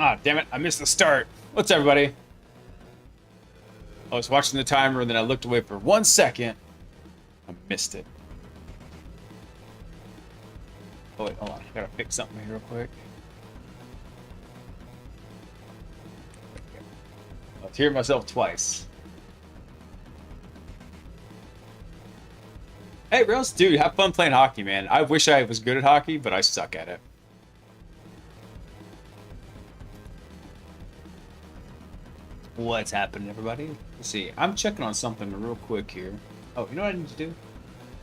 Ah, damn it, I missed the start. What's everybody? I was watching the timer and then I looked away for 1 second. I missed it. Oh wait, hold on. I gotta fix something here real quick. I was hearing myself twice. Hey, Rails, dude, have fun playing hockey, man. I wish I was good at hockey, but I suck at it. What's happening, everybody? Let's see. I'm checking on something real quick here. Oh, you know what I need to do?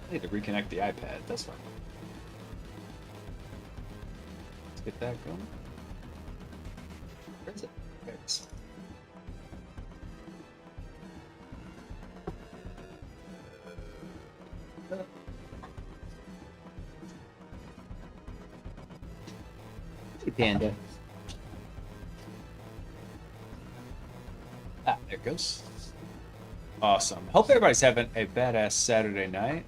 I need to reconnect the iPad. That's fine. Let's get that going. Where is it? There it is. Hey, Panda. Ah, there it goes. Awesome. Hope everybody's having a badass Saturday night.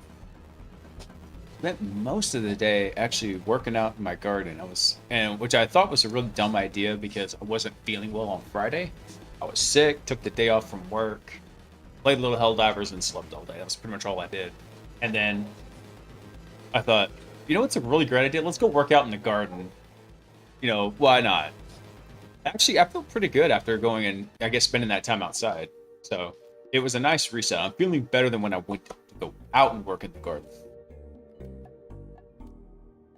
Spent most of the day actually working out in my garden. Which I thought was a really dumb idea because I wasn't feeling well on Friday. I was sick, took the day off from work, played Little Helldivers, and slept all day. That was pretty much all I did. And then I thought, you know what's a really great idea? Let's go work out in the garden. You know, why not? Actually, I feel pretty good after going and, I guess, spending that time outside. So, it was a nice reset. I'm feeling better than when I went to go out and work in the garden.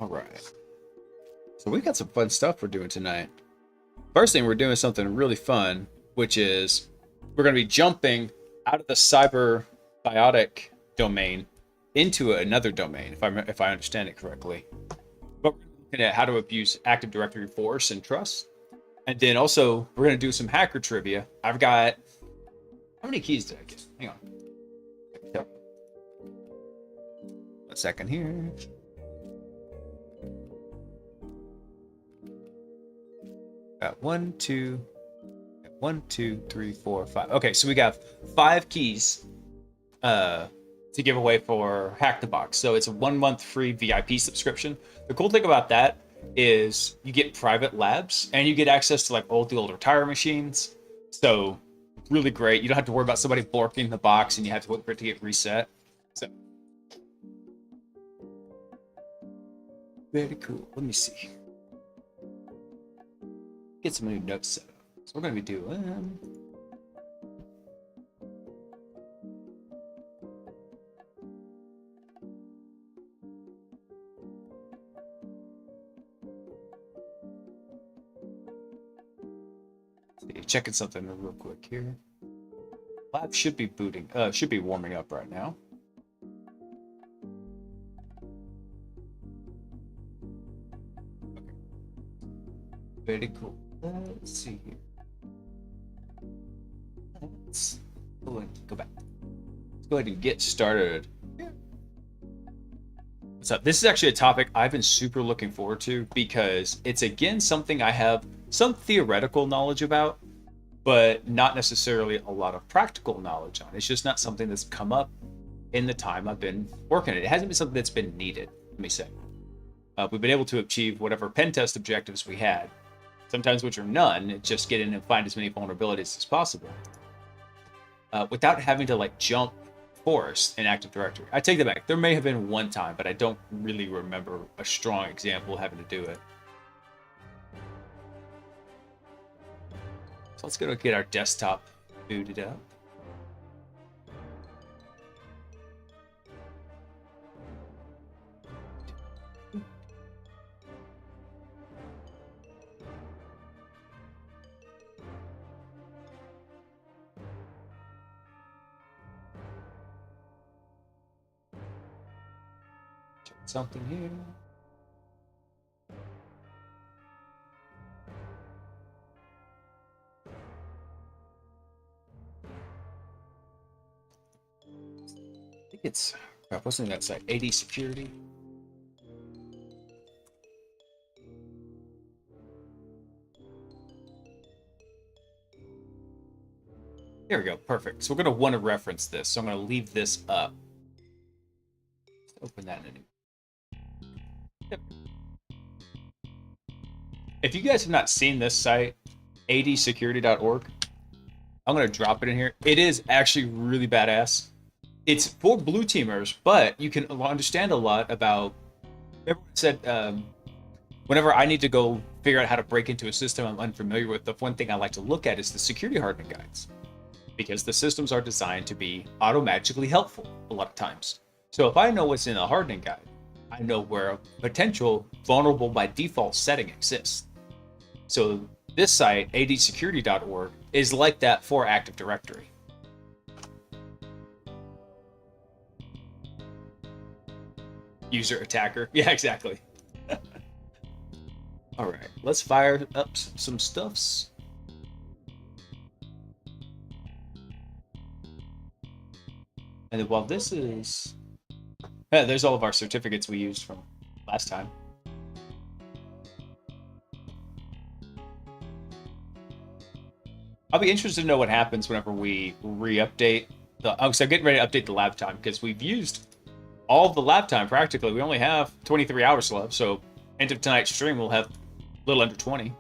Alright. So, we got some fun stuff we're doing tonight. First thing, we're doing something really fun, which is we're going to be jumping out of the cyberbiotic domain into another domain, if I understand it correctly. But we're looking at how to abuse Active Directory force and trust. And then also, we're going to do some hacker trivia. I've got... How many keys did I get? Hang on. Yep. 1 second here. Got 1, 2... 1, 2, 3, 4, 5. Okay, so we got 5 keys to give away for Hack the Box. So it's a 1-month free VIP subscription. The cool thing about that is you get private labs and you get access to like the old retire machines. So really great. You don't have to worry about somebody borking the box and you have to wait for it to get reset. So very cool. Let me see. Get some new notes set up. So we're going to be doing... Checking something real quick here. Lab should be should be warming up right now. Okay. Very cool. Let's see here. Let's go back. Let's go ahead and get started. What's up? This is actually a topic I've been super looking forward to because it's again something I have some theoretical knowledge about, but not necessarily a lot of practical knowledge on. It's just not something that's come up in the time I've been working it. It hasn't been something that's been needed, let me say. We've been able to achieve whatever pen test objectives we had, sometimes which are none, just get in and find as many vulnerabilities as possible, without having to like jump forest in Active Directory. I take that back. There may have been one time, but I don't really remember a strong example having to do it. So let's go get our desktop booted up. Check something here. I think it's, what's the name of that site? AD Security. There we go, perfect. So we're going to want to reference this, so I'm going to leave this up. Let's open that in a new. Yep. If you guys have not seen this site, adsecurity.org, I'm going to drop it in here. It is actually really badass. It's for blue teamers, but you can understand a lot about. Everyone said whenever I need to go figure out how to break into a system I'm unfamiliar with, the one thing I like to look at is the security hardening guides, because the systems are designed to be automatically helpful a lot of times. So if I know what's in the hardening guide, I know where a potential vulnerable by default setting exists. So this site, adsecurity.org, is like that for Active Directory. User attacker. Yeah, exactly. All right, let's fire up some stuffs. And then while this is... Yeah, there's all of our certificates we used from last time. I'll be interested to know what happens whenever we re-update the... Oh, so I'm getting ready to update the lab time, because we've used all of the lab time practically. We only have 23 hours left, so end of tonight's stream we'll have a little under 20.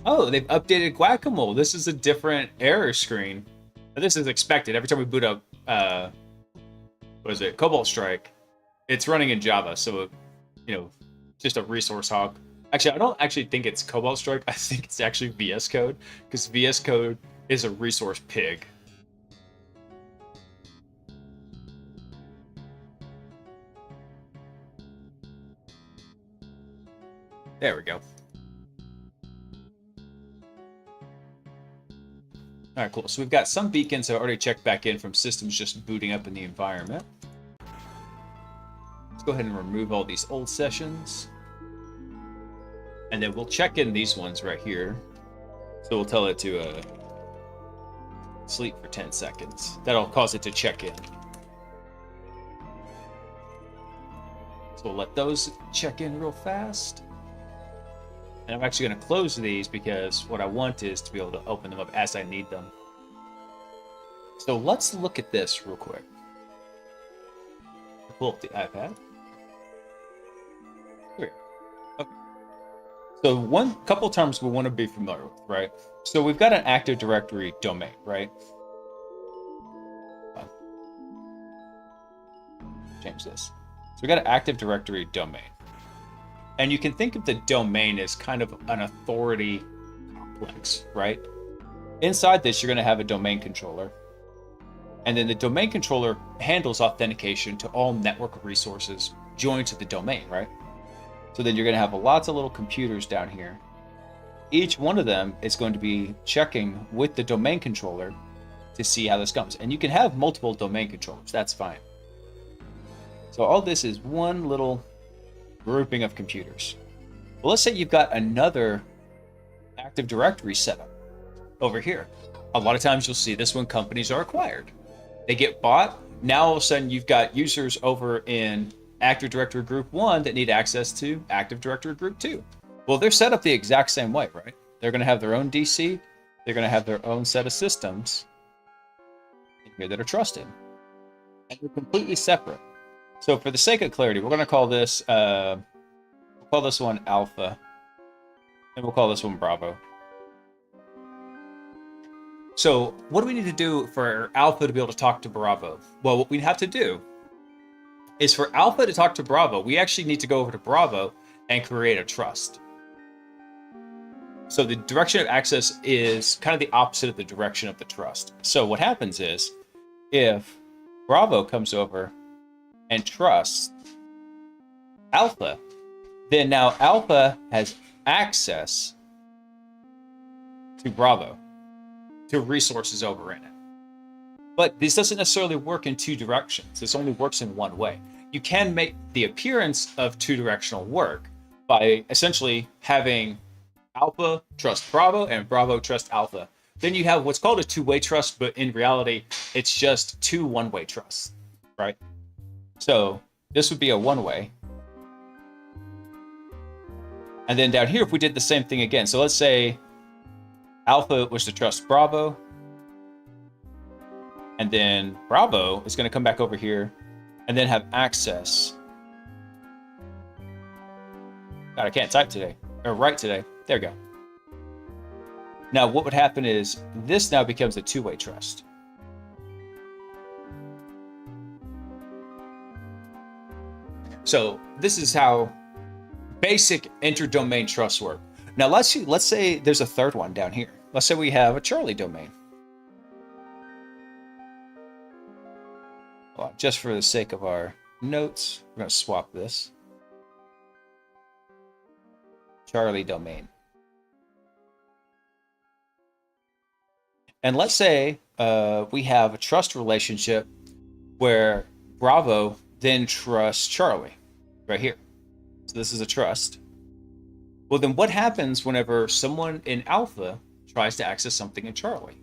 Oh, they've updated Guacamole. This is a different error screen. This is expected. Every time we boot up, what is it, Cobalt Strike, it's running in Java, so, you know, just a resource hog. Actually, I don't actually think it's Cobalt Strike. I think it's actually VS Code, because VS Code is a resource pig. There we go. All right, cool. So we've got some beacons that I already checked back in from systems just booting up in the environment. Let's go ahead and remove all these old sessions. And then we'll check in these ones right here. So we'll tell it to sleep for 10 seconds. That'll cause it to check in. So we'll let those check in real fast. And I'm actually going to close these because what I want is to be able to open them up as I need them. So let's look at this real quick. Pull up the iPad. Here. Okay. So one couple terms we want to be familiar with, right? So we've got an Active Directory domain, right? Change this. So we got an Active Directory domain. And you can think of the domain as kind of an authority complex, right? Inside this, you're going to have a domain controller. And then the domain controller handles authentication to all network resources joined to the domain, right? So then you're going to have lots of little computers down here. Each one of them is going to be checking with the domain controller to see how this comes. And you can have multiple domain controllers. That's fine. So all this is one little grouping of computers. Well, let's say you've got another Active Directory setup over here. A lot of times you'll see this when companies are acquired. They get bought. Now all of a sudden you've got users over in Active Directory Group 1 that need access to Active Directory Group 2. Well, they're set up the exact same way, right? They're going to have their own DC. They're going to have their own set of systems here that are trusted. And they're completely separate. So for the sake of clarity, we're going to call this one Alpha, and we'll call this one Bravo. So what do we need to do for Alpha to be able to talk to Bravo? Well, what we have to do is for Alpha to talk to Bravo, we actually need to go over to Bravo and create a trust. So the direction of access is kind of the opposite of the direction of the trust. So what happens is, if Bravo comes over and trusts Alpha, then now Alpha has access to Bravo, to resources over in it. But this doesn't necessarily work in two directions. This only works in one way. You can make the appearance of two-directional work by essentially having Alpha trust Bravo and Bravo trust Alpha. Then you have what's called a two-way trust, but in reality, it's just two one-way trusts, right? So this would be a one-way. And then down here, if we did the same thing again, so let's say Alpha was to trust Bravo, and then Bravo is going to come back over here and then have access God, I can't type today, or write today. There we go. Now, what would happen is this now becomes a two-way trust. So this is how basic inter-domain trusts work. Now, let's say there's a third one down here. Let's say we have a Charlie domain. Well, just for the sake of our notes, we're going to swap this. Charlie domain. And let's say we have a trust relationship where Bravo then trusts Charlie right here. So this is a trust. Well, then what happens whenever someone in Alpha tries to access something in Charlie?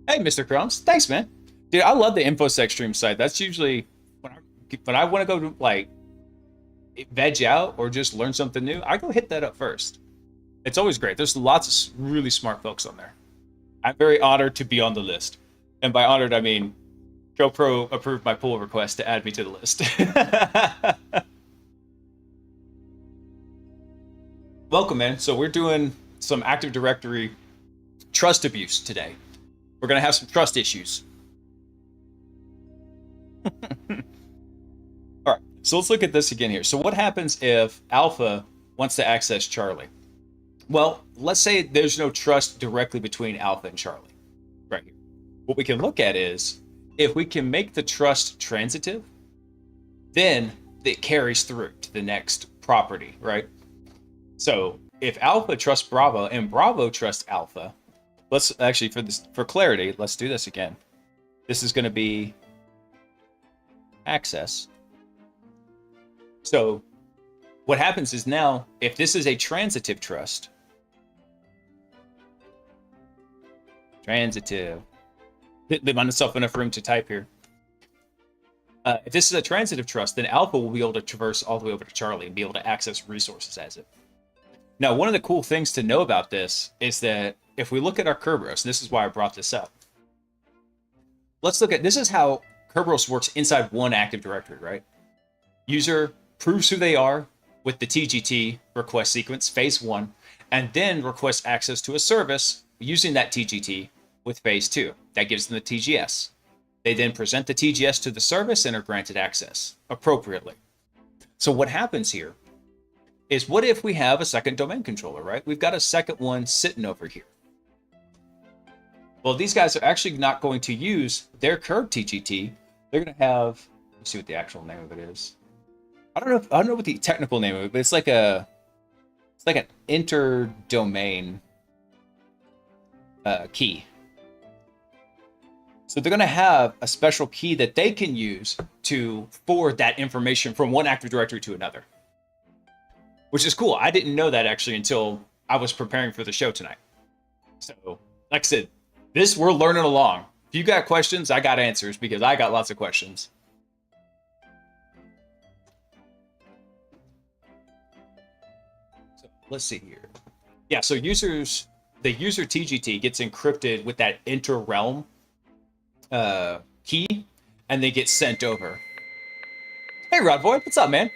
Hey, Mr. Crumbs. Thanks, man. Dude, I love the InfoSec stream site. That's usually when I want to go to like veg out or just learn something new, I go hit that up first. It's always great. There's lots of really smart folks on there. I'm very honored to be on the list. And by honored, I mean GoPro approved my pull request to add me to the list. Welcome, man. So we're doing some Active Directory trust abuse today. We're going to have some trust issues. All right, so let's look at this again here. So what happens if Alpha wants to access Charlie? Well, let's say there's no trust directly between Alpha and Charlie right here. What we can look at is if we can make the trust transitive, then it carries through to the next property, right? So if Alpha trusts Bravo and Bravo trusts Alpha, let's actually, for clarity, let's do this again. This is going to be access. So what happens is now, if this is a transitive trust, transitive, leave myself enough room to type here. If this is a transitive trust, then Alpha will be able to traverse all the way over to Charlie and be able to access resources as it. Now, one of the cool things to know about this is that if we look at our Kerberos, and this is why I brought this up. Let's look at, this is how Kerberos works inside one Active Directory, right? User proves who they are with the TGT request sequence, phase 1, and then requests access to a service using that TGT with phase 2. That gives them the TGS. They then present the TGS to the service and are granted access appropriately. So what happens here is, what if we have a second domain controller, right? We've got a second one sitting over here. Well, these guys are actually not going to use their curved TGT. They're going to have, let's see what the actual name of it is. I don't know what the technical name of it, but it's like an inter-domain key. So they're going to have a special key that they can use to forward that information from one Active Directory to another, which is cool. I didn't know that actually until I was preparing for the show tonight. So, like I said, we're learning along. If you got questions, I got answers, because I got lots of questions. So let's see here. Yeah, so the user TGT gets encrypted with that inter-realm key, and they get sent over. Hey, Rodvoid, what's up, man?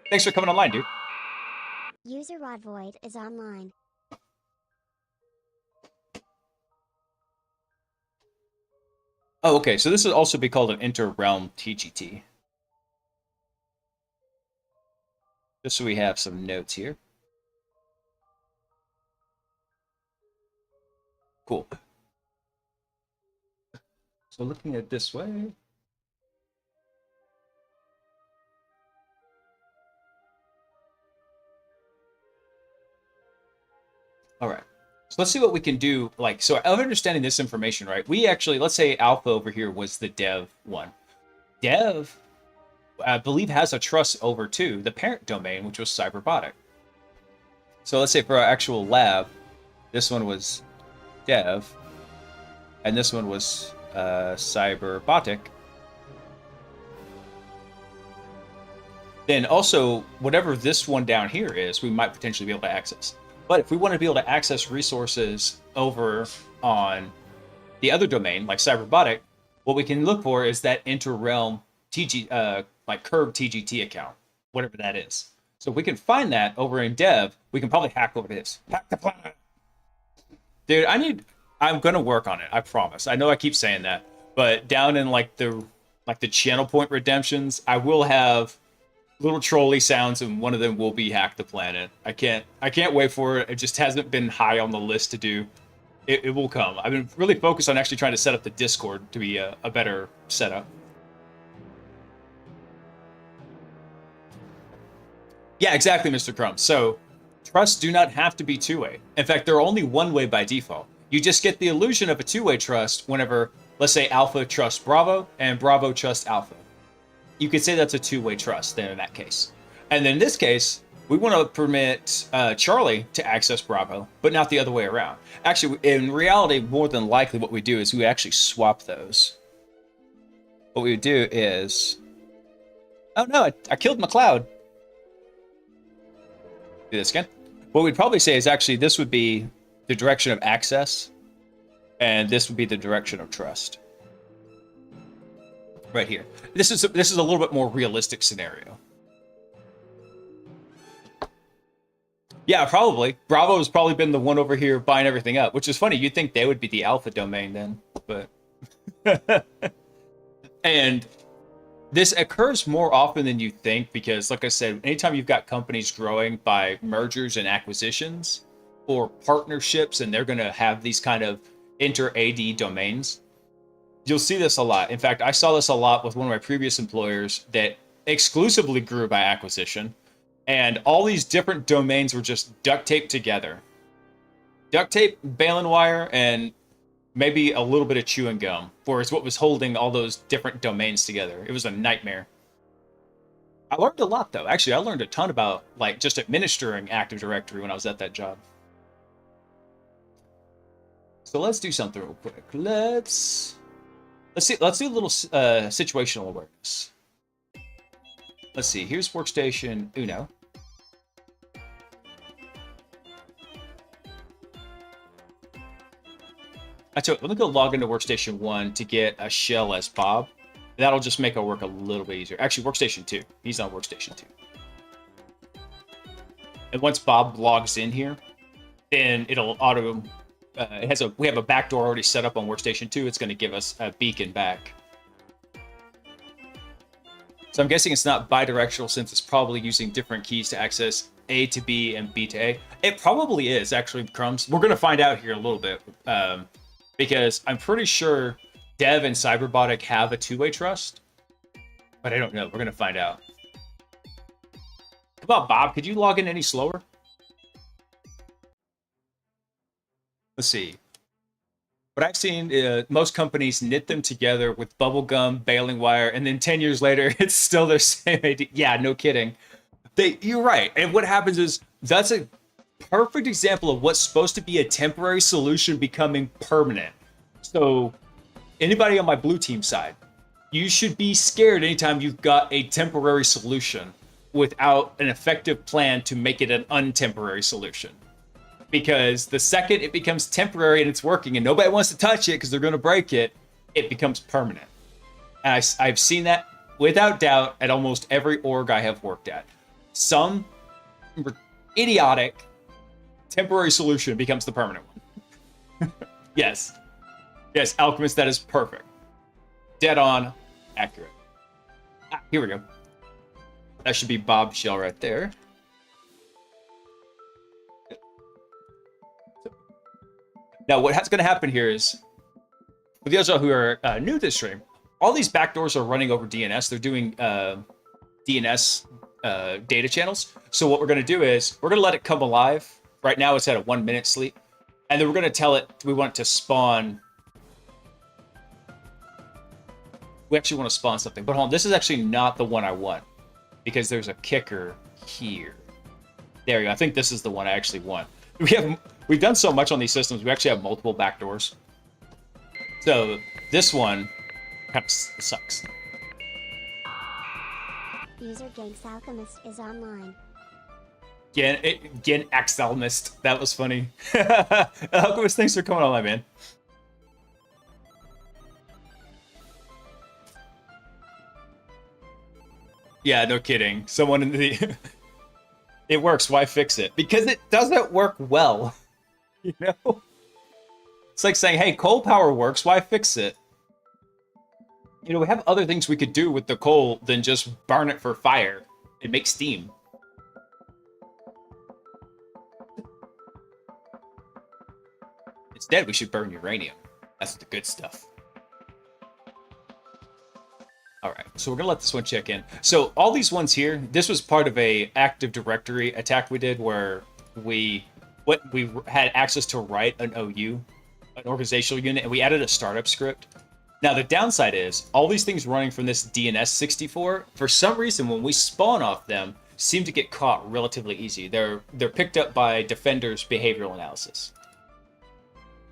Thanks for coming online, dude. User Rodvoid is online. Oh, okay, so this would also be called an inter-realm TGT. Just so we have some notes here. Cool. So looking at it this way. All right. So let's see what we can do. Like, so of understanding this information, right? We actually, let's say Alpha over here was the dev one. Dev, I believe, has a trust over to the parent domain, which was Cyberbotic. So let's say for our actual lab, this one was dev, and this one was Cyberbotic. Then also, whatever this one down here is, we might potentially be able to access. But if we want to be able to access resources over on the other domain, like Cyberbotic, what we can look for is that inter-realm like curb TGT account, whatever that is. So if we can find that over in dev, we can probably hack over this. Hack the planet. Dude, I'm gonna work on it, I promise. I know I keep saying that, but down in like the channel point redemptions, I will have little trolley sounds, and one of them will be hack the planet. I can't wait for it. It just hasn't been high on the list to do. It will come. I've been really focused on actually trying to set up the Discord to be a better setup. Yeah, exactly, Mr. Crumb. So trusts do not have to be two-way. In fact, they're only one-way by default. You just get the illusion of a two-way trust whenever, let's say, Alpha trusts Bravo and Bravo trusts Alpha. You could say that's a two-way trust then in that case. And then in this case, we want to permit Charlie to access Bravo, but not the other way around. Actually, in reality, more than likely what we do is we actually swap those. What we would do is... Oh no, I killed McLeod. Do this again. What we'd probably say is actually this would be the direction of access, and this would be the direction of trust. Right here. This is a little bit more realistic scenario. Yeah, probably. Bravo has probably been the one over here buying everything up, which is funny. You'd think they would be the alpha domain then, but... And this occurs more often than you think because, like I said, anytime you've got companies growing by mergers and acquisitions or partnerships, and they're going to have these kind of inter-AD domains, you'll see this a lot. In fact, I saw this a lot with one of my previous employers that exclusively grew by acquisition. And all these different domains were just duct taped together. Duct tape, baling wire, and maybe a little bit of chewing gum, for it's what was holding all those different domains together. It was a nightmare. I learned a lot, though. Actually, I learned a ton about like just administering Active Directory when I was at that job. So let's do something real quick. Let's do a little situational awareness. Let's see. Here's workstation Uno. Let me go log into workstation 1 to get a shell as Bob. That'll just make our work a little bit easier. Actually, workstation 2. He's on workstation 2. And once Bob logs in here, then it'll auto... we have a backdoor already set up on workstation 2. It's going to give us a beacon back. So I'm guessing it's not bidirectional since it's probably using different keys to access A to B and B to A. It probably is, actually, Crumbs. We're going to find out here in a little bit. Because I'm pretty sure Dev and Cyberbotic have a two-way trust. But I don't know. We're going to find out. Come on, Bob. Could you log in any slower? Let's see. What I've seen, most companies knit them together with bubblegum, baling wire, and then 10 years later, it's still their same idea. Yeah, no kidding. You're right. And what happens is, that's a perfect example of what's supposed to be a temporary solution becoming permanent. So, anybody on my blue team side, you should be scared anytime you've got a temporary solution without an effective plan to make it an untemporary solution. Because the second it becomes temporary and it's working and nobody wants to touch it because they're going to break it, it becomes permanent. And I've seen that without doubt at almost every org I have worked at. Some idiotic temporary solution becomes the permanent one. Yes, Alchemist, that is perfect. Dead on, accurate. Here we go. That should be Bob's shell right there. Now, what's going to happen here is, for those of you who are new to this stream, all these backdoors are running over DNS. They're doing DNS data channels. So what we're going to do is, we're going to let it come alive. Right now, it's at a 1 minute sleep. And then we're going to tell it we want it to spawn. We actually want to spawn something. But hold on, this is actually not the one I want. Because there's a kicker here. There you go. I think this is the one I actually want. We've done so much on these systems, we actually have multiple backdoors. So this one kind of sucks. User Ganks Alchemist is online. Gen Alchemist. That was funny. Alchemist, thanks for coming online, man. Yeah, no kidding. Someone in the it works. Why fix it? Because it doesn't work well. You know, it's like saying, "Hey, coal power works. Why fix it?" You know, we have other things we could do with the coal than just burn it for fire and make steam. Instead, we should burn uranium. That's the good stuff. All right, so we're gonna let this one check in. So all these ones here, this was part of a Active Directory attack we did where we had access to write an OU, an organizational unit, and we added a startup script. Now the downside is all these things running from this DNS64, for some reason when we spawn off them, seem to get caught relatively easy. They're picked up by Defender's behavioral analysis.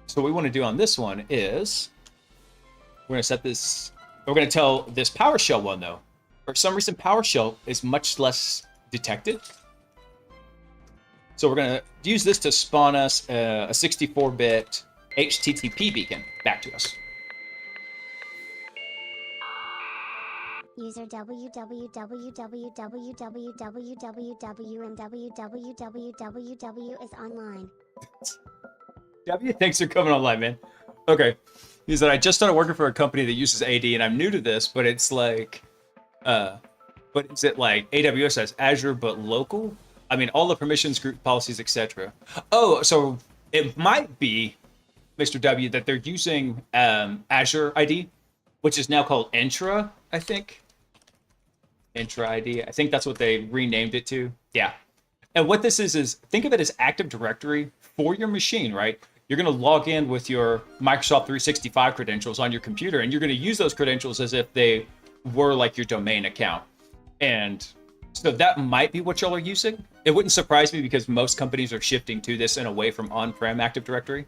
So what we want to do on this one is we're going to set this. We're going to tell this PowerShell one though. For some reason, PowerShell is much less detected. So we're going to use this to spawn us a 64-bit HTTP beacon back to us. User www.www and www is online. W, thanks for coming online, man. Okay. He said, I just started working for a company that uses AD, and I'm new to this, but it's like, but is it like AWS has Azure, but local? I mean, all the permissions, group policies, etc. Oh, so it might be, Mr. W, that they're using Azure ID, which is now called Entra, I think. Entra ID. I think that's what they renamed it to. Yeah. And what this is think of it as Active Directory for your machine, right? You're going to log in with your Microsoft 365 credentials on your computer, and you're going to use those credentials as if they were like your domain account. And so that might be what y'all are using. It wouldn't surprise me because most companies are shifting to this and away from on-prem Active Directory.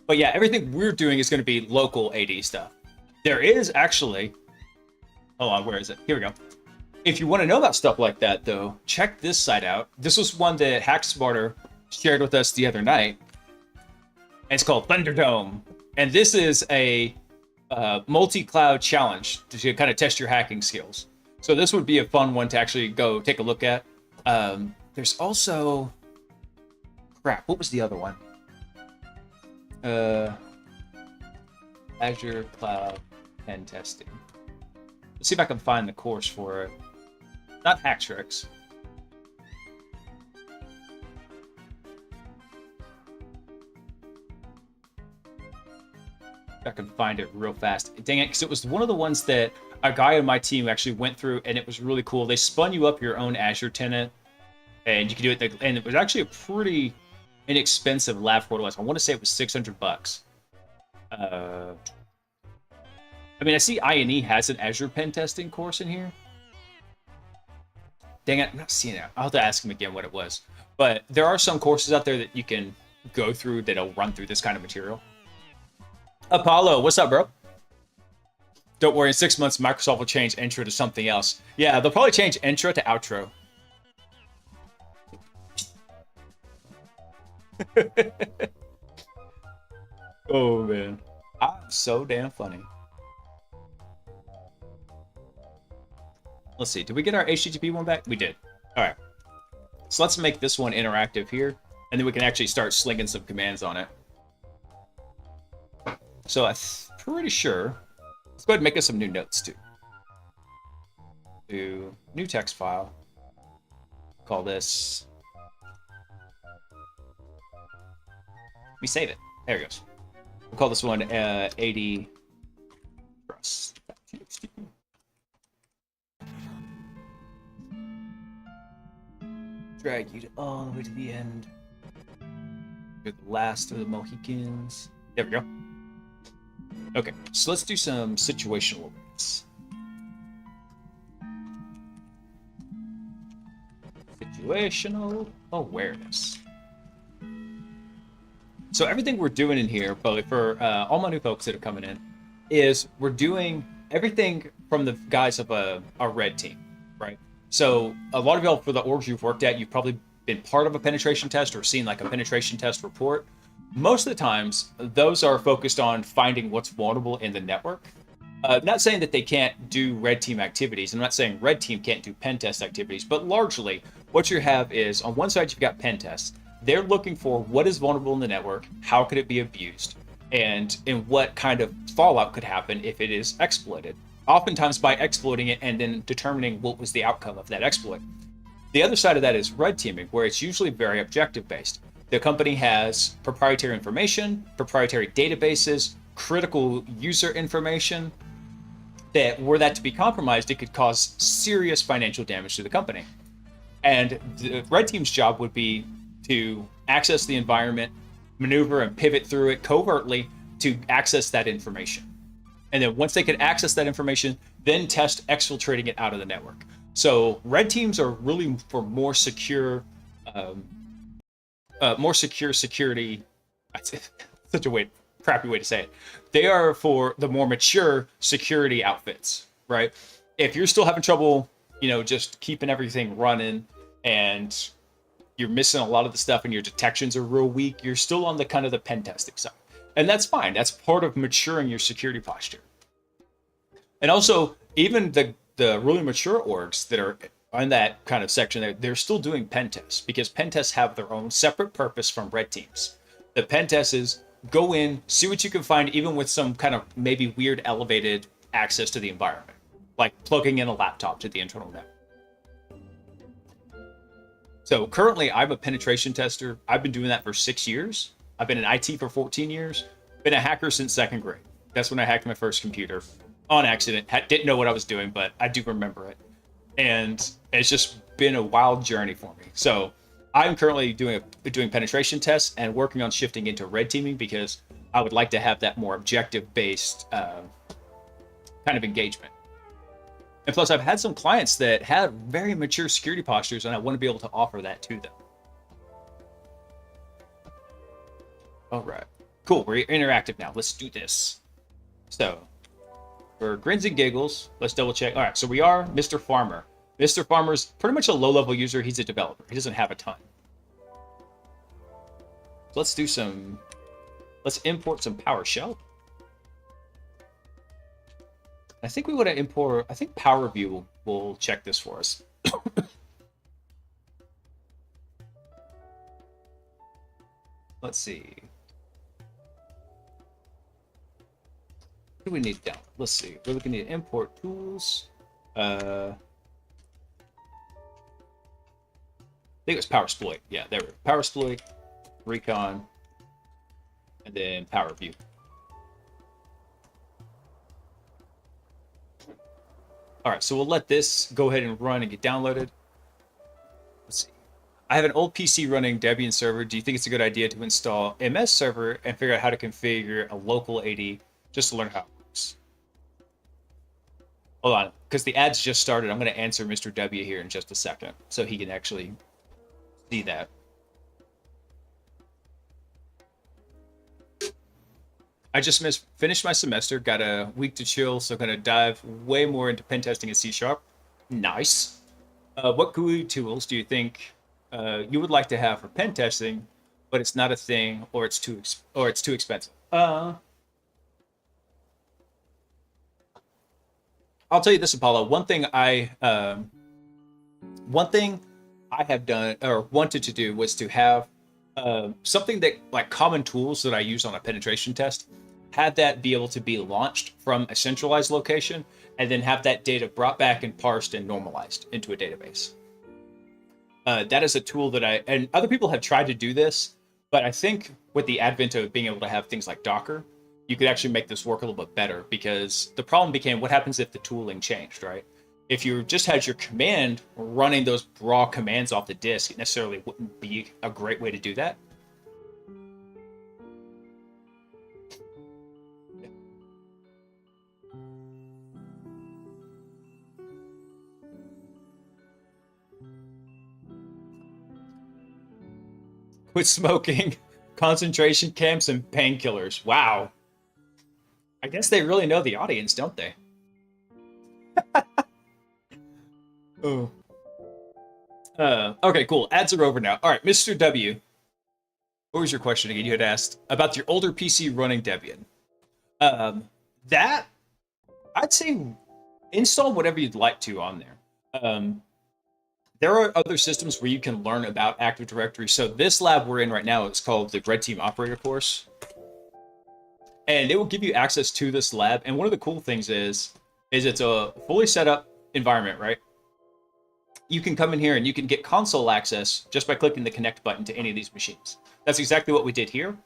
But yeah, everything we're doing is going to be local AD stuff. There is actually, hold on, where is it? Here we go. If you want to know about stuff like that, though, check this site out. This was one that HackSmarter shared with us the other night. And it's called Thunderdome. And this is a multi-cloud challenge to kind of test your hacking skills. So this would be a fun one to actually go take a look at. There's also, crap, what was the other one? Azure Cloud Pen Testing. Let's see if I can find the course for it. Not Hactrix. I can find it real fast. Dang it, because it was one of the ones that a guy on my team actually went through, and it was really cool. They spun you up your own Azure tenant, and you could do it. And it was actually a pretty inexpensive lab portal. I want to say it was $600. I mean, I see INE has an Azure pen testing course in here. Dang it, I'm not seeing it. I'll have to ask him again what it was. But there are some courses out there that you can go through that'll run through this kind of material. Apollo, what's up, bro? Don't worry, in 6 months, Microsoft will change intro to something else. Yeah, they'll probably change intro to outro. Oh, man. I'm so damn funny. Let's see. Did we get our HTTP one back? We did. All right. So let's make this one interactive here, and then we can actually start slinging some commands on it. So I'm pretty sure. Let's go ahead and make us some new notes too. Do new text file. Call this. Let me save it. There it goes. We'll call this one 80 Trust. Drag you all the way to the end. You're the last of the Mohicans. There we go. Okay, so let's do some situational awareness. Situational awareness. So everything we're doing in here, but for all my new folks that are coming in, is we're doing everything from the guise of a red team, right? So a lot of y'all, for the orgs you've worked at, you've probably been part of a penetration test or seen like a penetration test report. Most of the times, those are focused on finding what's vulnerable in the network. Not saying that they can't do red team activities. I'm not saying red team can't do pen test activities, but largely what you have is on one side you've got pen tests. They're looking for what is vulnerable in the network, how could it be abused, and in what kind of fallout could happen if it is exploited. Oftentimes by exploiting it and then determining what was the outcome of that exploit. The other side of that is red teaming, where it's usually very objective based. The company has proprietary information, proprietary databases, critical user information, that were that to be compromised, it could cause serious financial damage to the company. And the red team's job would be to access the environment, maneuver and pivot through it covertly to access that information. And then once they could access that information, then test exfiltrating it out of the network. So red teams are really for more secure security. Such a crappy way to say it. They are for the more mature security outfits, right? If you're still having trouble, just keeping everything running and you're missing a lot of the stuff and your detections are real weak, you're still on the kind of the pen testing side. And that's fine. That's part of maturing your security posture. And also, even the really mature orgs that are on that kind of section, they're still doing pen tests because pen tests have their own separate purpose from red teams. The pen test is go in, see what you can find, even with some kind of maybe weird elevated access to the environment, like plugging in a laptop to the internal network. So currently, I'm a penetration tester. I've been doing that for 6 years. I've been in IT for 14 years. Been a hacker since second grade. That's when I hacked my first computer on accident. Didn't know what I was doing, but I do remember it. And it's just been a wild journey for me. So I'm currently doing penetration tests and working on shifting into red teaming because I would like to have that more objective-based kind of engagement. And plus, I've had some clients that have very mature security postures, and I want to be able to offer that to them. All right. Cool. We're interactive now. Let's do this. So, for grins and giggles, let's double check. All right. So we are Mr. Farmer. Mr. Farmer's pretty much a low-level user. He's a developer. He doesn't have a ton. Let's import some PowerShell. I think we want to import, I think PowerView will check this for us. Let's see. What do we need down? Let's see. We're looking at import tools. I think it was PowerSploit. Yeah, there we go. PowerSploit, Recon, and then PowerView. All right, so we'll let this go ahead and run and get downloaded. Let's see. I have an old PC running Debian server. Do you think it's a good idea to install MS Server and figure out how to configure a local AD just to learn how it works? Hold on, because the ads just started. I'm going to answer Mr. W here in just a second so he can actually see that. I just finished my semester, got a week to chill, so going to dive way more into pen testing and C#. Nice. What GUI tools do you think you would like to have for pen testing, but it's not a thing, or it's too expensive? I'll tell you this, Apollo. One thing I have done or wanted to do was to have something that, like, common tools that I use on a penetration test, had that be able to be launched from a centralized location and then have that data brought back and parsed and normalized into a database. That is a tool that and other people have tried to do this, but I think with the advent of being able to have things like Docker, you could actually make this work a little bit better, because the problem became, what happens if the tooling changed, right? If you just had your command running those raw commands off the disk, it necessarily wouldn't be a great way to do that. Quit smoking, concentration camps, and painkillers. Wow. I guess they really know the audience, don't they? Oh. Okay, cool. Ads are over now. All right, Mr. W. What was your question again? You had asked about your older PC running Debian. That I'd say install whatever you'd like to on there. There are other systems where you can learn about Active Directory. So this lab we're in right now is called the Red Team Operator course. And it will give you access to this lab. And one of the cool things is it's a fully set up environment, right? You can come in here and you can get console access just by clicking the connect button to any of these machines. That's exactly what we did here.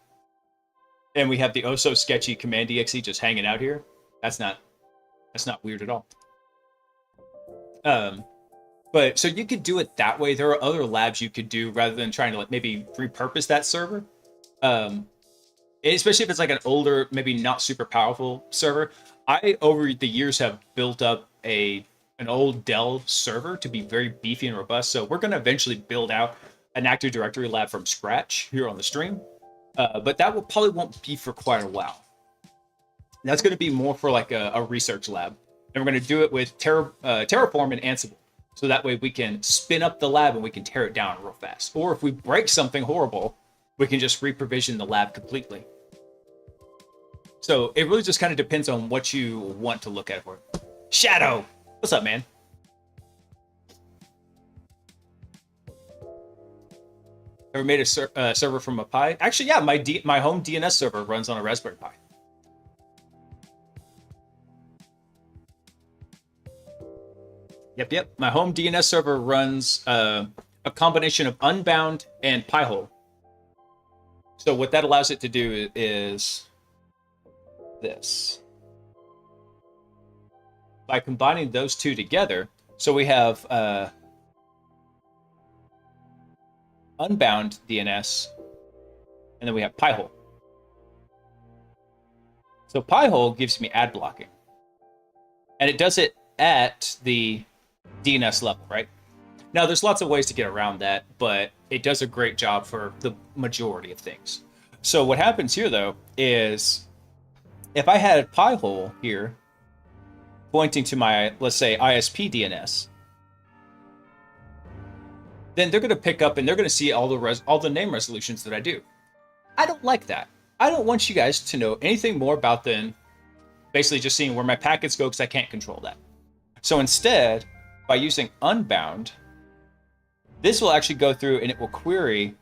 And we have the oh so sketchy command exe just hanging out here. That's not weird at all. But so you could do it that way. There are other labs you could do rather than trying to like maybe repurpose that server. Especially if it's like an older, maybe not super powerful server. I, over the years, have built up an old Dell server to be very beefy and robust. So we're going to eventually build out an Active Directory lab from scratch here on the stream. But that probably won't be for quite a while. That's going to be more for like a research lab. And we're going to do it with Terraform and Ansible. So that way we can spin up the lab and we can tear it down real fast. Or if we break something horrible, we can just reprovision the lab completely. So it really just kind of depends on what you want to look at for. Shadow, what's up, man? Ever made a server from a Pi? Actually, yeah, my home DNS server runs on a Raspberry Pi. Yep. My home DNS server runs a combination of Unbound and Pi-hole. So what that allows it to do is this. By combining those two together, so we have Unbound DNS, and then we have Pi-hole. So Pi-hole gives me ad blocking. And it does it at the DNS level, right? Now, there's lots of ways to get around that, but it does a great job for the majority of things. So what happens here, though, is if I had Pi-hole here pointing to my, let's say, ISP DNS, then they're going to pick up and they're going to see all the name resolutions that I do. I don't like that. I don't want you guys to know anything more about than basically just seeing where my packets go because I can't control that. So instead, by using Unbound, this will actually go through and it will query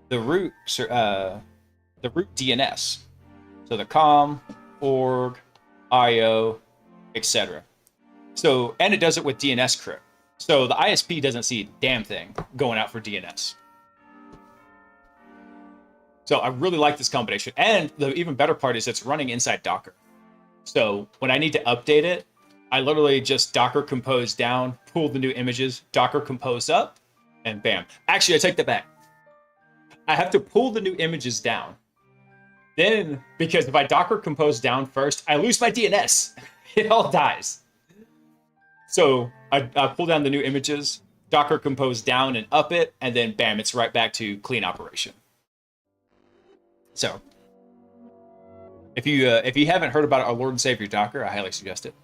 the root DNS. So the com, org, IO, etc. So, and it does it with DNS crypt. So the ISP doesn't see a damn thing going out for DNS. So I really like this combination. And the even better part is it's running inside Docker. So when I need to update it, I literally just Docker compose down, pull the new images, Docker compose up, and bam. Actually, I take that back. I have to pull the new images down. Then, because if I Docker compose down first, I lose my DNS. It all dies. So I pull down the new images, Docker compose down and up it, and then bam, it's right back to clean operation. So if you haven't heard about our Lord and Savior Docker, I highly suggest it.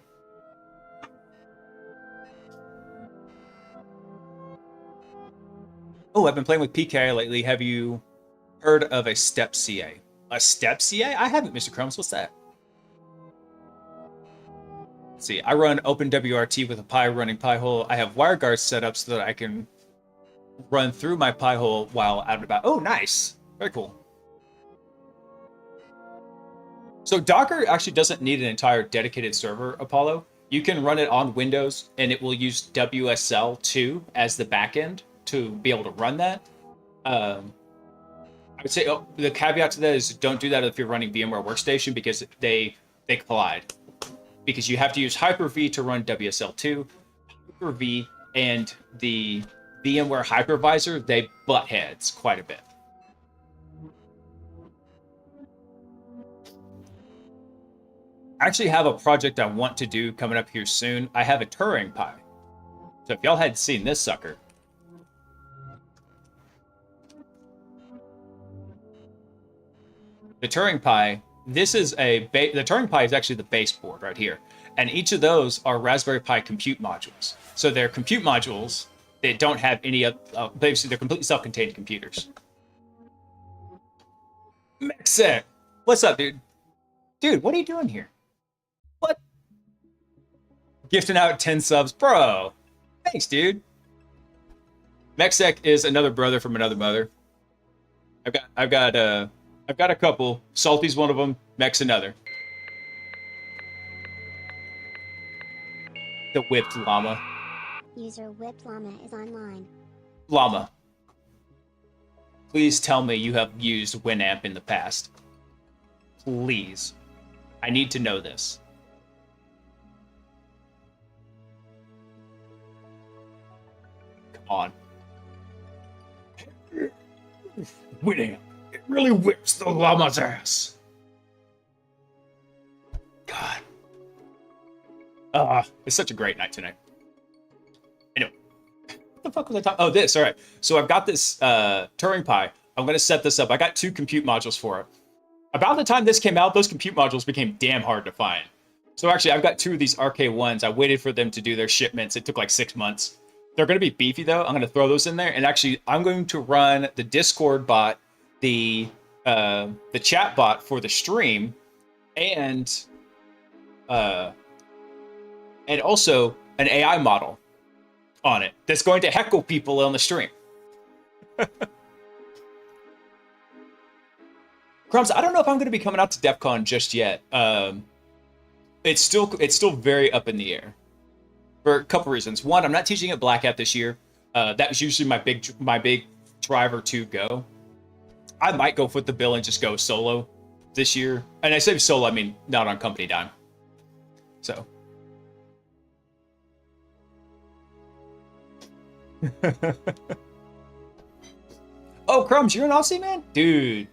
Oh, I've been playing with PKI lately. Have you heard of a step CA? A step CA? I haven't, Mr. Chromes. What's that? Let's see. I run OpenWRT with a Pi running Pi-hole. I have WireGuard set up so that I can run through my Pi-hole while out and about. Oh, nice. Very cool. So Docker actually doesn't need an entire dedicated server, Apollo. You can run it on Windows, and it will use WSL2 as the backend to be able to run that. I would say the caveat to that is don't do that if you're running VMware Workstation because they collide. Because you have to use Hyper-V to run WSL2. Hyper-V and the VMware hypervisor, they butt heads quite a bit. I actually have a project I want to do coming up here soon. I have a Turing Pi. So if y'all had seen this sucker, the Turing Pi, this is the Turing Pi is actually the base board right here. And each of those are Raspberry Pi compute modules. So they're compute modules that don't have any basically they're completely self-contained computers. Mexit, what's up, dude? Dude, what are you doing here? What? Gifting out 10 subs. Bro, thanks, dude. Mexec is another brother from another mother. I've got a couple. Salty's one of them. Mex another. The whipped llama. User Whipped Llama is online. Llama. Please tell me you have used Winamp in the past. Please. I need to know this. Come on. Winamp. It really whips the llama's ass. God. It's such a great night tonight. Anyway. What the fuck was I talking? Oh, this. All right. So I've got this Turing Pi. I'm going to set this up. I got 2 compute modules for it. About the time this came out, those compute modules became damn hard to find. So actually, I've got 2 of these RK1s. I waited for them to do their shipments. It took like 6 months. They're going to be beefy, though. I'm going to throw those in there. And actually, I'm going to run the Discord bot, the chat bot for the stream, and also an AI model on it that's going to heckle people on the stream. Crumbs, I don't know if I'm going to be coming out to DEF CON just yet. It's still very up in the air for a couple reasons. One, I'm not teaching at Black Hat this year. That was usually my big driver to go. I might go foot the bill and just go solo this year. And I say solo, I mean not on company dime. So. Oh, Crumbs, you're in Aussie, man? Dude.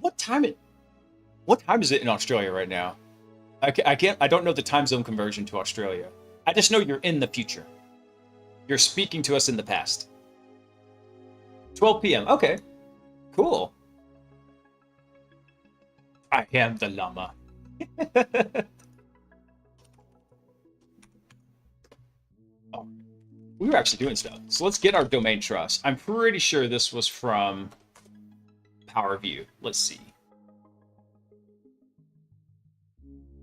What time is it in Australia right now? I don't know the time zone conversion to Australia. I just know you're in the future. You're speaking to us in the past. 12 p.m. Okay. Cool. I am the llama. Oh, we were actually doing stuff. So let's get our domain trust. I'm pretty sure this was from PowerView. Let's see.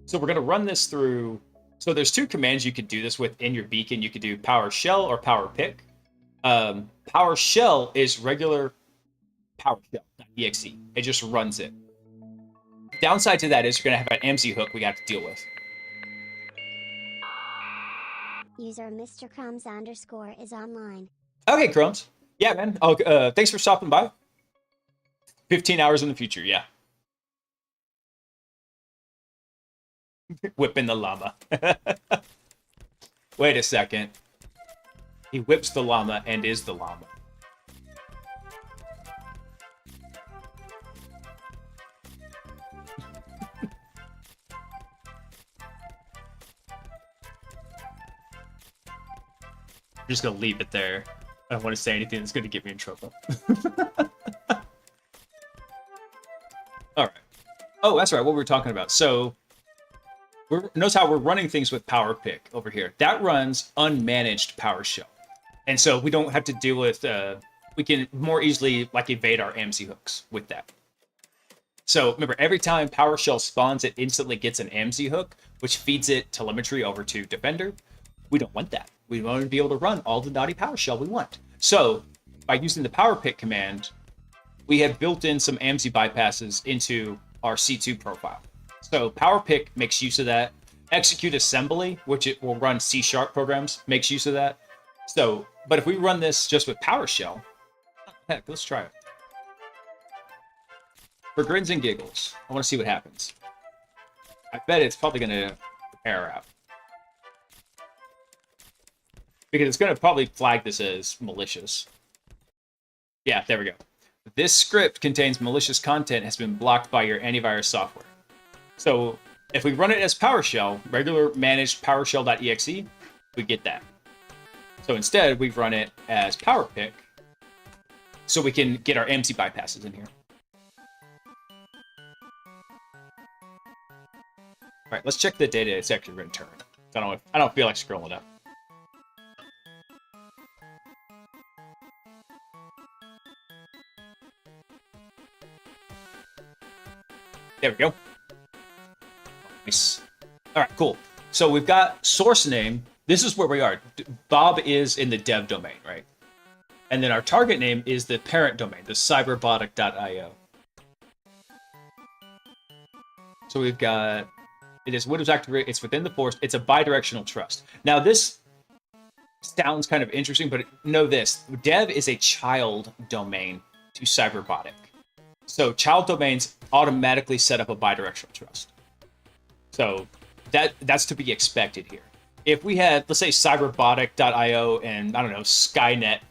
So we're going to run this through. So there's 2 commands you could do this with in your beacon. You could do PowerShell or PowerPick. PowerShell is regular PowerShell.exe. It just runs it. Downside to that is you're going to have an AMSI hook we got to deal with. User Mr. Crumbs _ is online. Okay, Crumbs. Yeah, man. Oh, thanks for stopping by. 15 hours in the future, yeah. Whipping the llama. Wait a second. He whips the llama and is the llama. I'm just gonna leave it there. I don't want to say anything that's gonna get me in trouble. All right. Oh, that's right. What we were talking about. So, notice how we're running things with PowerPick over here. That runs unmanaged PowerShell, and so we don't have to deal with. We can more easily like evade our AMSI hooks with that. So remember, every time PowerShell spawns, it instantly gets an AMSI hook, which feeds it telemetry over to Defender. We don't want that. We want to be able to run all the naughty PowerShell we want. So by using the PowerPick command, we have built in some AMSI bypasses into our C2 profile. So PowerPick makes use of that. Execute assembly, which it will run C# programs, makes use of that. So, but if we run this just with PowerShell, heck, let's try it. For grins and giggles, I want to see what happens. I bet it's probably going to error out. Because it's going to probably flag this as malicious. Yeah, there we go. This script contains malicious content has been blocked by your antivirus software. So if we run it as PowerShell, regular managed PowerShell.exe, we get that. So instead, we run it as PowerPick, so we can get our AMSI bypasses in here. All right, let's check the data it's actually returned. I don't feel like scrolling up. There we go. Nice. All right, cool. So we've got source name. This is where we are. Bob is in the dev domain, right? And then our target name is the parent domain, the cyberbotic.io. So we've got, it is Windows Active, it's within the forest, it's a bidirectional trust. Now this sounds kind of interesting, but know this, dev is a child domain to Cyberbotic. So child domains automatically set up a bidirectional trust. So that's to be expected here. If we had, let's say, cyberbotic.io and, I don't know, sky.net,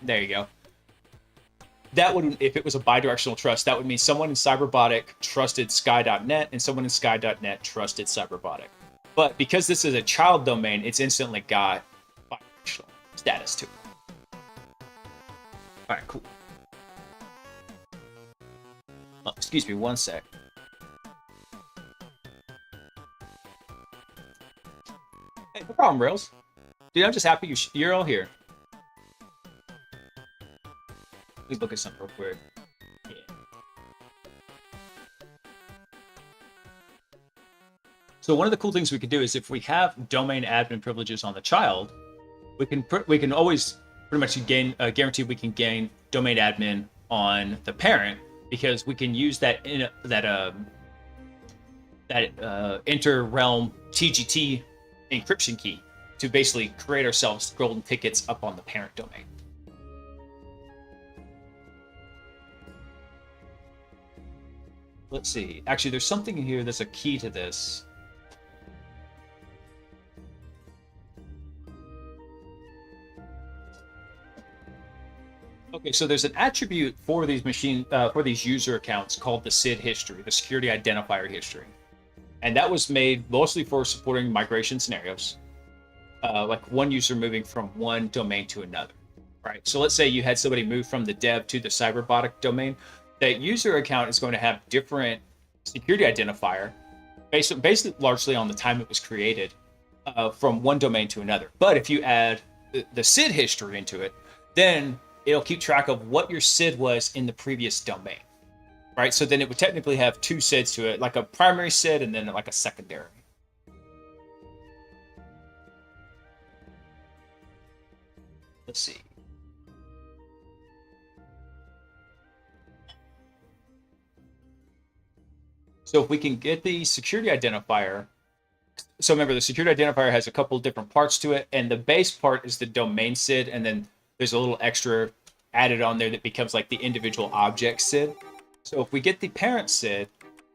there you go. That would, if it was a bidirectional trust, that would mean someone in Cyberbotic trusted sky.net and someone in sky.net trusted Cyberbotic. But because this is a child domain, it's instantly got bidirectional status to it. All right, cool. Oh, excuse me, one sec. Hey, no problem, Rails. Dude, I'm just happy you're all here. Please look at something real quick. Yeah. So one of the cool things we could do is if we have domain admin privileges on the child, we can always pretty much guarantee we can gain domain admin on the parent, because we can use that inter-realm TGT encryption key to basically create ourselves golden tickets up on the parent domain. Let's see. Actually, there's something in here that's a key to this. Okay, so there's an attribute for these user accounts called the SID history, the security identifier history, and that was made mostly for supporting migration scenarios, like one user moving from one domain to another. Right. So let's say you had somebody move from the dev to the Cyberbotic domain. That user account is going to have different security identifier based largely on the time it was created from one domain to another. But if you add the SID history into it, then it'll keep track of what your SID was in the previous domain, right? So then it would technically have two SIDs to it, like a primary SID and then like a secondary. Let's see. So if we can get the security identifier, so remember the security identifier has a couple different parts to it, and the base part is the domain SID, and then there's a little extra added on there that becomes like the individual object SID. So if we get the parent SID,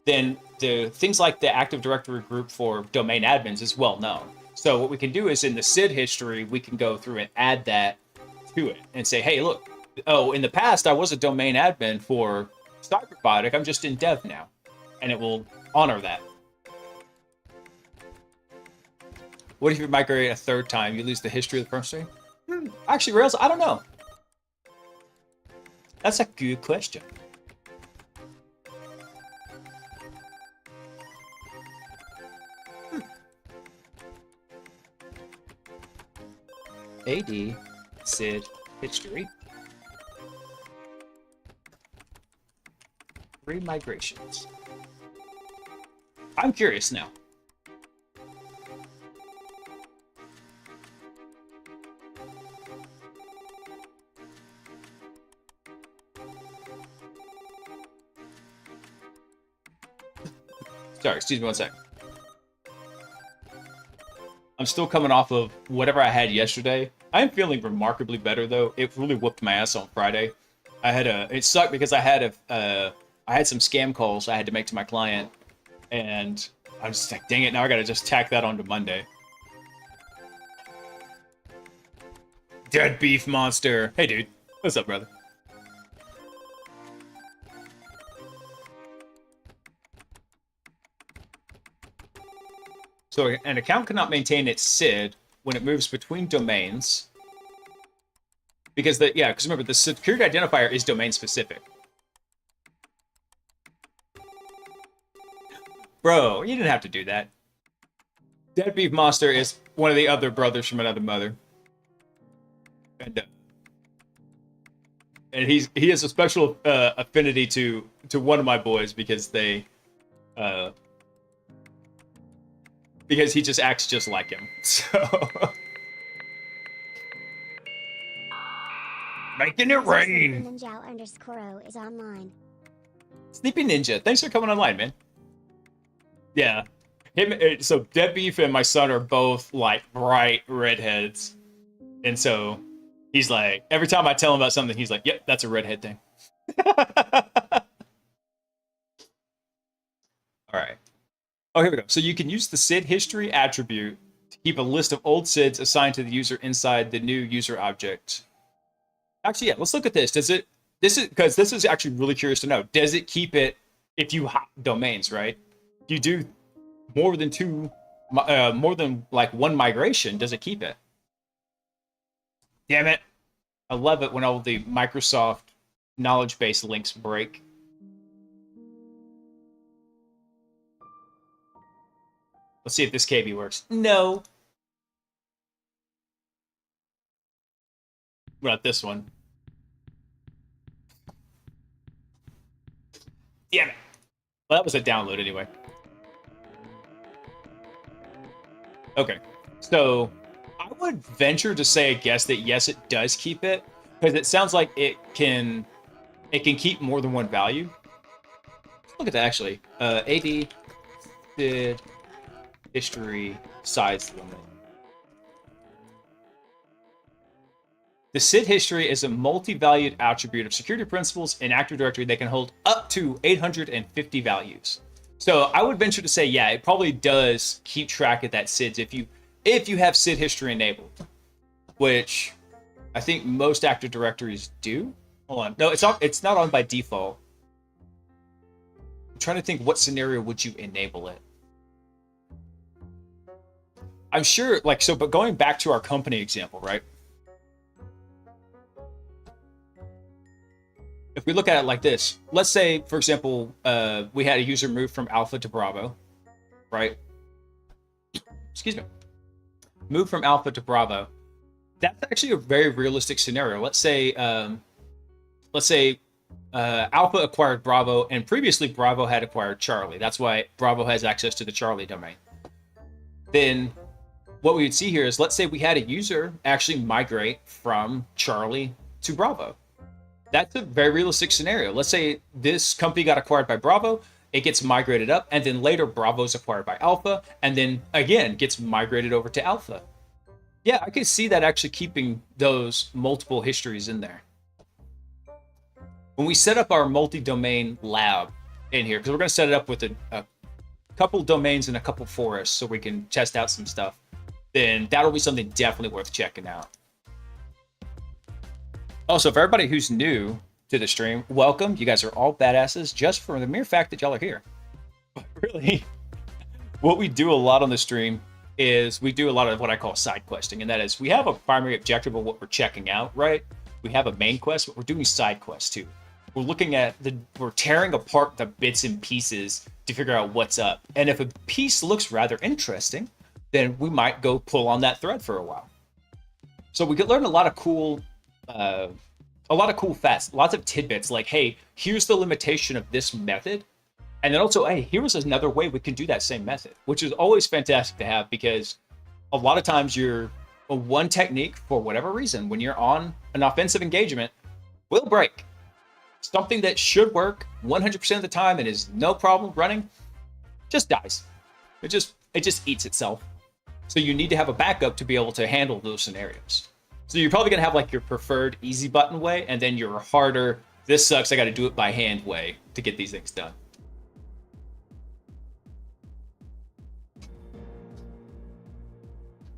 then the things like the Active Directory group for domain admins is well known. So what we can do is in the SID history, we can go through and add that to it and say, hey, look, oh, in the past I was a domain admin for Cyberbotic, I'm just in dev now. And it will honor that. What if you migrate a third time? You lose the history of the first three? Actually, Rails, I don't know. That's a good question. AD SID history. 3 migrations. I'm curious now. Sorry, excuse me one sec. I'm still coming off of whatever I had yesterday. I am feeling remarkably better though. It really whooped my ass on Friday. It sucked because I had some scam calls I had to make to my client. And I was just like, dang it, now I gotta just tack that onto Monday. Dead beef monster. Hey, dude. What's up, brother? So an account cannot maintain its SID when it moves between domains. Because remember, the security identifier is domain specific. Bro, you didn't have to do that. Dead Beef Monster is one of the other brothers from another mother. And he has a special affinity to one of my boys because they because he just acts just like him. So making it rain. Ninja_O is online. Sleepy Ninja, thanks for coming online, man. Yeah, so Dead Beef and my son are both like bright redheads, and so he's like, every time I tell him about something, he's like, "Yep, that's a redhead thing." All right. Oh, here we go. So you can use the SID history attribute to keep a list of old SIDs assigned to the user inside the new user object. Actually, yeah, let's look at this. Does it, this is, because this is actually really curious to know. Does it keep it if you hop domains, right? If you do more than more than like one migration, does it keep it? Damn it. I love it when all the Microsoft knowledge base links break. Let's see if this KB works. No. What about this one? Damn it. Well, that was a download anyway. Okay. So I would venture to say a guess that yes, it does keep it, because it sounds like it can keep more than one value. Let's look at that actually. AD SID history size limit. The SID history is a multi-valued attribute of security principles in Active Directory that can hold up to 850 values. So I would venture to say, yeah, it probably does keep track of that SIDs if you have SID history enabled, which I think most Active Directories do. Hold on, no, it's not on by default. I'm trying to think, what scenario would you enable it? I'm sure, like, so, but going back to our company example, right? If we look at it like this, let's say, for example, we had a user move from Alpha to Bravo, right? Excuse me. Move from Alpha to Bravo. That's actually a very realistic scenario. Let's say Alpha acquired Bravo, and previously Bravo had acquired Charlie. That's why Bravo has access to the Charlie domain. Then what we would see here is, let's say we had a user actually migrate from Charlie to Bravo. That's a very realistic scenario. Let's say this company got acquired by Bravo, it gets migrated up, and then later Bravo's acquired by Alpha, and then again gets migrated over to Alpha. Yeah, I could see that actually keeping those multiple histories in there. When we set up our multi-domain lab in here, because we're going to set it up with a couple domains and a couple forests so we can test out some stuff, then that'll be something definitely worth checking out. Also, for everybody who's new to the stream, welcome. You guys are all badasses just for the mere fact that y'all are here. But really, what we do a lot on the stream is we do a lot of what I call side questing, and that is we have a primary objective of what we're checking out, right? We have a main quest, but we're doing side quests too. We're looking at we're tearing apart the bits and pieces to figure out what's up. And if a piece looks rather interesting, then we might go pull on that thread for a while. So we could learn a lot of cool facts, lots of tidbits like, hey, here's the limitation of this method. And then also, hey, here's another way we can do that same method, which is always fantastic to have, because a lot of times you're one technique, for whatever reason, when you're on an offensive engagement, will break. Something that should work 100% of the time and is no problem running just dies. It just eats itself. So you need to have a backup to be able to handle those scenarios. So you're probably going to have like your preferred easy button way, and then your harder, this sucks, I got to do it by hand way to get these things done.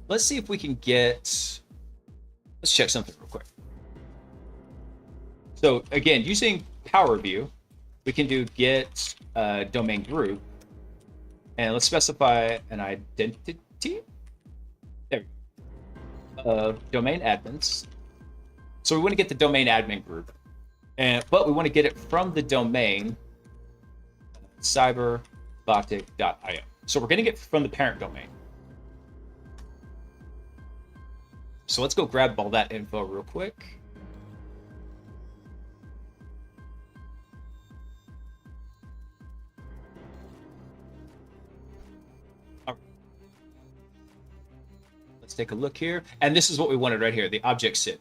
Let's see if we can let's check something real quick. So again, using Power View, we can do get domain group, and let's specify an identity. There we go. Domain admins. So we want to get the domain admin group, but we want to get it from the domain cyberbotic.io. So we're getting it from the parent domain. So let's go grab all that info real quick. Let's take a look here. And this is what we wanted right here, the object SID.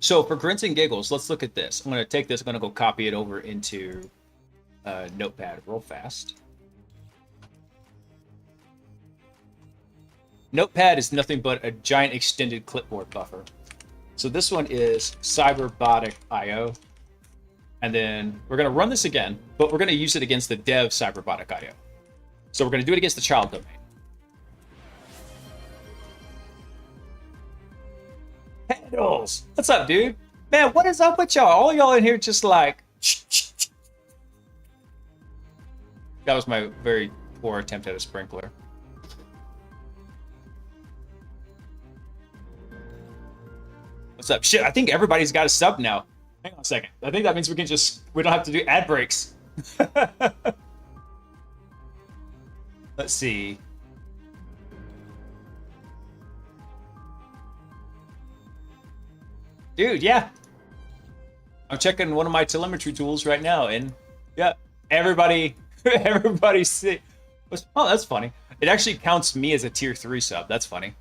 So for grins and giggles, let's look at this. I'm going to take this, I'm going to go copy it over into Notepad real fast. Notepad is nothing but a giant extended clipboard buffer. So this one is Cyberbotic IO. And then we're going to run this again, but we're going to use it against the dev Cyberbotic IO. So we're going to do it against the child domain. Handles! What's up, dude? Man, what is up with y'all? All y'all in here just like... That was my very poor attempt at a sprinkler. What's up? Shit, I think everybody's got a sub now. Hang on a second. I think that means we don't have to do ad breaks. Let's see. Dude, yeah. I'm checking one of my telemetry tools right now, and yeah, everybody see. Oh, that's funny. It actually counts me as a tier 3 sub. That's funny.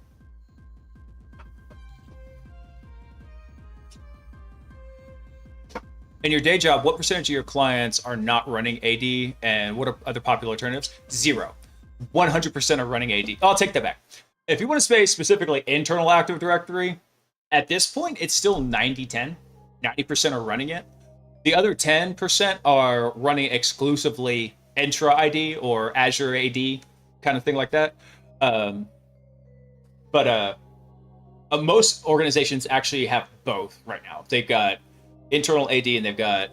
In your day job, what percentage of your clients are not running AD, and what are other popular alternatives? 0. 100% are running AD. I'll take that back. If you want to say specifically internal Active Directory, at this point, it's still 90-10. 90% are running it. The other 10% are running exclusively Entra ID or Azure AD, kind of thing like that. But most organizations actually have both right now. They've got internal AD and they've got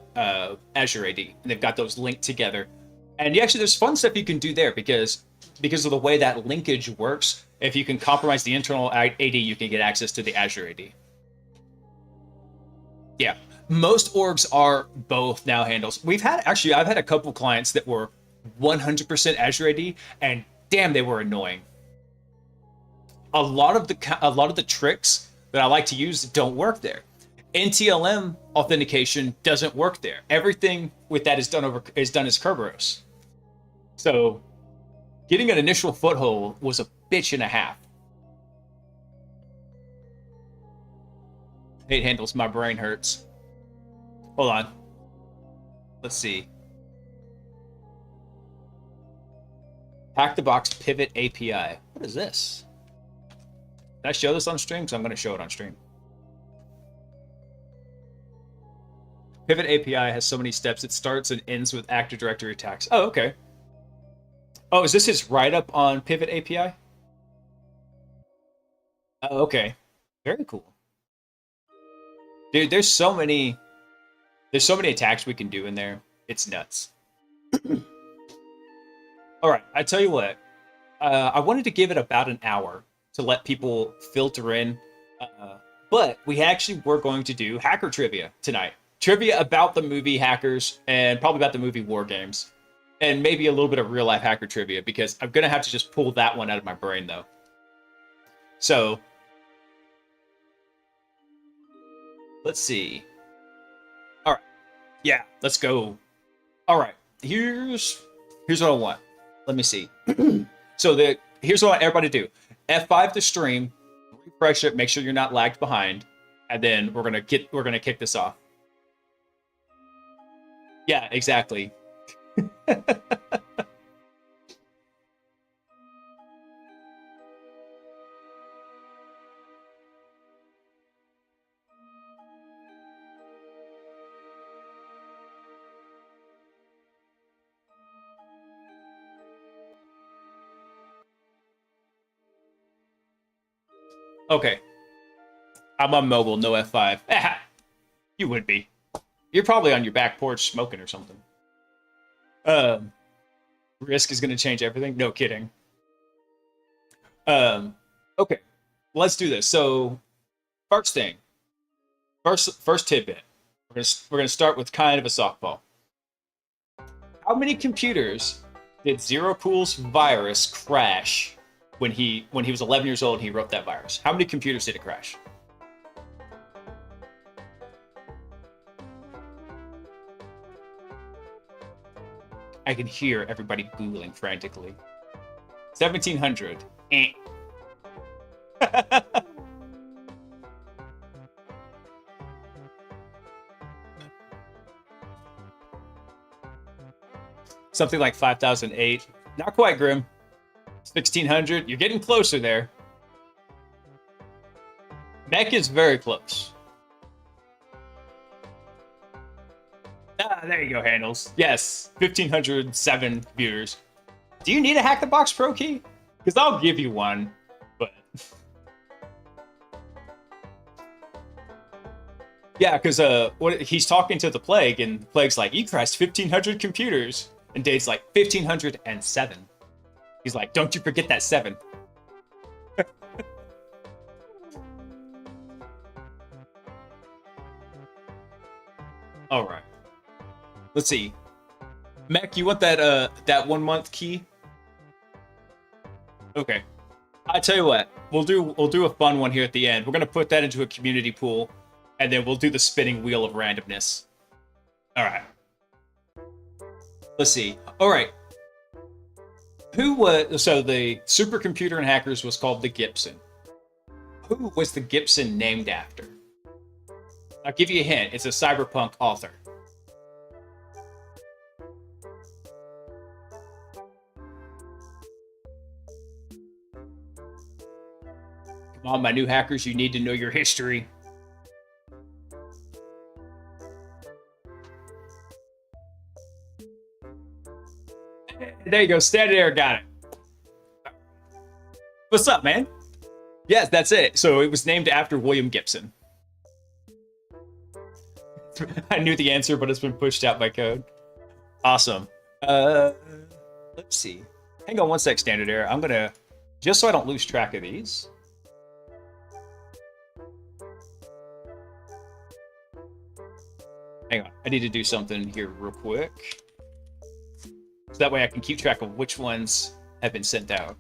Azure AD, and they've got those linked together. And actually, there's fun stuff you can do there because of the way that linkage works. If you can compromise the internal AD, you can get access to the Azure AD. Yeah, most orgs are both now handles. I've had a couple clients that were 100% Azure AD, and damn, they were annoying. A lot of the tricks that I like to use don't work there. NTLM authentication doesn't work there. Everything with that is done as Kerberos. So getting an initial foothold was a bitch and a half. Hate handles, my brain hurts. Hold on. Let's see. Hack the Box Pivot API. What is this? Can I show this on stream? Because I'm going to show it on stream. Pivot API has so many steps. It starts and ends with Active Directory attacks. Oh, okay. Oh, is this his write-up on Pivot API? Oh, okay. Very cool. Dude, there's so many attacks we can do in there. It's nuts. All right, I tell you what. I wanted to give it about an hour to let people filter in. But we actually were going to do hacker trivia tonight. Trivia about the movie Hackers and probably about the movie War Games. And maybe a little bit of real-life hacker trivia because I'm going to have to just pull that one out of my brain, though. So, let's see. All right. Yeah, let's go. All right. Here's what I want. Let me see. So here's what I want everybody to do. F5 the stream, refresh it, make sure you're not lagged behind, and then we're gonna kick this off. Yeah, exactly. Okay. I'm on mobile, no F5. You would be. You're probably on your back porch smoking or something. Risk is going to change everything. No kidding. Okay. Let's do this. So, first tidbit. We're gonna start with kind of a softball. How many computers did Zeropool's virus crash when he was 11 years old and he wrote that virus? How many computers did it crash? I can hear everybody Googling frantically. 1700. Eh. Something like 5008. Not quite, Grim. 1600. You're getting closer there. Mech is very close. Ah, there you go, Handles. Yes, 1507 computers. Do you need a Hack the Box Pro key? Because I'll give you one, but... Yeah, because he's talking to the Plague, and the Plague's like, you crashed 1500 computers. And Dave's like, 1507. He's like, don't you forget that 7. All right. Let's see. Mac, you want that 1 month key? Okay. I tell you what, we'll do a fun one here at the end. We're gonna put that into a community pool, and then we'll do the spinning wheel of randomness. All right. Let's see. All right. Who was so the supercomputer in Hackers was called the Gibson? Who was the Gibson named after? I'll give you a hint. It's a cyberpunk author. Come on, my new hackers, you need to know your history. There you go, Standard Air got it. What's up, man? Yes, that's it. So it was named after William Gibson. I knew the answer, but it's been pushed out by code. Awesome. Let's see. Hang on one sec, Standard Air. I'm gonna, just so I don't lose track of these. Hang on, I need to do something here real quick. So that way I can keep track of which ones have been sent out.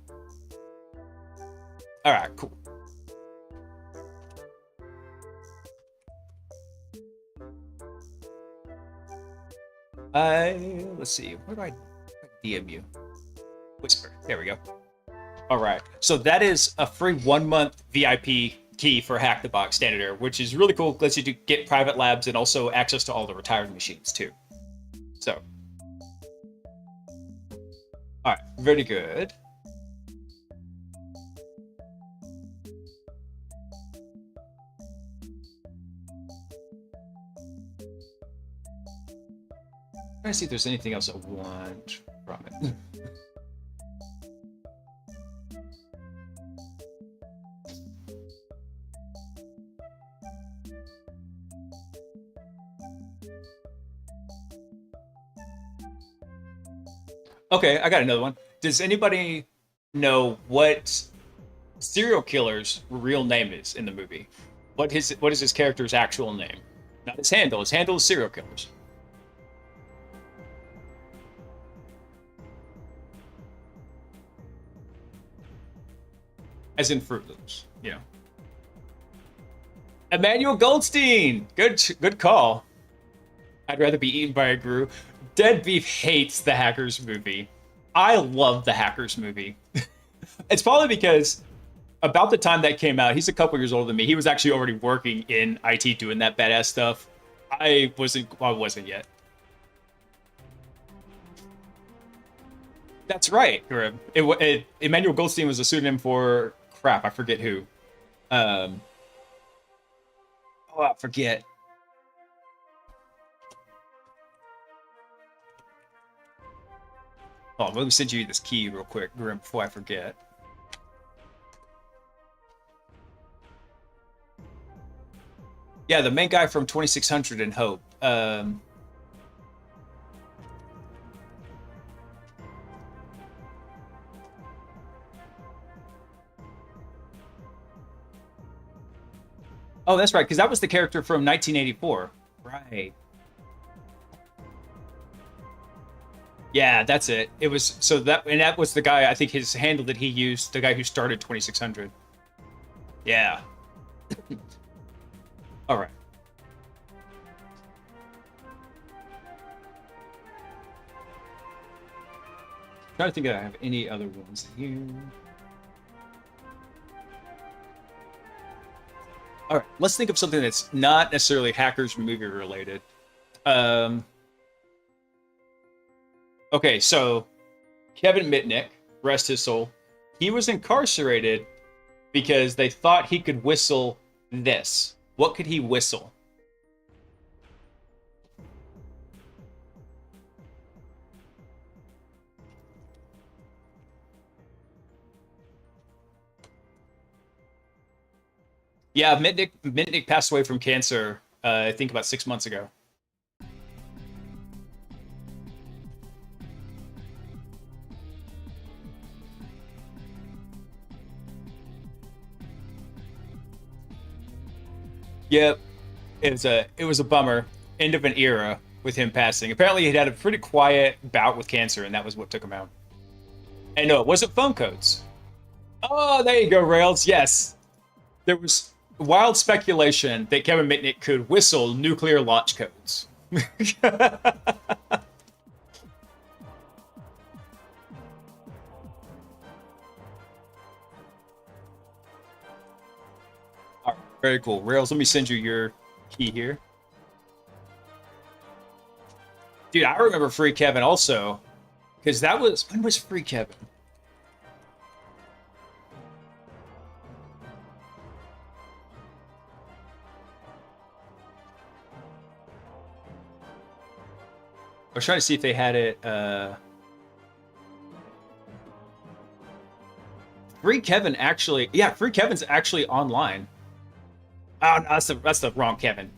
All right, cool. Let's see, where do I DM you? Whisper, there we go. All right, so that is a free 1 month VIP key for Hack the Box Standard Air, which is really cool. Lets you get private labs and also access to all the retired machines too. So, all right, very good. I'm trying to see if there's anything else I want from it. Okay, I got another one. Does anybody know what serial killer's real name is in the movie? What is his character's actual name? Not his handle. His handle is serial killers. As in Fruit Loops, you know. Emmanuel Goldstein! Good call. I'd rather be eaten by a Gru. Dead Beef hates the Hackers movie. I love the Hackers movie. It's probably because about the time that came out, he's a couple years older than me. He was actually already working in IT doing that badass stuff. I wasn't yet. That's right, Grim. Emmanuel Goldstein was a pseudonym for crap. I forget who. I forget. Oh, let me send you this key real quick, Grim, before I forget. Yeah, the main guy from 2600 and Hope. Oh, that's right, because that was the character from 1984. Right. Yeah, that's it. It was so that was the guy. I think his handle that he used, the guy who started 2600. Yeah. All right. trying to think if I have any other ones here. All right, let's think of something that's not necessarily hackers movie related. Okay, so Kevin Mitnick, rest his soul, he was incarcerated because they thought he could whistle this. What could he whistle? Yeah, Mitnick passed away from cancer, I think about 6 months ago. Yep, it was a bummer. End of an era with him passing. Apparently, he'd had a pretty quiet bout with cancer, and that was what took him out. And no, it wasn't phone codes. Oh, there you go, Rails. Yes, there was wild speculation that Kevin Mitnick could whistle nuclear launch codes. All right, very cool. Rails, let me send you your key here. Dude, I remember Free Kevin also, because that was, when was Free Kevin? I was trying to see if they had it. Free Kevin actually, yeah, Free Kevin's actually online. Oh, no, that's the wrong Kevin.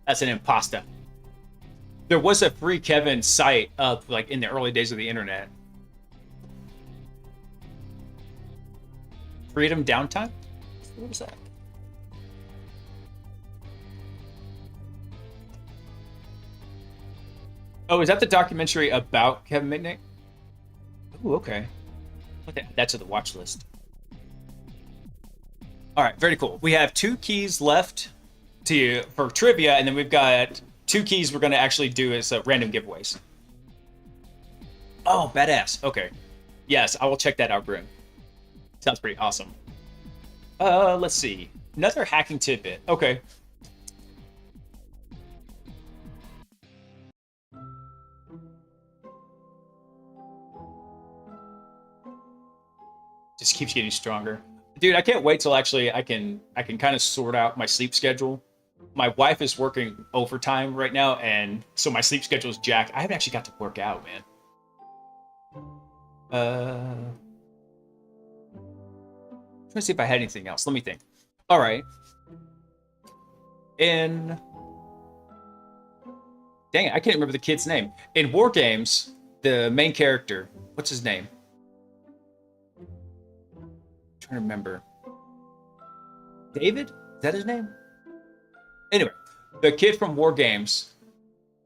That's an imposter. There was a Free Kevin site up like in the early days of the internet. Freedom Downtime? What was that? Oh, is that the documentary about Kevin Mitnick? Oh, okay. That's to the watch list. All right, very cool. We have 2 keys left for trivia, and then we've got 2 keys we're going to actually do as random giveaways. Oh, badass. Okay. Yes, I will check that out, Grim. Sounds pretty awesome. Let's see. Another hacking tidbit. Okay. Just keeps getting stronger. Dude, I can't wait till actually I can kind of sort out my sleep schedule. My wife is working overtime right now, and so my sleep schedule is jacked. I haven't actually got to work out, man. Trying to see if I had anything else. Let me think. All right. Dang it, I can't remember the kid's name. In War Games, the main character, what's his name? Trying to remember. David? Is that his name? Anyway, the kid from War Games,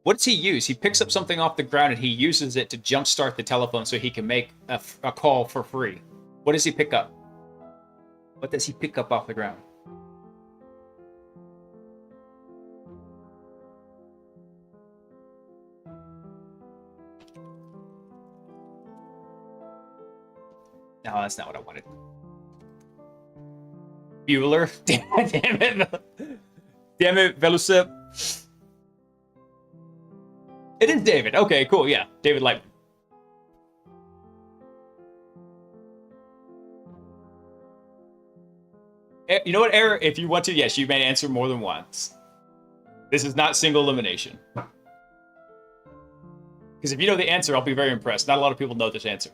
what does he use? He picks up something off the ground and he uses it to jumpstart the telephone so he can make a call for free. What does he pick up? What does he pick up off the ground? No, that's not what I wanted. Bueller. Damn it. Damn it, Velusip. It is David. Okay, cool. Yeah, David Lightman. You know what, Eric? If you want to, yes, you may answer more than once. This is not single elimination. Because if you know the answer, I'll be very impressed. Not a lot of people know this answer.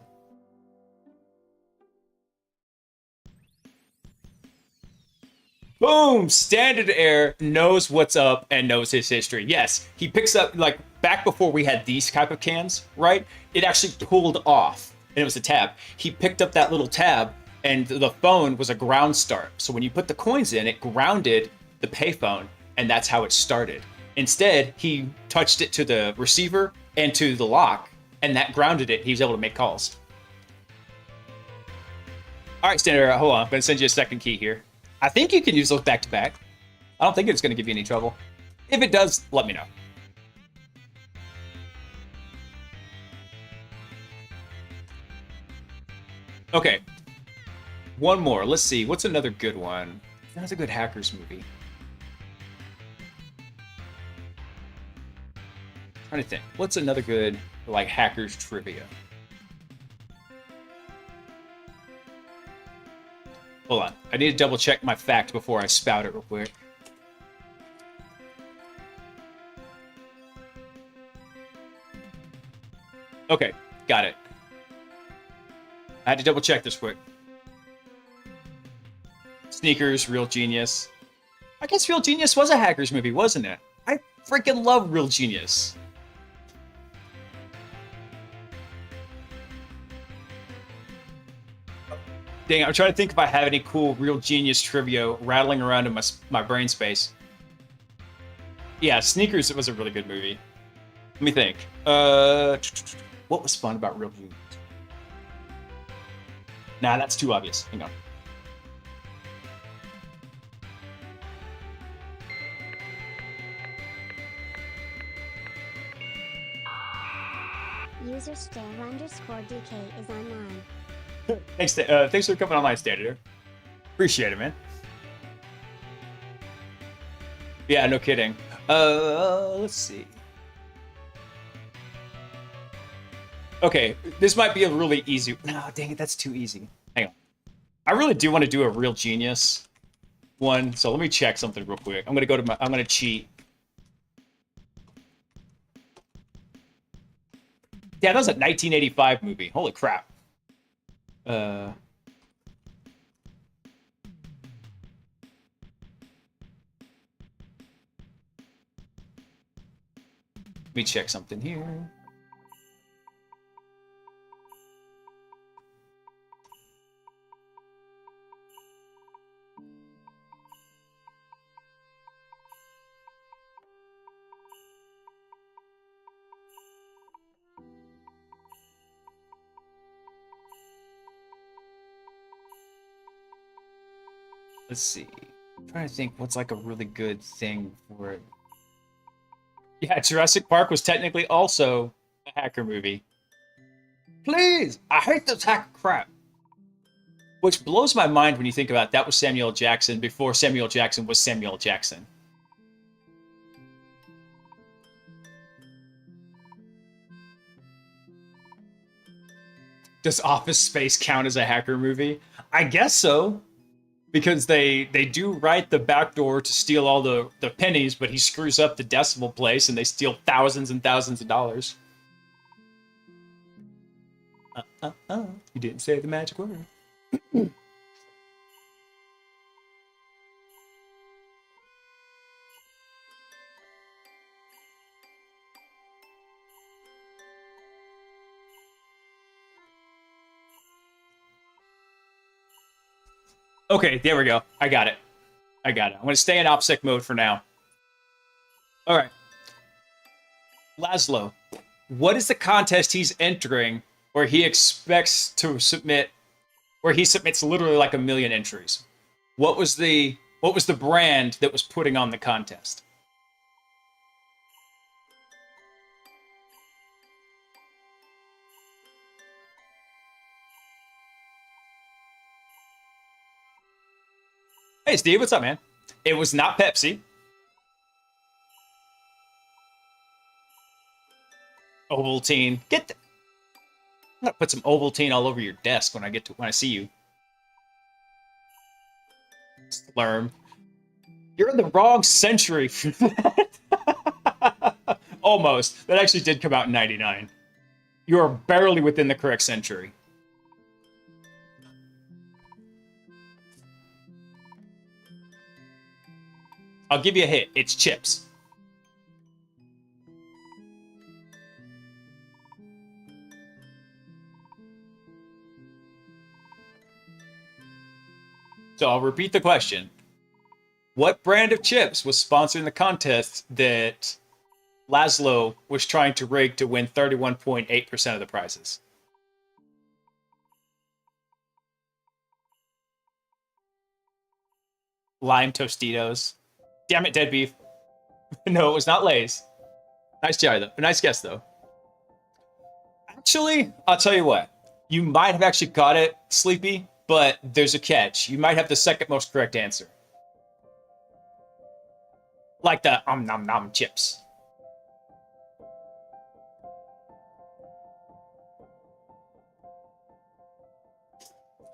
Boom! Standard Air knows what's up and knows his history. Yes, he picks up, like, back before we had these type of cans, right? It actually pulled off, and it was a tab. He picked up that little tab, and the phone was a ground start. So when you put the coins in, it grounded the payphone, and that's how it started. Instead, he touched it to the receiver and to the lock, and that grounded it. He was able to make calls. All right, Standard Air, hold on. I'm going to send you a second key here. I think you can use those back to back. I don't think it's going to give you any trouble. If it does, let me know. Okay. One more. Let's see. What's another good one? Another good hackers movie. Trying to think. What's another good, like, hackers trivia? Hold on. I need to double check my fact before I spout it real quick. Okay, got it. I had to double check this quick. Sneakers, Real Genius. I guess Real Genius was a hackers movie, wasn't it? I freaking love Real Genius. Dang, I'm trying to think if I have any cool Real Genius trivia rattling around in my brain space. Yeah, Sneakers, it was a really good movie. Let me think. What was fun about Real Genius? Nah, that's too obvious. Hang on. User Stare_DK is online. Thanks for coming online, Standard. Appreciate it, man. Yeah, no kidding. Let's see. Okay, this might be a really easy. No, dang it, that's too easy. Hang on. I really do want to do a Real Genius one, so let me check something real quick. I'm gonna cheat. Yeah, that was a 1985 movie. Holy crap. Let me check something here. Let's see. I'm trying to think what's like a really good thing for it. Yeah, Jurassic Park was technically also a hacker movie. Please! I hate this hacker crap. Which blows my mind when you think about it. That was Samuel Jackson before Samuel Jackson was Samuel Jackson. Does Office Space count as a hacker movie? I guess so. Because they do write the back door to steal all the pennies, but he screws up the decimal place and they steal thousands and thousands of dollars. You didn't say the magic word. Okay, there we go. I got it. I'm going to stay in OPSEC mode for now. All right. Laszlo, what is the contest he's entering where he expects to submit, where he submits literally like 1 million entries? What was the brand that was putting on the contest? Hey, Steve, what's up, man? It was not Pepsi. Ovaltine. I'm gonna put some Ovaltine all over your desk when I see you. Slurm. You're in the wrong century for that. Almost. That actually did come out in 99. You are barely within the correct century. I'll give you a hint. It's chips. So I'll repeat the question. What brand of chips was sponsoring the contest that Laszlo was trying to rig to win 31.8% of the prizes? Lime Tostitos. Damn it, dead beef. No, it was not Lay's. Nice guess, though. Actually, I'll tell you what. You might have actually got it, Sleepy, but there's a catch. You might have the second most correct answer. Like the nom nom chips.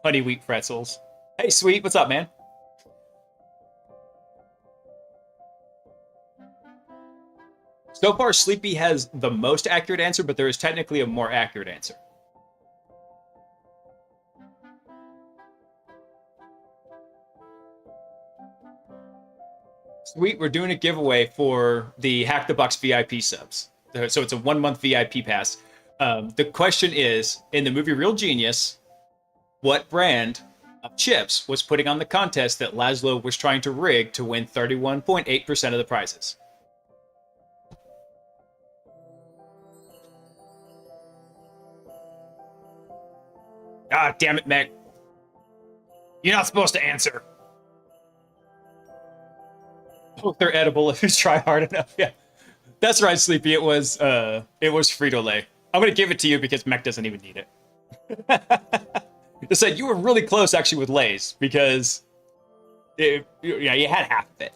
Honey wheat pretzels. Hey, Sweet, what's up, man? So far, Sleepy has the most accurate answer, but there is technically a more accurate answer. Sweet, we're doing a giveaway for the Hack the Box VIP subs. So it's a 1 month VIP pass. The question is, in the movie Real Genius, what brand of chips was putting on the contest that Laszlo was trying to rig to win 31.8% of the prizes? Ah, damn it, Meg. You're not supposed to answer. Oh, they're edible if you try hard enough. Yeah, that's right, Sleepy. It was Frito-Lay. I'm gonna give it to you because Mech doesn't even need it. It said you were really close actually with Lay's because, you had half of it.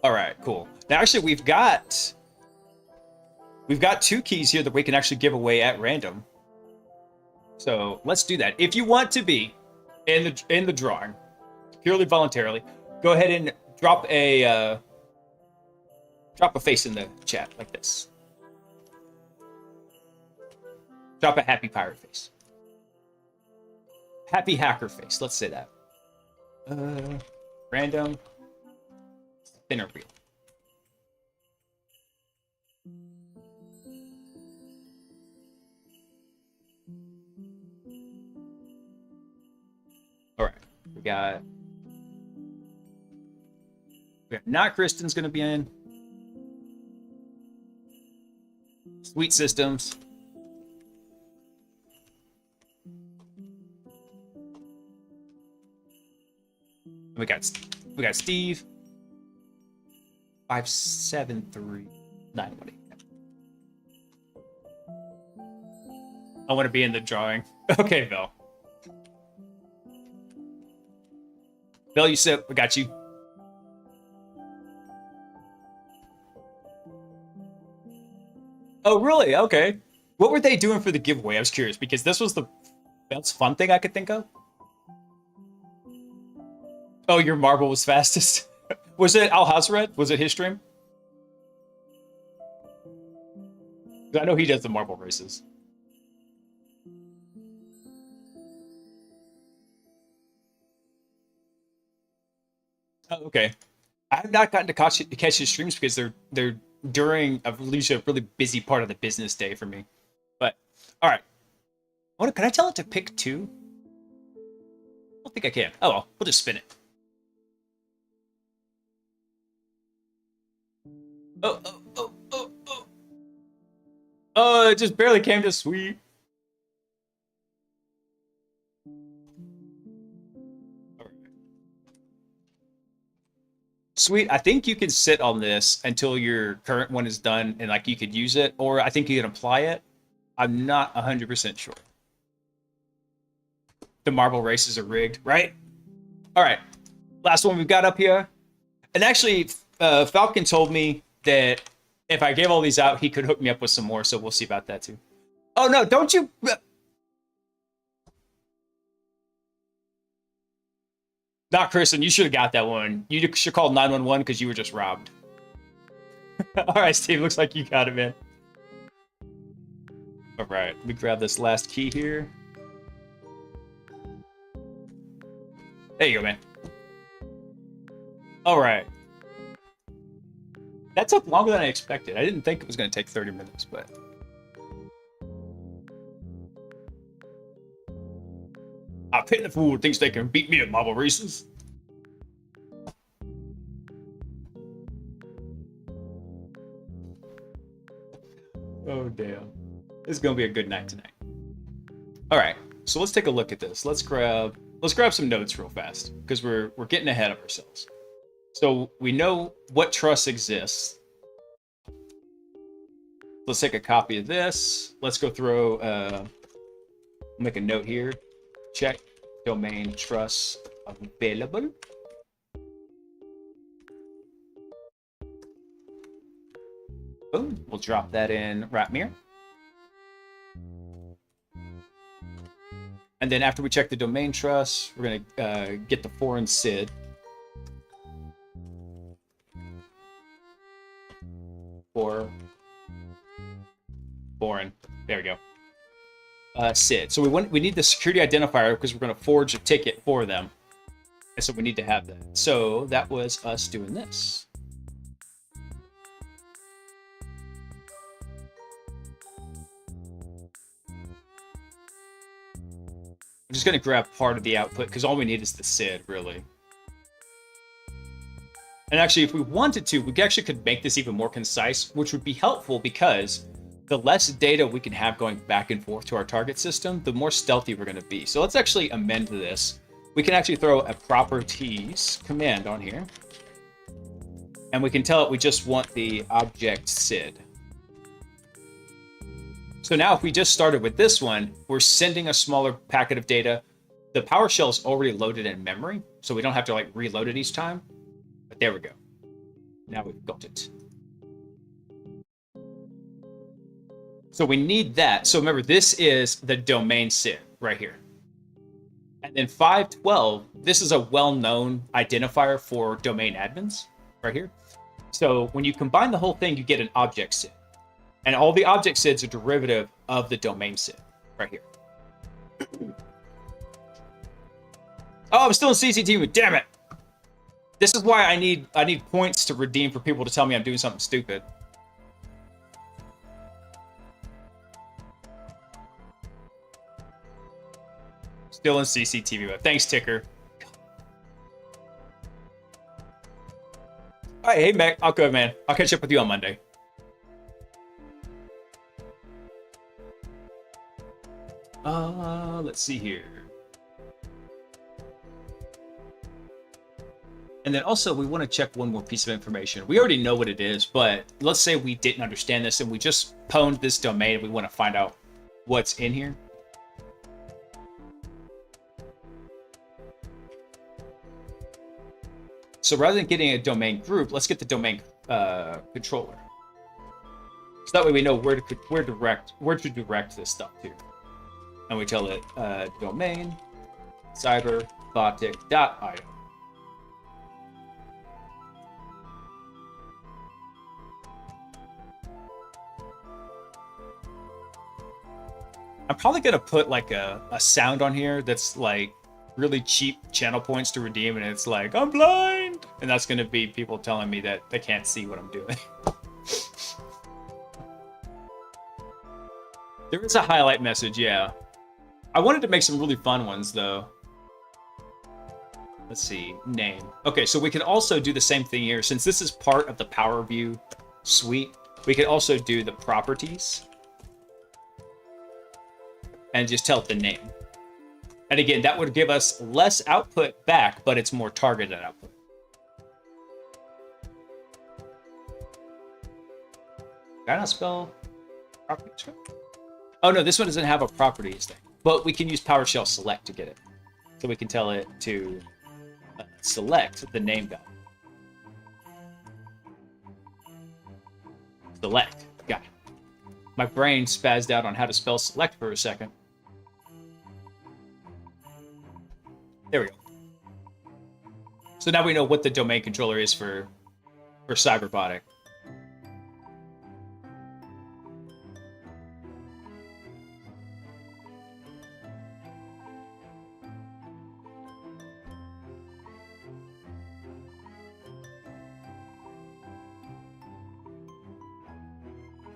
All right, cool. Now, actually, we've got 2 keys here that we can actually give away at random. So let's do that. If you want to be in the drawing, purely voluntarily, go ahead and drop a face in the chat like this. Drop a happy pirate face. Happy hacker face. Let's say that. Random spinner wheel. All right, we got not Kristen's gonna be in. Sweet Systems. We got Steve. 573918. I want to be in the drawing. Okay, Bill. Bill, you sit. We got you. Oh, really? Okay. What were they doing for the giveaway? I was curious because this was the most fun thing I could think of. Oh, your marble was fastest. Was it Al Hazred? Was it his stream? I know he does the marble races. Oh, okay. I have not gotten to catch his streams because they're during a really busy part of the business day for me. But all right, can I tell it to pick 2? I don't think I can. Oh well, we'll just spin it. Oh. Oh, it just barely came to Sweet. Sweet, I think you can sit on this until your current one is done and like you could use it, or I think you can apply it. I'm not 100% sure. The marble races are rigged, right? All right, last one we've got up here. And actually, Falcon told me that if I gave all these out, he could hook me up with some more, so we'll see about that too. Oh no, don't you... Not Kristen, you should have got that one. You should call 911 because you were just robbed. All right, Steve, looks like you got it, man. All right, let me grab this last key here. There you go, man. All right. That took longer than I expected. I didn't think it was going to take 30 minutes, but... I pity the fool who thinks they can beat me at marble races. Oh, damn. This is going to be a good night tonight. All right, so let's take a look at this. Let's grab some notes real fast because we're getting ahead of ourselves. So we know what trust exists. Let's take a copy of this. Let's go throw, make a note here. Check domain trust available. Boom. We'll drop that in Ratmir. And then after we check the domain trust, we're going to get the foreign SID. For foreign. There we go. SID. So we need the security identifier because we're going to forge a ticket for them. And so we need to have that. So that was us doing this. I'm just going to grab part of the output because all we need is the SID, really. And actually, if we wanted to, we actually could make this even more concise, which would be helpful because the less data we can have going back and forth to our target system, the more stealthy we're going to be. So let's actually amend this. We can actually throw a properties command on here. And we can tell it we just want the object SID. So now if we just started with this one, we're sending a smaller packet of data. The PowerShell is already loaded in memory, so we don't have to like reload it each time. But there we go. Now we've got it. So we need that. So remember, this is the domain SID right here. And then 512, this is a well-known identifier for domain admins right here. So when you combine the whole thing, you get an object SID. And all the object SIDs are derivative of the domain SID right here. Oh, I'm still in CCTV, damn it. This is why I need points to redeem for people to tell me I'm doing something stupid. Still in CCTV mode. Thanks, Ticker. All right, hey, Mac. I'll go, man. I'll catch up with you on Monday. Let's see here. And then also we want to check one more piece of information. We already know what it is, but let's say we didn't understand this and we just pwned this domain and we want to find out what's in here. So rather than getting a domain group, let's get the domain controller. So that way we know where to direct this stuff to. And we tell it domain cyberbotic.io. I'm probably gonna put like a sound on here that's like really cheap channel points to redeem, and it's like, I'm blind! And that's gonna be people telling me that they can't see what I'm doing. There is a highlight message, yeah. I wanted to make some really fun ones, though. Let's see, name. Okay, so we can also do the same thing here. Since this is part of the PowerView suite, we can also do the properties and just tell it the name. And again, that would give us less output back, but it's more targeted output. Did I not spell properties? Oh no, this one doesn't have a properties thing. But we can use PowerShell select to get it. So we can tell it to select the name value. Select. Got it. My brain spazzed out on how to spell select for a second. There we go. So now we know what the domain controller is for Cyberbotic.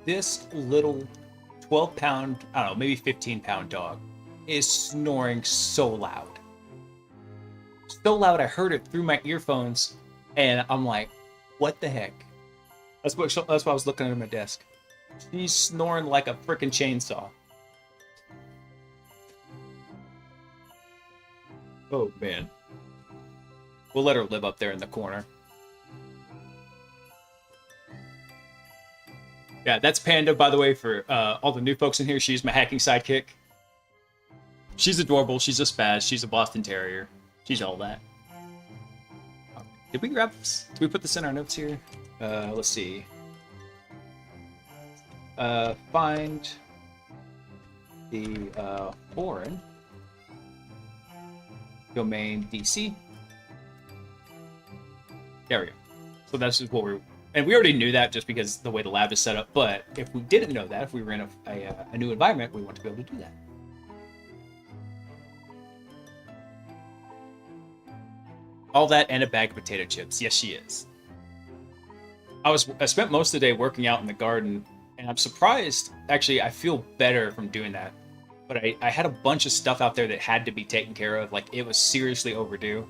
This little 12-pound, I don't know, maybe 15-pound dog is snoring so loud. So loud I heard it through my earphones, and I'm like, what the heck? That's why I was looking under my desk. She's snoring like a freaking chainsaw. Oh, man. We'll let her live up there in the corner. Yeah, that's Panda, by the way, for all the new folks in here. She's my hacking sidekick. She's adorable. She's a spaz. She's a Boston Terrier. She's all that. Did we grab this? Did we put this in our notes here? Let's see. Find the foreign domain DC. There we go. So that's just what we're... And we already knew that just because the way the lab is set up. But if we didn't know that, if we were in a new environment, we want to be able to do that. All that and a bag of potato chips. Yes, she is. I spent most of the day working out in the garden, and I'm surprised. Actually, I feel better from doing that. But I had a bunch of stuff out there that had to be taken care of. Like, it was seriously overdue.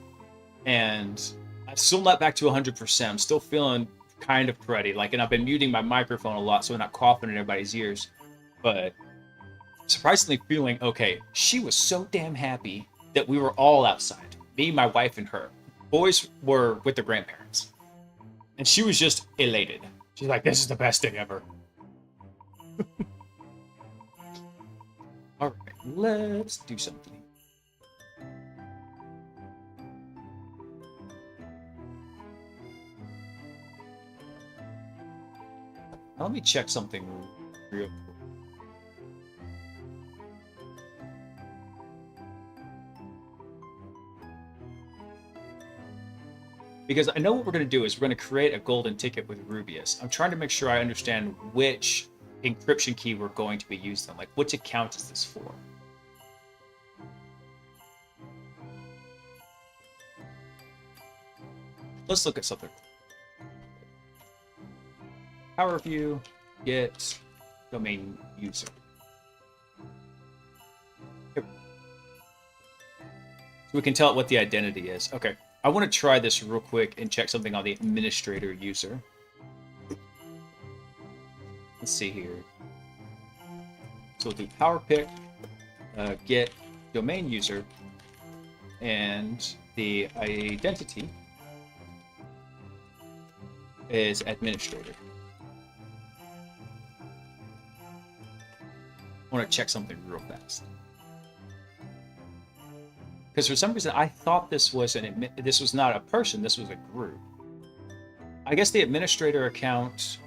And I'm still not back to 100%. I'm still feeling kind of cruddy. Like, and I've been muting my microphone a lot so I'm not coughing in everybody's ears. But surprisingly feeling okay. She was so damn happy that we were all outside. Me, my wife, and her. Boys were with their grandparents. And she was just elated. She's like, this is the best thing ever. All right, let's do something. Now, let me check something real quick. Because I know what we're going to do is we're going to create a golden ticket with Rubius. I'm trying to make sure I understand which encryption key we're going to be using. Like, which account is this for? Let's look at something. Power view, get domain user. Here. So we can tell it what the identity is. Okay. I want to try this real quick and check something on the administrator user. Let's see here. So we'll do power pick, get domain user, and the identity is administrator. I want to check something real fast. Because for some reason I thought this was not a person, this was a group. I guess the administrator account.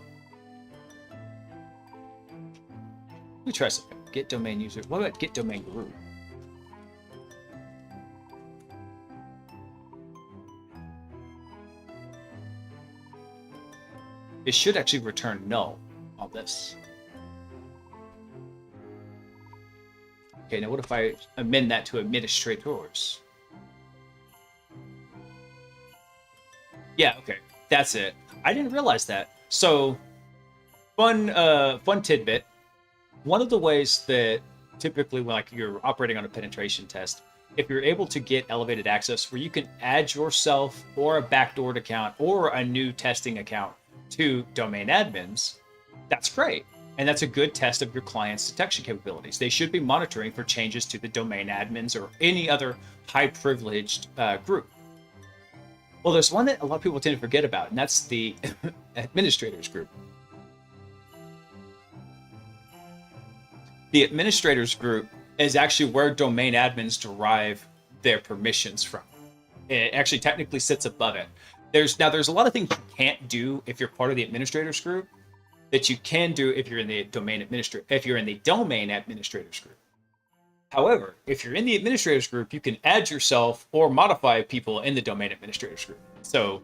Let me try something. Get domain user. What about get domain group? It should actually return null on this. Okay, now what if I amend that to administrators? Yeah, okay, that's it. I didn't realize that. So, fun tidbit. One of the ways that typically, when like you're operating on a penetration test, if you're able to get elevated access, where you can add yourself or a backdoored account or a new testing account to domain admins, that's great. And that's a good test of your client's detection capabilities. They should be monitoring for changes to the domain admins or any other high-privileged group. Well, there's one that a lot of people tend to forget about, and that's the administrators group. The administrators group is actually where domain admins derive their permissions from. It actually technically sits above it. There's a lot of things you can't do if you're part of the administrators group that you can do if you're in the domain administrators group. However, if you're in the administrators group, you can add yourself or modify people in the domain administrators group. So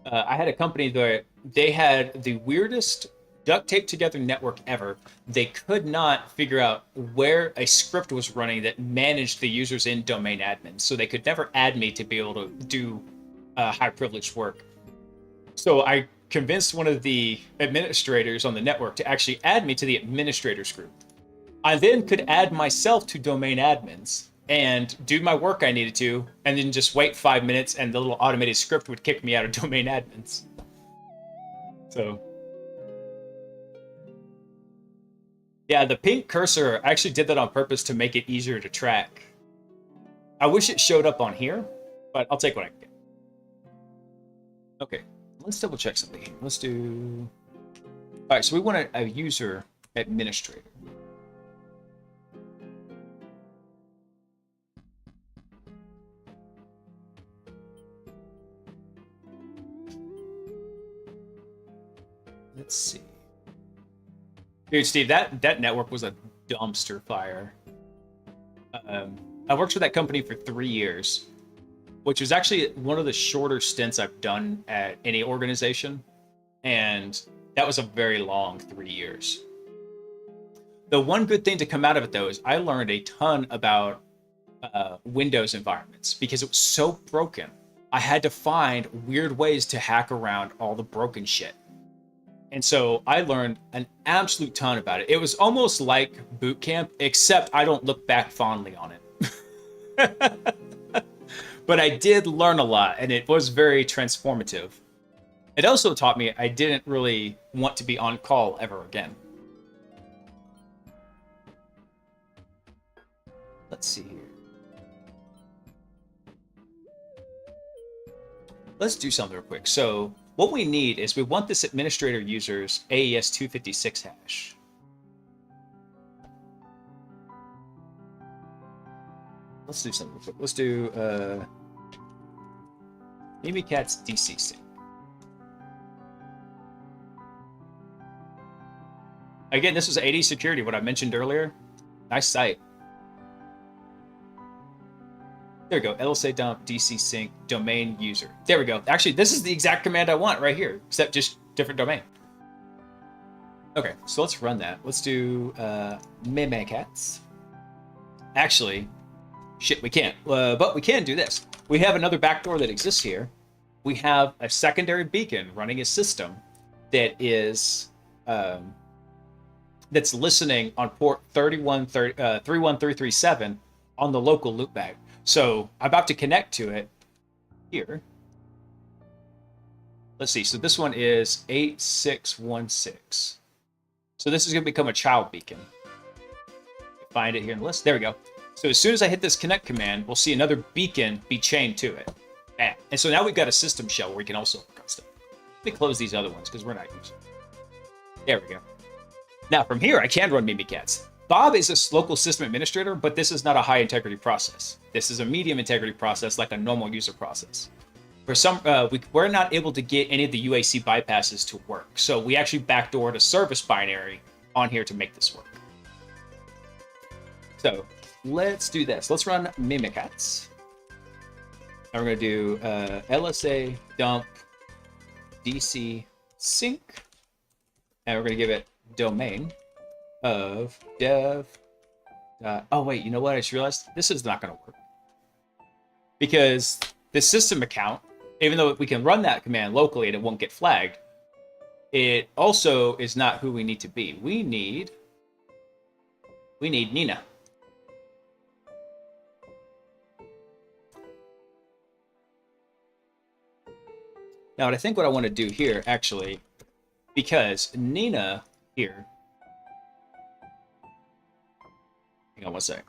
I had a company that they had the weirdest duct taped together network ever. They could not figure out where a script was running that managed the users in domain admins. So they could never add me to be able to do high privileged work. So I convinced one of the administrators on the network to actually add me to the administrators group. I then could add myself to domain admins and do my work I needed to, and then just wait 5 minutes and the little automated script would kick me out of domain admins. So yeah, the pink cursor, I actually did that on purpose to make it easier to track. I wish it showed up on here, but I'll take what I can get. Okay. Let's double check something. Let's do... All right, so we want a user administrator. Let's see. Dude, Steve, that network was a dumpster fire. I worked for that company for 3 years, which was actually one of the shorter stints I've done at any organization. And that was a very long 3 years. The one good thing to come out of it, though, is I learned a ton about Windows environments because it was so broken. I had to find weird ways to hack around all the broken shit. And so I learned an absolute ton about it. It was almost like boot camp, except I don't look back fondly on it. But I did learn a lot, and it was very transformative. It also taught me I didn't really want to be on call ever again. Let's see here. Let's do something real quick. So what we need is we want this administrator user's AES 256 hash. Let's do something real quick. Let's do Mimikatz DC sync. Again, this was AD security, what I mentioned earlier. Nice site. There we go. LSA dump, DC sync, domain user. There we go. Actually, this is the exact command I want right here, except just different domain. Okay, so let's run that. Let's do Mimikatz. Actually, shit, we can't. But we can do this. We have another backdoor that exists here. We have a secondary beacon running a system that is that's listening on port 31337 on the local loopback. So I'm about to connect to it here. Let's see. So this one is 8616. So this is going to become a child beacon. Find it here in the list. There we go. So as soon as I hit this connect command, we'll see another beacon be chained to it. And so now we've got a system shell where we can also work on stuff. Let me close these other ones because we're not using them. There we go. Now from here, I can run Mimikatz. Bob is a local system administrator, but this is not a high integrity process. This is a medium integrity process, like a normal user process. For some, we're not able to get any of the UAC bypasses to work. So we actually backdoored a service binary on here to make this work. So let's do this. Let's run Mimikatz. And we're going to do LSA dump DC sync. And we're going to give it domain of dev. Oh, wait, you know what? I just realized this is not going to work. Because the system account, even though we can run that command locally and it won't get flagged, it also is not who we need to be. We need Nina. Now, I think what I want to do here, actually, because Nina here. Hang on one sec.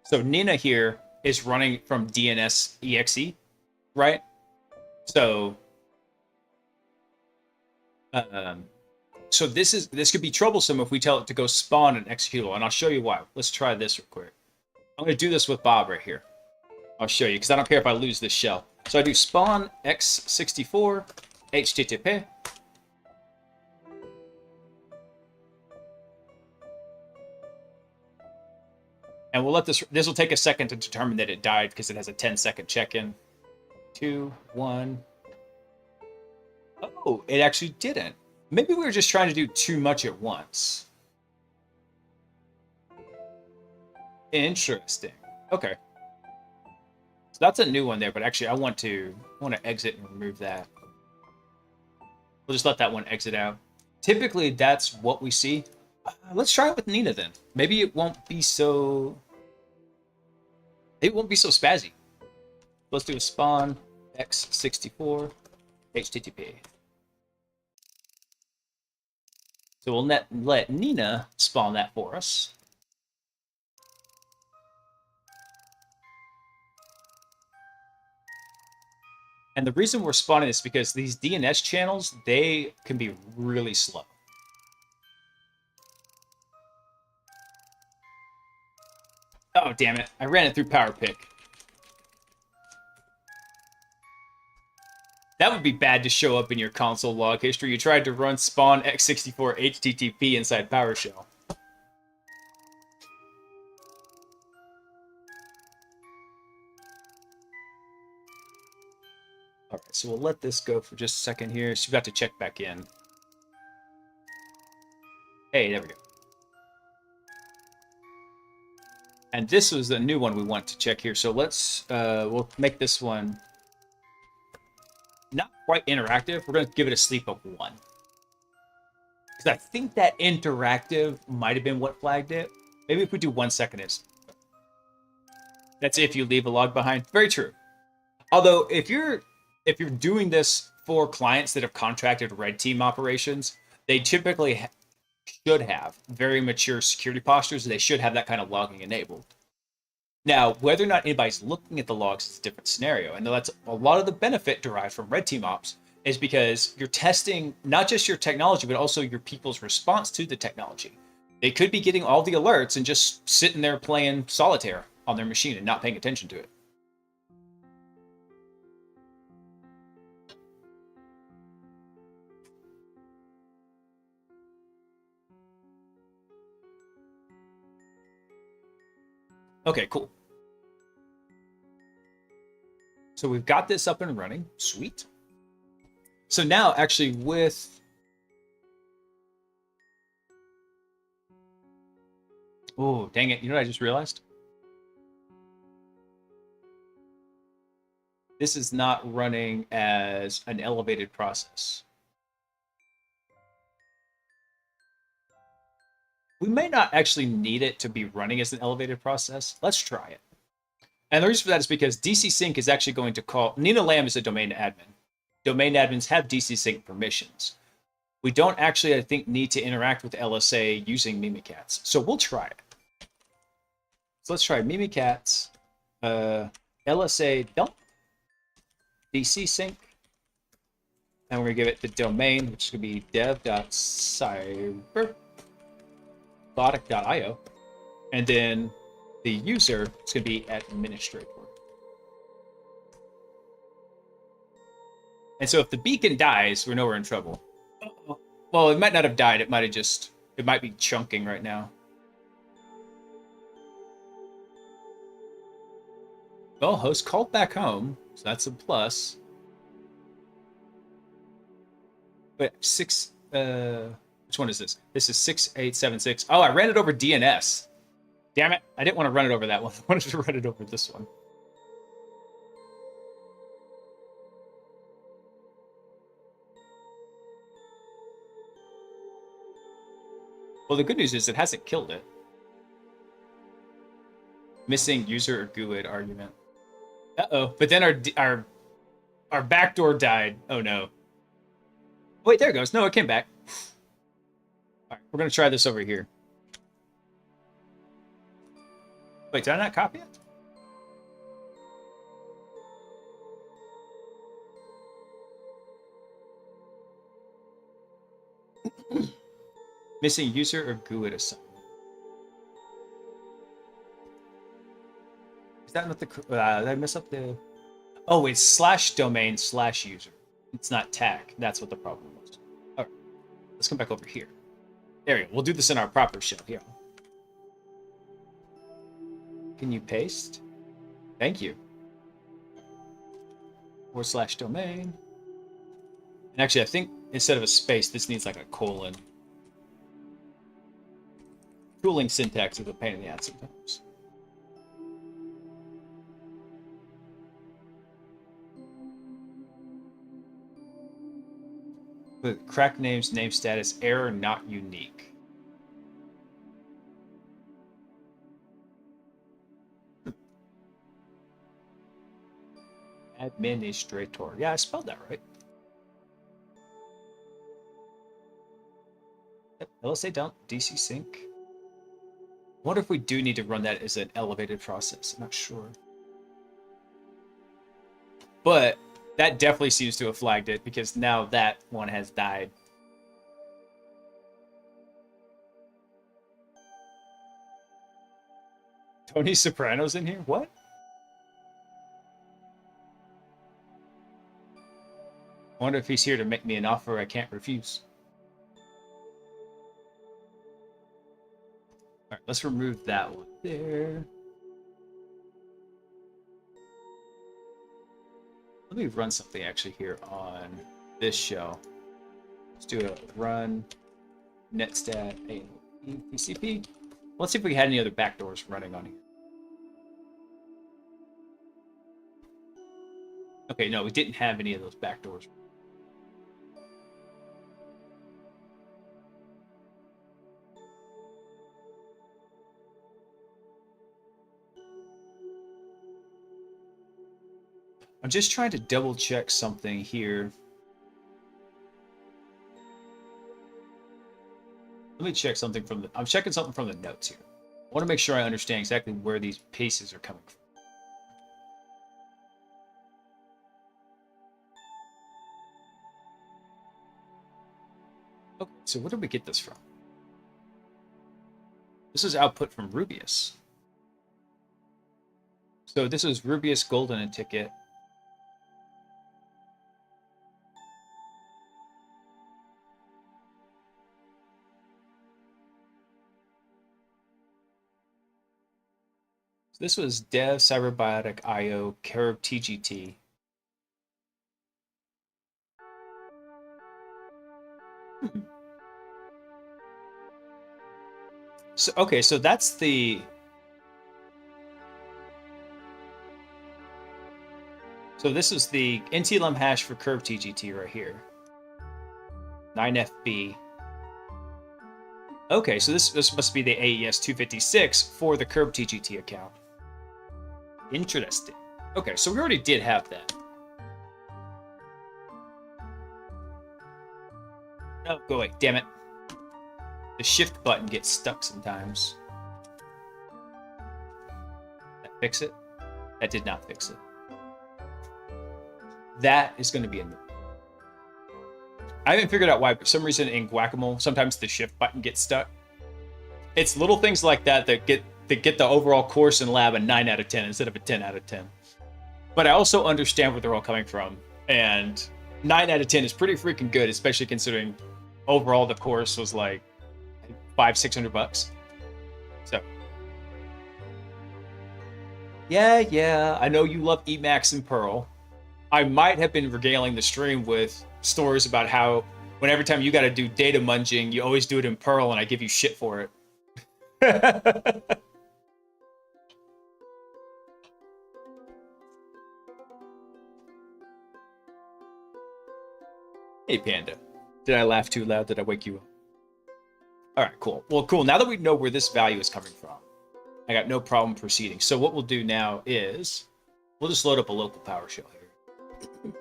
So Nina here is running from DNS exe, right? So, so this could be troublesome if we tell it to go spawn an executable, and I'll show you why. Let's try this real quick. I'm going to do this with Bob right here. I'll show you because I don't care if I lose this shell. So I do spawn x64 http. And we'll let this will take a second to determine that it died because it has a 10-second check-in. 2, 1. Oh, it actually didn't. Maybe we were just trying to do too much at once. Interesting. Okay. So that's a new one there, but actually I want to exit and remove that. We'll just let that one exit out. Typically that's what we see. Let's try it with Nina then. Maybe it won't be so spazzy. Let's do a spawn x64 http. So we'll let Nina spawn that for us. And the reason we're spawning is because these DNS channels, they can be really slow. Oh, damn it. I ran it through PowerPick. That would be bad to show up in your console log history. You tried to run spawn x64 HTTP inside PowerShell. All right, so we'll let this go for just a second here. So you've got to check back in. Hey, there we go. And this was the new one we want to check here. So let's, we'll make this one not quite interactive. We're going to give it a sleep of 1. Because I think that interactive might have been what flagged it. Maybe if we do 1 second, that's if you leave a log behind. Very true. Although if you're doing this for clients that have contracted red team operations, they typically should have very mature security postures. They should have that kind of logging enabled. Now, whether or not anybody's looking at the logs is a different scenario. And that's a lot of the benefit derived from red team ops is because you're testing not just your technology, but also your people's response to the technology. They could be getting all the alerts and just sitting there playing solitaire on their machine and not paying attention to it. Okay, cool. So we've got this up and running. Sweet. So now, actually, with... Oh, dang it. You know what I just realized? This is not running as an elevated process. We may not actually need it to be running as an elevated process. Let's try it. And the reason for that is because DC Sync is actually going to call... Nina Lamb is a domain admin. Domain admins have DC Sync permissions. We don't actually, I think, need to interact with LSA using Mimikatz. So we'll try it. So let's try Mimikatz, LSA dump, DC Sync, and we're going to give it the domain, which is going to be dev.cyberbotic.io, and then the user is going to be administrator. And so if the beacon dies, we know we're in trouble. Well, it might not have died. It might be chunking right now. Well, host called back home, so that's a plus. But which one is this? This is 6876. Oh, I ran it over DNS. Damn it. I didn't want to run it over that one. I wanted to run it over this one. Well, the good news is it hasn't killed it. Missing user or GUID argument. Uh-oh. But then our backdoor died. Oh, no. Wait, there it goes. No, it came back. All right, we're going to try this over here. Wait, did I not copy it? Missing user or GUID assignment. Is that not the... did I mess up the... Oh, it's /domain/user. It's not tag. That's what the problem was. All right. Let's come back over here. There we go. We'll do this in our proper shell here. Can you paste? Thank you. /domain. And actually, I think instead of a space, this needs like a colon. Tooling syntax is a pain in the ass sometimes. The crack names, name status, error not unique. Administrator. Yeah, I spelled that right. Yep, LSA dump, DC sync. I wonder if we do need to run that as an elevated process. I'm not sure. But That definitely seems to have flagged it, because now that one has died. Tony Soprano's in here? What? I wonder if he's here to make me an offer I can't refuse. Alright, let's remove that one there. Let me run something actually here on this show. Let's do a run netstat TCP. Let's see if we had any other backdoors running on here. Okay, no, we didn't have any of those backdoors. I'm just trying to double check something here. Let me check something from the... I'm checking something from the notes here. I want to make sure I understand exactly where these pieces are coming from. Okay, so where did we get this from? This is output from Rubius. So this is Rubius Golden and Ticket. So this was Dev, Cyberbiotic, IO, Carib, TGT. So, okay, so that's the... So this is the NTLM hash for Curve TGT right here. 9FB. Okay, so this must be the AES 256 for the Curve TGT account. Interesting. Okay, so we already did have that. Oh, go away. Damn it. The shift button gets stuck sometimes. That fix it? That did not fix it. That is going to be a... I haven't figured out why, but for some reason in Guacamole, sometimes the shift button gets stuck. It's little things like that that get the overall course and lab a 9 out of 10 instead of a 10 out of 10. But I also understand where they're all coming from. And 9 out of 10 is pretty freaking good, especially considering overall the course was like $500-600. So yeah, I know you love Emacs and Perl. I might have been regaling the stream with stories about how every time you got to do data munging, you always do it in Perl, and I give you shit for it. Hey, Panda. Did I laugh too loud? Did I wake you up? All right, cool. Well, cool. Now that we know where this value is coming from, I got no problem proceeding. So what we'll do now is we'll just load up a local PowerShell here.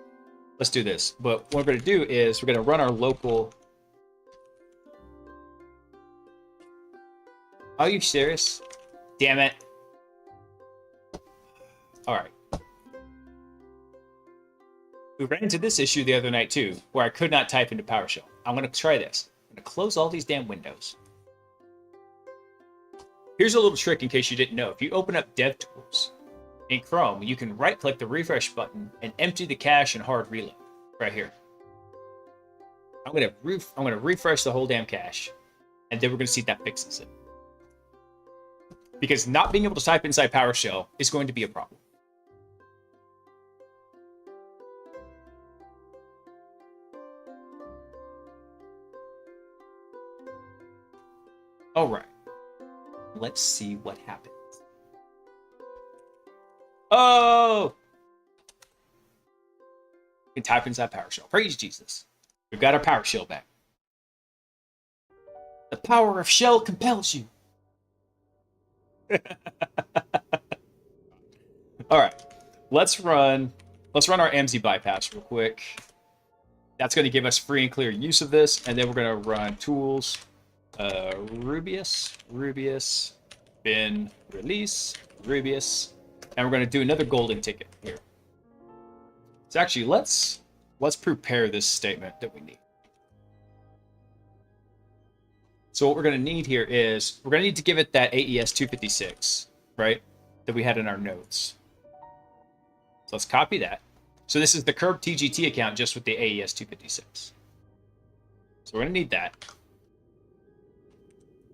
Let's do this. But what we're going to do is we're going to run our local... Are you serious? Damn it. All right. We ran into this issue the other night too, where I could not type into PowerShell. I'm going to try this. I'm going to close all these damn windows. Here's a little trick in case you didn't know. If you open up DevTools in Chrome, you can right-click the refresh button and empty the cache and hard reload right here. I'm going to refresh the whole damn cache, and then we're going to see if that fixes it. Because not being able to type inside PowerShell is going to be a problem. All right. Let's see what happens. Oh! We can type inside PowerShell. Praise Jesus. We've got our PowerShell back. The power of shell compels you. All right. Let's run our MZ bypass real quick. That's going to give us free and clear use of this, and then we're going to run tools. Rubius, bin release, Rubius, and we're going to do another golden ticket here. So actually, let's prepare this statement that we need. So what we're going to need here is we're going to need to give it that AES 256, right? That we had in our notes. So let's copy that. So this is the Curb TGT account just with the AES 256. So we're going to need that.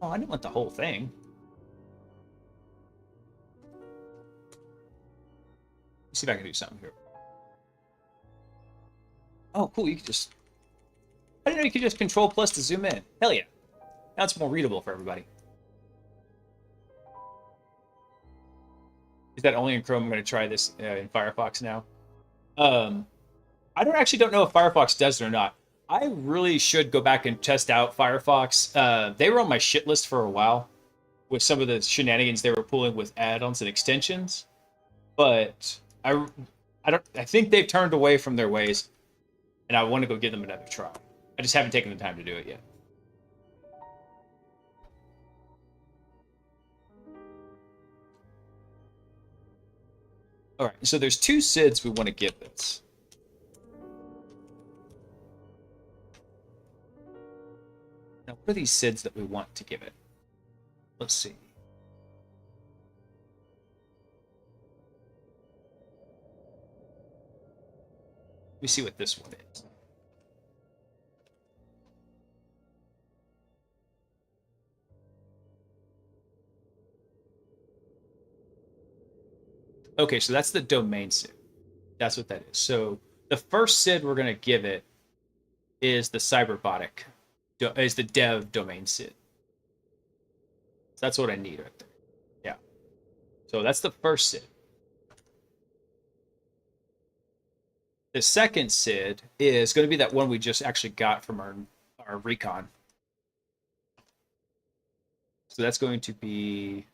Oh, I didn't want the whole thing. Let's see if I can do something here. Oh, cool. You can just... I didn't know you could just Control plus to zoom in. Hell yeah. Now it's more readable for everybody. Is that only in Chrome? I'm going to try this in Firefox now. I don't know if Firefox does it or not. I really should go back and test out Firefox. They were on my shit list for a while with some of the shenanigans they were pulling with add-ons and extensions. But I think they've turned away from their ways, and I want to go give them another try. I just haven't taken the time to do it yet. All right, so there's two SIDs we want to give this. Now, what are these SIDs that we want to give it? Let's see. Let me see what this one is. Okay, so that's the domain SID. That's what that is. So the first SID we're going to give it is the Cyberbotic, is the dev domain SID. So that's what I need right there. Yeah. So that's the first SID. The second SID is going to be that one we just actually got from our recon. So that's going to be...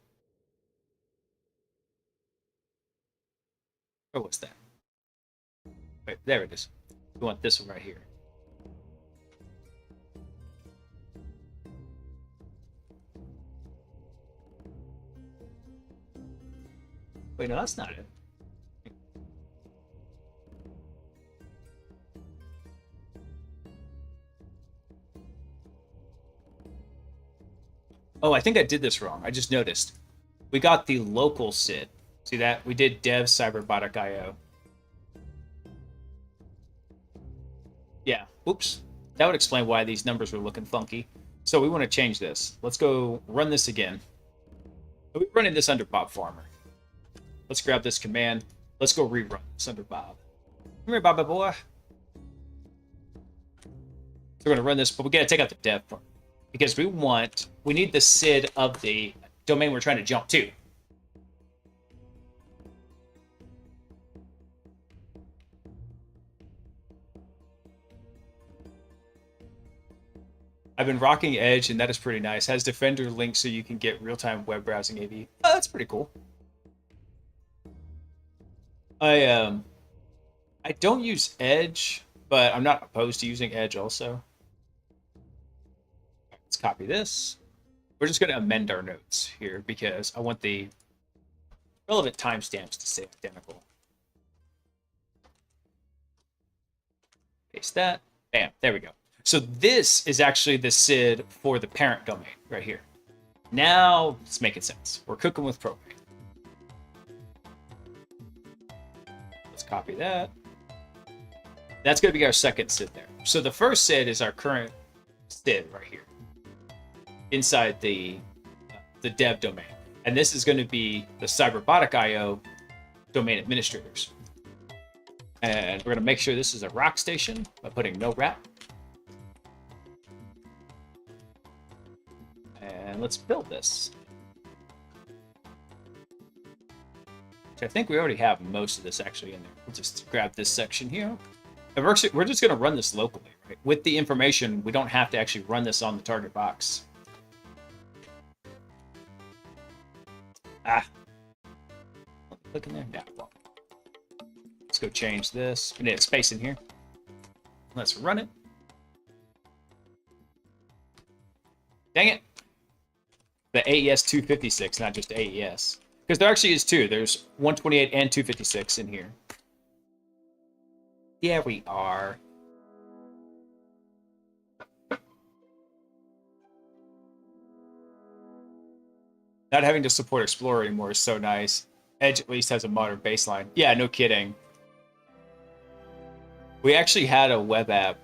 Oh, what's that? Wait, there it is. We want this one right here. Wait, no, that's not it. Oh, I think I did this wrong. I just noticed. We got the local SID. See that? We did dev cyberbotic IO. Yeah, oops. That would explain why these numbers were looking funky. So we want to change this. Let's go run this again. We're running this under Bob Farmer. Let's grab this command. Let's go rerun this under Bob. Come here, Bobby boy. So we're going to run this, but we got to take out the dev part. Because we need the SID of the domain we're trying to jump to. I've been rocking Edge, and that is pretty nice. Has Defender links so you can get real-time web browsing AV. Oh, that's pretty cool. I don't use Edge, but I'm not opposed to using Edge also. Let's copy this. We're just going to amend our notes here because I want the relevant timestamps to stay identical. Paste that. Bam. There we go. So this is actually the SID for the parent domain right here. Now it's making sense. We're cooking with propane. Let's copy that. That's going to be our second SID there. So the first SID is our current SID right here inside the dev domain. And this is going to be the Cyberbotic IO domain administrators. And we're going to make sure this is a rock station by putting no wrap. And let's build this. Which I think we already have most of this actually in there. We'll just grab this section here. And we're just going to run this locally, right? With the information, we don't have to actually run this on the target box. Click in there. Yeah. Well, let's go change this. We need a space in here. Let's run it. Dang it. The AES 256, not just AES. Because there actually is two. There's 128 and 256 in here. Yeah, we are. Not having to support Explorer anymore is so nice. Edge at least has a modern baseline. Yeah, no kidding. We actually had a web app,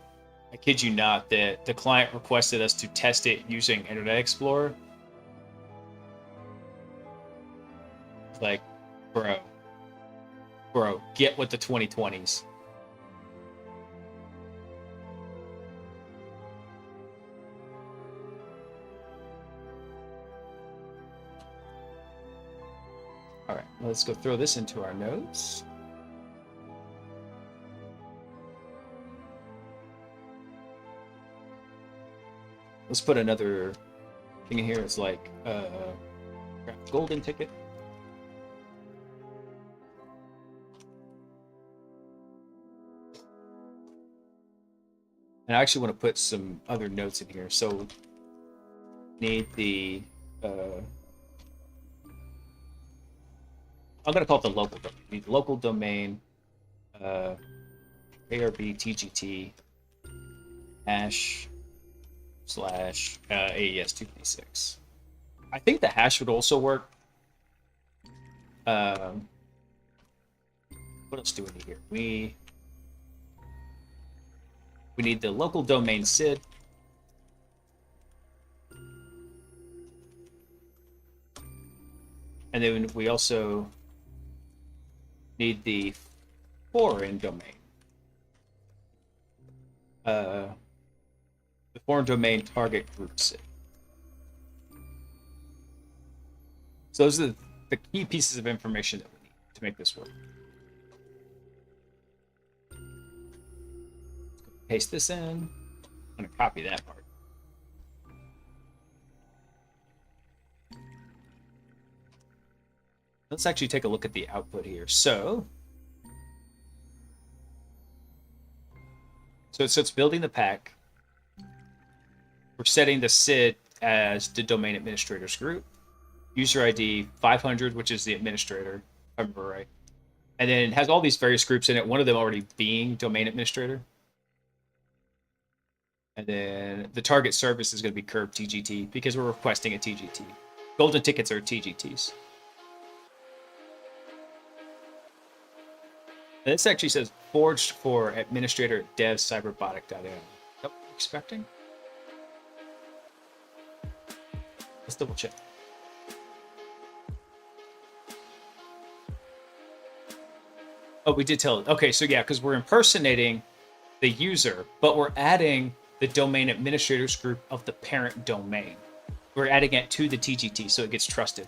I kid you not, that the client requested us to test it using Internet Explorer. Like, bro, get with the 2020s. All right, let's go throw this into our notes. Let's put another thing in here. It's like golden ticket. And I actually want to put some other notes in here. So need the I'm gonna call it the local domain. The local domain ARB TGT hash slash AES 256. I think the hash would also work. What else do we need here? We need the local domain SID. And then we also need the foreign domain. The foreign domain target group SID. So those are the key pieces of information that we need to make this work. Paste this in. I'm going to copy that part. Let's actually take a look at the output here. So it's building the pack. We're setting the SID as the domain administrators group. User ID 500, which is the administrator, if I remember right. And then it has all these various groups in it, one of them already being domain administrator. And then the target service is going to be Curve TGT because we're requesting a TGT. Golden tickets are TGTs. And this actually says forged for administrator dev cyberbotic.am. Is that what we're expecting? Let's double check. Oh, we did tell it. Okay, so yeah, because we're impersonating the user, but we're adding the domain administrators group of the parent domain. We're adding it to the TGT so it gets trusted.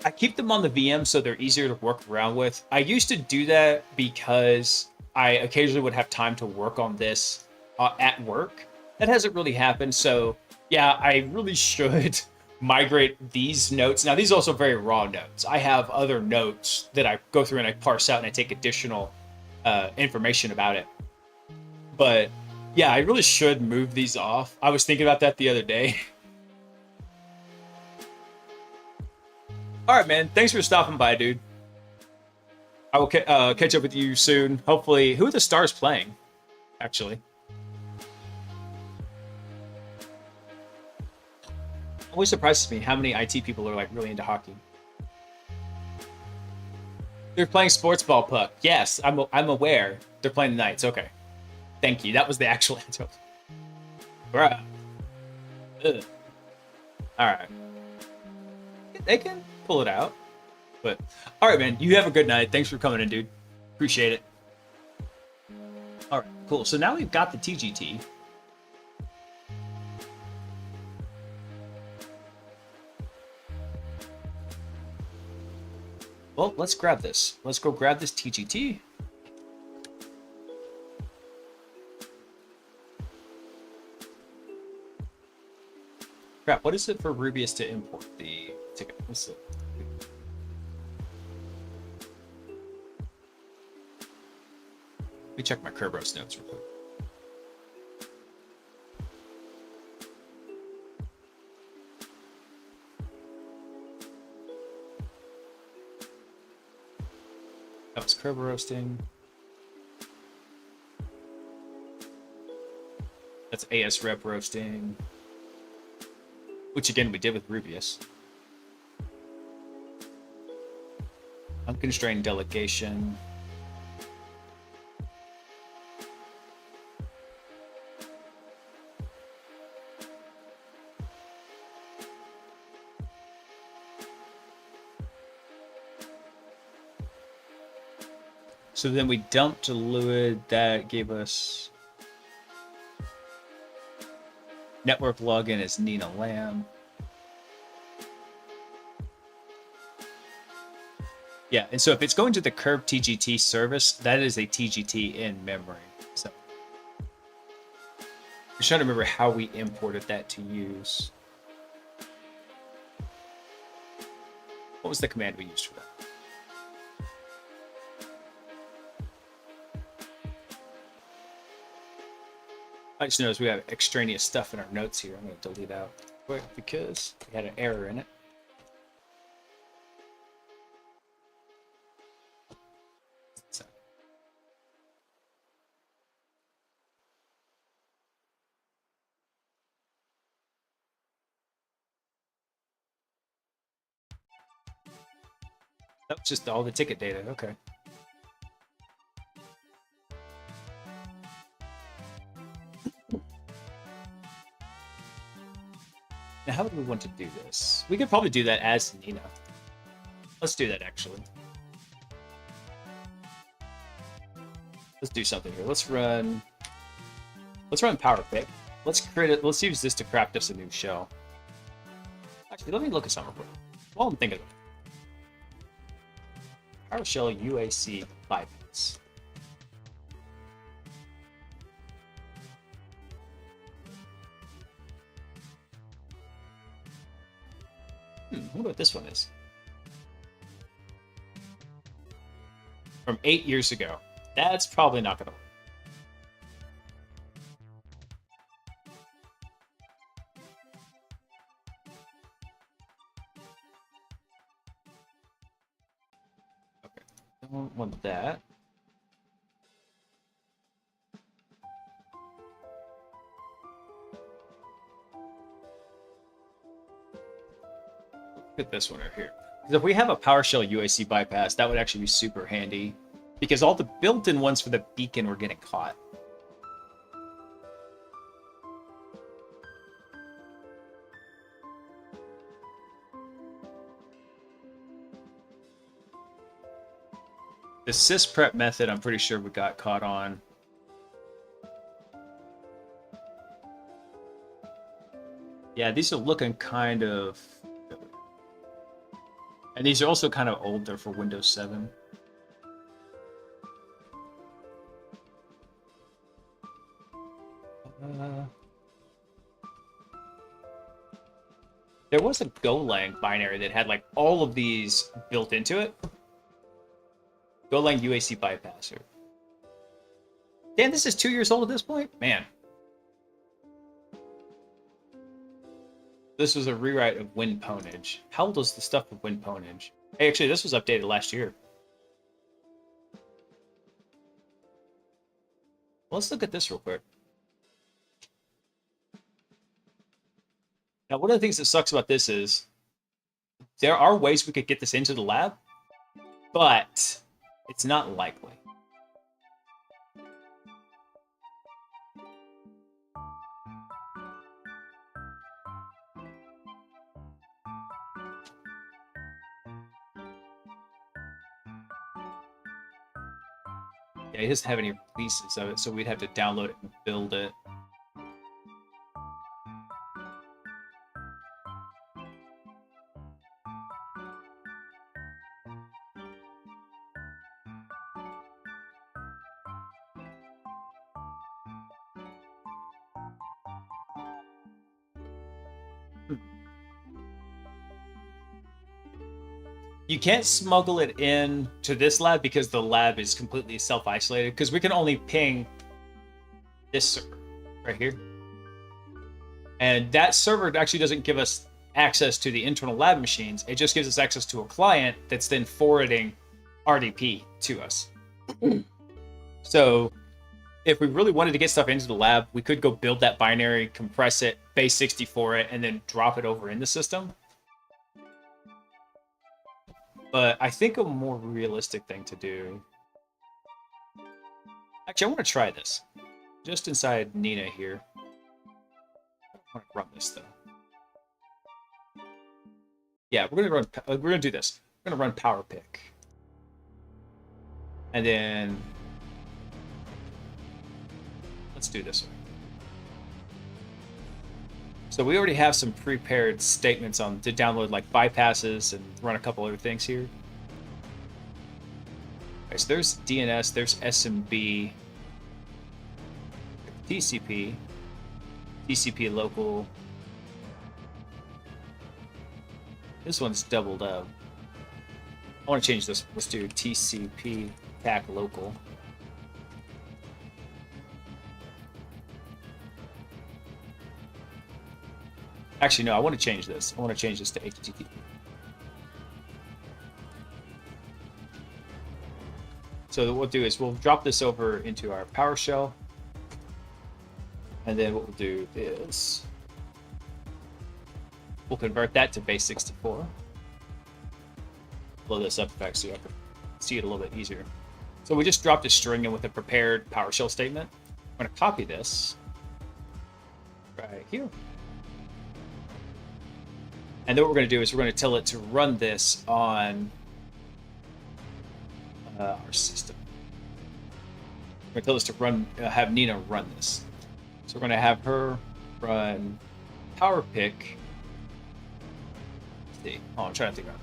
I keep them on the VM so they're easier to work around with. I used to do that because I occasionally would have time to work on this at work. That hasn't really happened. So yeah, I really should migrate these notes. Now, these are also very raw notes. I have other notes that I go through and I parse out and I take additional information about it. But yeah, I really should move these off. I was thinking about that the other day. All right, man. Thanks for stopping by, dude. I will catch up with you soon. Hopefully, who are the Stars playing? Actually, always surprises me how many IT people are like really into hockey. They're playing sports ball puck. Yes, I'm aware. They're playing the Knights. Okay, thank you. That was the actual answer. Bruh. Ugh. All right. They can pull it out. But all right, man. You have a good night. Thanks for coming in, dude. Appreciate it. All right, cool. So now we've got the TGT. Well, let's grab this. Let's go grab this TGT. Crap, what is it for Rubius to import the ticket? Let's see. Let me check my Kerberos notes real quick. That was Kerber roasting. That's AS rep roasting. Which again we did with Rubius. Unconstrained delegation. So then we dumped Druid. That gave us network login as Nina Lamb. Yeah, and so if it's going to the Curve TGT service, that is a TGT in memory. So I'm trying to remember how we imported that to use. What was the command we used for that? I just noticed we have extraneous stuff in our notes here. I'm going to delete out quick because we had an error in it. So. That's just all the ticket data. Okay. Now, how would we want to do this? We could probably do that as Nina. Let's do that, actually. Let's do something here. Let's run Power Pick. Let's create it. Let's use this to craft us a new shell. Actually, let me look at something real quick while I'm thinking of it. PowerShell UAC bypass. I wonder what this one is. From 8 years ago. That's probably not going to work. Okay. Don't want that. Look at this one right here. Because if we have a PowerShell UAC bypass, that would actually be super handy. Because all the built-in ones for the beacon were getting caught. The sysprep method, I'm pretty sure we got caught on. Yeah, these are looking kind of... And these are also kind of old. They're for Windows 7. There was a Golang binary that had like all of these built into it. Golang UAC bypasser. Damn, this is 2 years old at this point? Man. This was a rewrite of WinPwnage. How old was the stuff with WinPwnage? Hey, actually, this was updated last year. Well, let's look at this real quick. Now, one of the things that sucks about this is there are ways we could get this into the lab, but it's not likely. Yeah, it doesn't have any releases of it, so we'd have to download it and build it. You can't smuggle it in to this lab because the lab is completely self-isolated, because we can only ping this server right here. And that server actually doesn't give us access to the internal lab machines. It just gives us access to a client that's then forwarding RDP to us. So if we really wanted to get stuff into the lab, we could go build that binary, compress it, base 64 it, and then drop it over in the system. But I think a more realistic thing to do... Actually, I want to try this. Just inside Nina here. I want to run this, though. Yeah, we're gonna do this. We're gonna run power pick. And then... Let's do this one. So we already have some prepared statements on to download, like bypasses and run a couple other things here. Okay, so there's DNS, there's SMB, TCP, TCP local. This one's doubled up. I want to change this. Let's do TCP TAC local. Actually, no, I want to change this. I want to change this to HTTP. So what we'll do is we'll drop this over into our PowerShell. And then what we'll do is we'll convert that to base 64. Blow this up in fact so you can see it a little bit easier. So we just dropped a string in with a prepared PowerShell statement. I'm going to copy this right here. And then what we're going to do is we're going to tell it to run this on our system. We're going to tell this to run, have Nina run this. So we're going to have her run PowerPick. Let's see. Oh, I'm trying to think about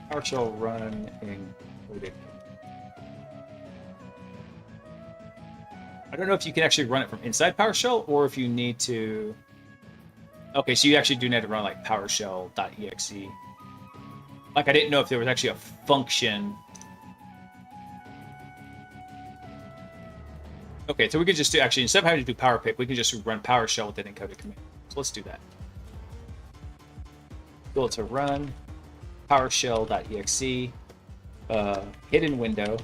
it. PowerShell run included. I don't know if you can actually run it from inside PowerShell or if you need to. Okay, so you actually do need to run like PowerShell.exe. Like I didn't know if there was actually a function. Okay, so we could just do, actually, instead of having to do PowerPick, we can just run PowerShell with an encoded command. So let's do that. Go to run PowerShell.exe, hidden window,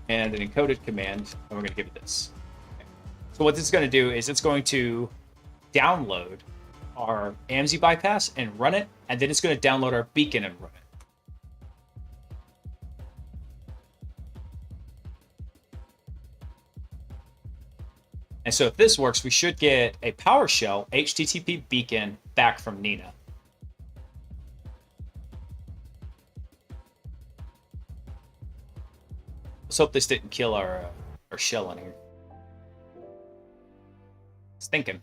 and an encoded command, and we're going to give it this. Okay. So what this is going to do is it's going to download our AMSI bypass and run it, and then it's going to download our beacon and run it. And so if this works, we should get a PowerShell HTTP beacon back from Nina. Let's hope this didn't kill our shell in here. It's thinking.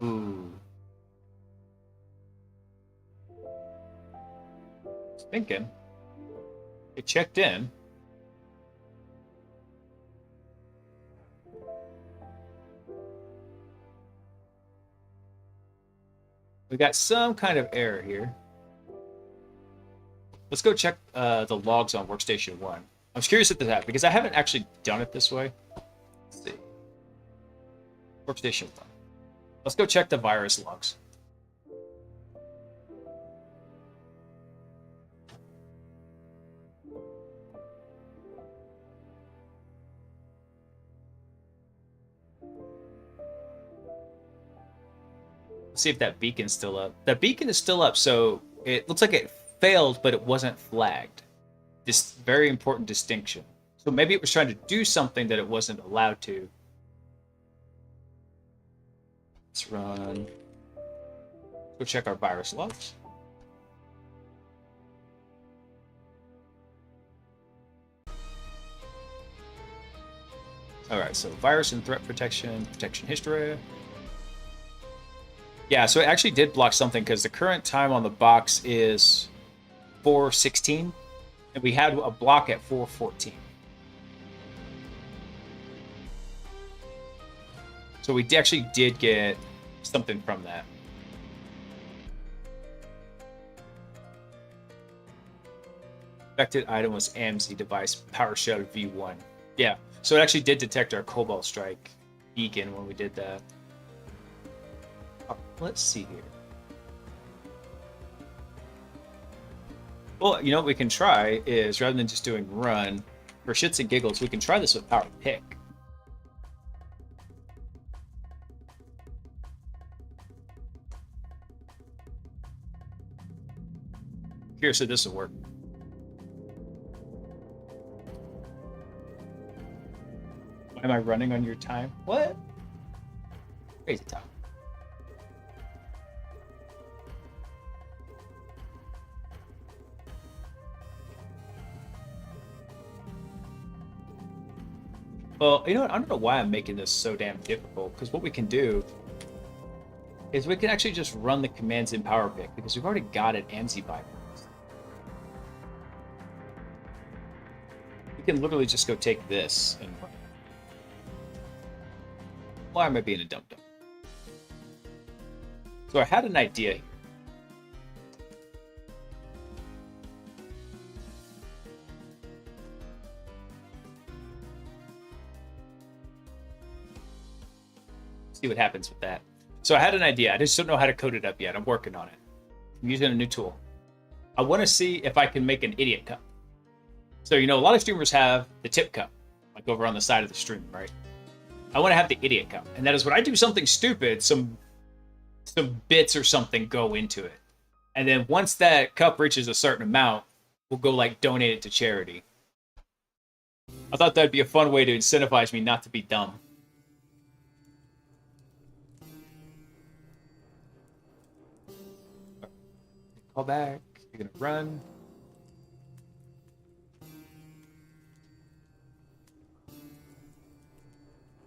Ooh. It's thinking. It checked in. We got some kind of error here. Let's go check the logs on Workstation 1. I'm curious at that because I haven't actually done it this way. Let's see. Workstation 1. Let's go check the virus logs. Let's see if that beacon's still up. That beacon is still up, so it looks like it failed, but it wasn't flagged. This very important distinction. So maybe it was trying to do something that it wasn't allowed to. Let's run. Go check our virus logs. All right, so virus and threat protection history. Yeah, so it actually did block something because the current time on the box is 4:16, and we had a block at 4:14. So we actually did get something from that. Affected item was AMSI device PowerShell v1. Yeah, so it actually did detect our Cobalt Strike beacon when we did that. let's see here. Well, you know what we can try is, rather than just doing run, for shits and giggles, we can try this with power pick. Here, so this will work. Why am I running on your time? What? Crazy time. Well, you know what? I don't know why I'm making this so damn difficult, because what we can do is we can actually just run the commands in PowerPick, because we've already got it ANSI bypass. We can literally just go take this and run. Why am I being a dum-dum? So I had an idea here. See what happens with that. So I had an idea. I just don't know how to code it up yet. I'm working on it. I'm using a new tool. I want to see if I can make an idiot cup. So, you know, a lot of streamers have the tip cup, like over on the side of the stream, right? I want to have the idiot cup. And that is when I do something stupid, some bits or something go into it. And then once that cup reaches a certain amount, we'll go like donate it to charity. I thought that'd be a fun way to incentivize me not to be dumb. Call back. You're gonna run.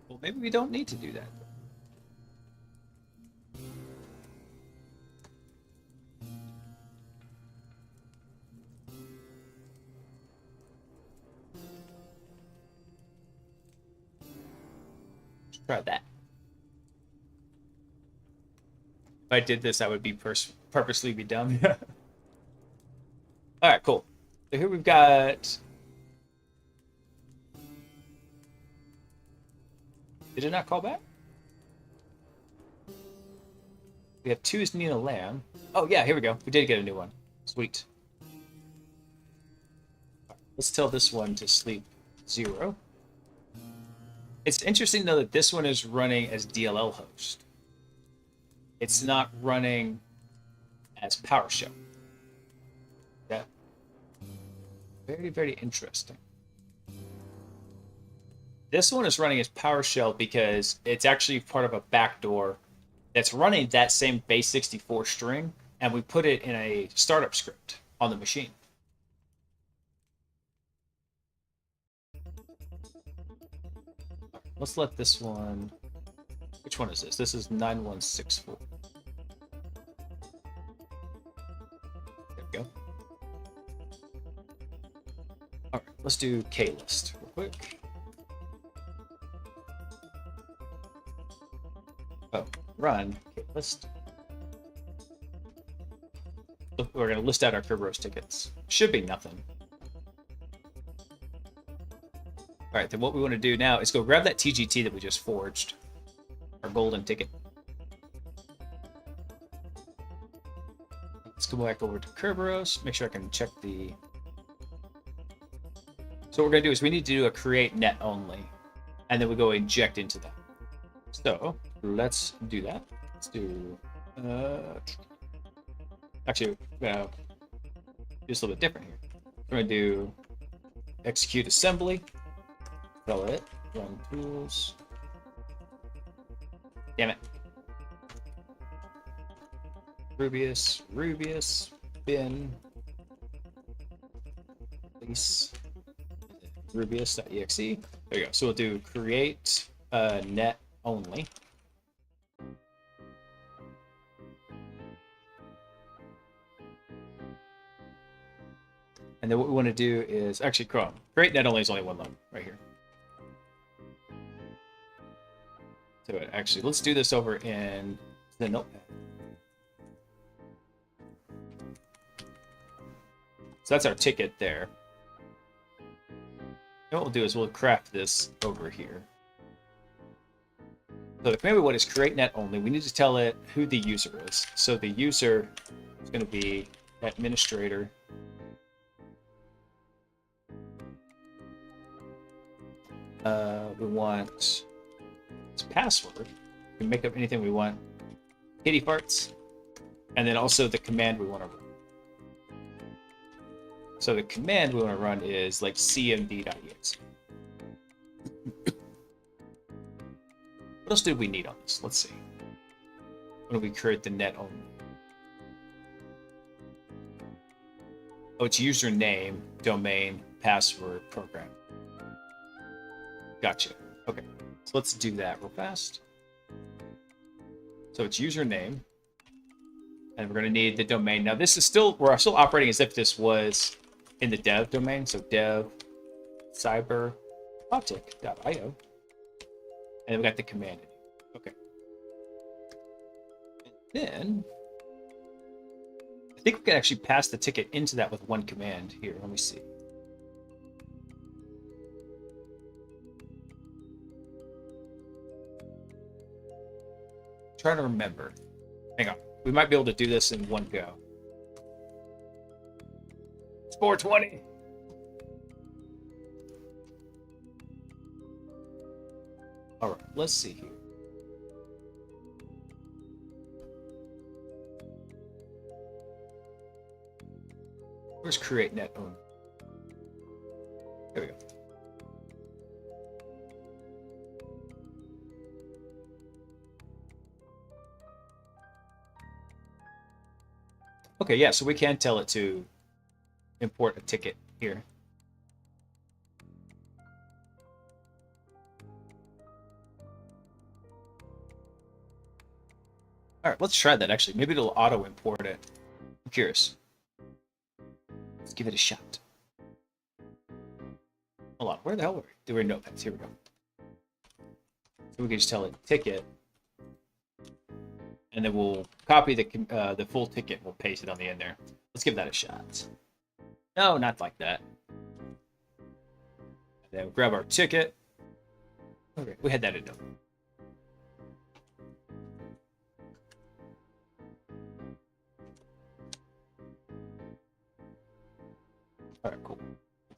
Well, maybe we don't need to do that. Let's try that. If I did this, I would be purposely be dumb. All right, cool. So here we've got. Did it not call back? We have two is Nina Lamb. Oh yeah, here we go. We did get a new one. Sweet. Let's tell this one to sleep 0. It's interesting though that this one is running as DLL host. It's not running as PowerShell. Yeah. Very, very interesting. This one is running as PowerShell because it's actually part of a backdoor that's running that same base64 string, and we put it in a startup script on the machine. Let's let this one... Which one is this? This is 9164. There we go. All right, let's do K-list real quick. Oh, run K-list. We're going to list out our Kerberos tickets. Should be nothing. All right, then what we want to do now is go grab that TGT that we just forged. Our golden ticket. Let's go back over to Kerberos. Make sure I can check the... So what we're going to do is we need to do a create net only. And then we go inject into that. So let's do that. Let's do... Actually, do this a little bit different here. We're going to do execute assembly. Tell it. Run tools. Damn it. Rubius, bin, release, Rubius.exe. There you go. So we'll do create net only. And then what we want to do is actually create net only is only one line right here. So actually, let's do this over in the notepad. So that's our ticket there. And what we'll do is we'll craft this over here. So the command we want is create net only. We need to tell it who the user is. So the user is going to be administrator. We want its password. We can make up anything we want. Kitty farts. And then also the command we want to run. So the command we want to run is like cmd.exe. What else did we need on this? Let's see. When do we create the net only? Oh, it's username, domain, password, program. Gotcha. Okay, so let's do that real fast. So it's username, and we're going to need the domain. Now this is still, we're still operating as if this was in the dev domain. So dev cyberoptic.io, and then we got the command. Okay. And then I think we can actually pass the ticket into that with one command. Here, let me see. Trying to remember. Hang on. We might be able to do this in one go. It's 420. All right, let's see here. Where's create net only? There we go. Okay, yeah, so we can tell it to import a ticket here. All right, let's try that actually. Maybe it'll auto import it. I'm curious. Let's give it a shot. Hold on, where the hell were we? There were notepads. Here we go. So we can just tell it ticket, and then we'll copy the full ticket. We'll paste it on the end there. Let's give that a shot. No, not like that. And then we'll grab our ticket. Okay, we had that in note. All right, cool.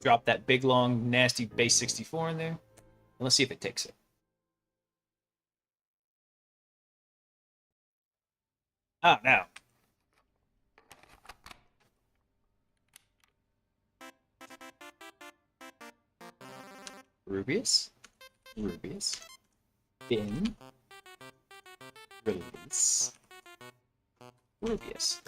Drop that big, long, nasty base 64 in there. And let's see if it takes it. Ah, now. Rubius. Rubius. Bin. Release. Rubius.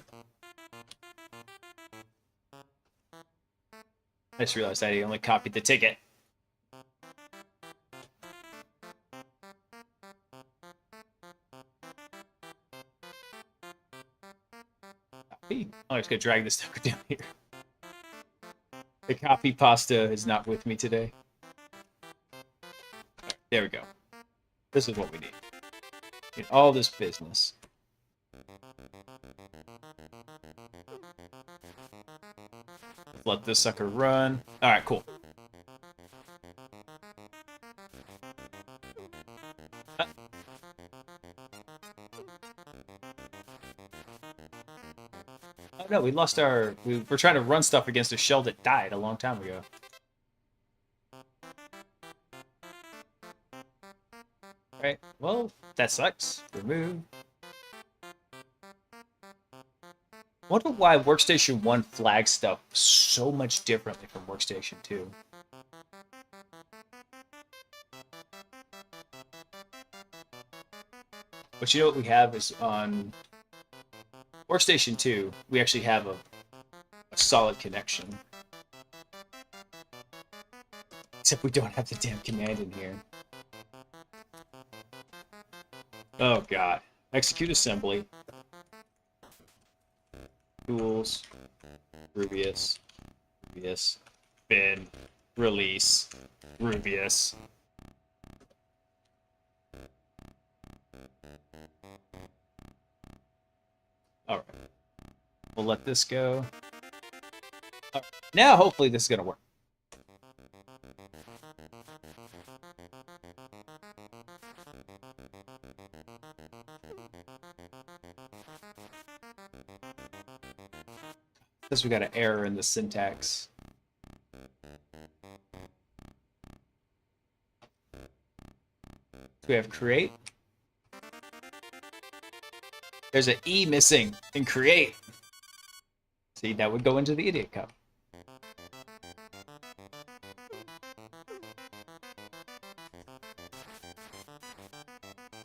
I just realized I only copied the ticket. Copy. I'm just gonna drag this sucker down here. The copy pasta is not with me today. Right, there we go. This is what we need. In all this business. Let this sucker run. All right, cool. Oh no, we lost our. We were trying to run stuff against a shell that died a long time ago. Right. Well, that sucks. Remove. I wonder why Workstation 1 flags stuff so much differently from Workstation 2. But you know what we have is on Workstation 2, we actually have a solid connection. Except we don't have the damn command in here. Oh god. Execute assembly. Tools, Rubius, Rubius, bin, release, Rubius. Alright. We'll let this go. Now hopefully this is going to work. Says we got an error in the syntax. We have create. There's an E missing in create. See, that would go into the idiot cup.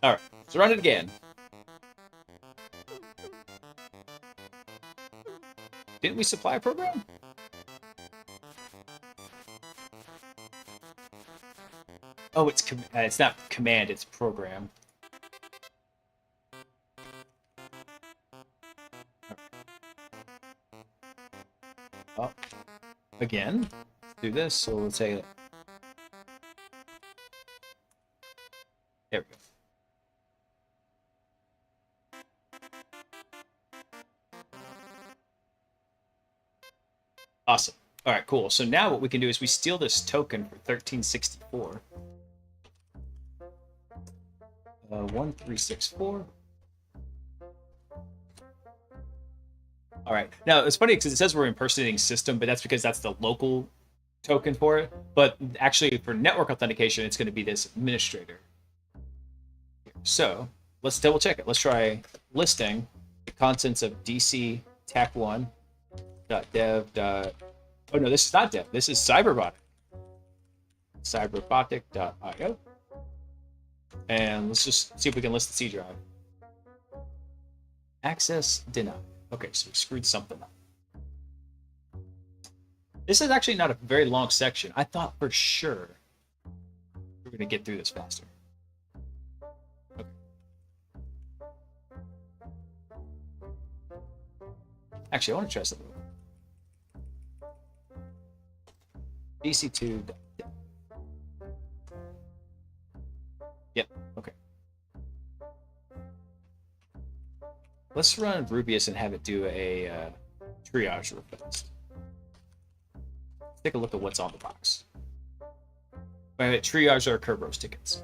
All right, let's run it again. Didn't we supply a program? Oh, it's not command, it's program. Oh, again, let's do this. So let's say, there we go. Awesome. All right, cool. So now what we can do is we steal this token for 1364. 1364. All right. Now it's funny because it says we're impersonating system, but that's because that's the local token for it. But actually, for network authentication, it's going to be this administrator. So let's double check it. Let's try listing the contents of DC TAC1 .dev. Oh no, this is not dev. This is Cyberbotic. Cyberbotic.io. And let's just see if we can list the C drive. Access denied. Okay, so we screwed something up. This is actually not a very long section. I thought for sure we were going to get through this faster. Okay. Actually, I want to try something. DC2. Yep, okay. Let's run Rubius and have it do a triage request. Take a look at what's on the box. Triage our Kerberos tickets.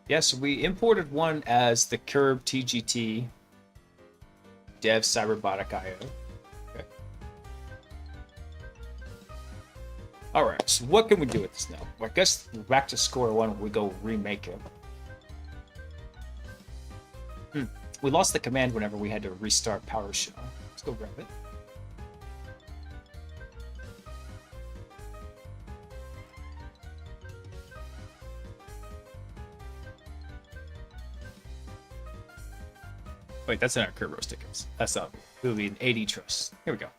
Yes, we imported one as the Curb TGT Dev Cyberbotic IO. Okay. All right, so what can we do with this now? Well, I guess we're back to square one when we go remake it. We lost the command whenever we had to restart PowerShell. Let's go grab it. Wait, that's in our Kerberos tickets. That's not. It would be an 80 trust. Here we go.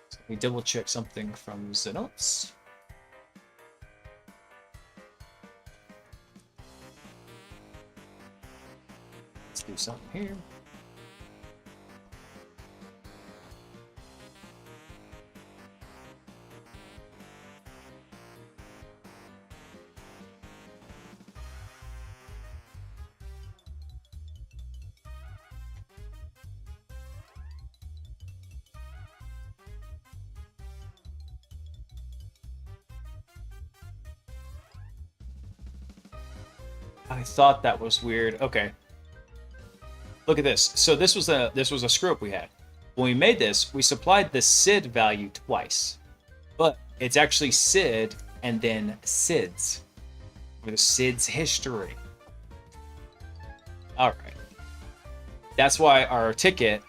So we double check something from Xenos. Let's do something here. I thought that was weird. Okay. Look at this. So this was a screw up we had. When we made this, we supplied the SID value twice. But it's actually SID and then SIDS. Or the SIDS history. Alright. That's why our ticket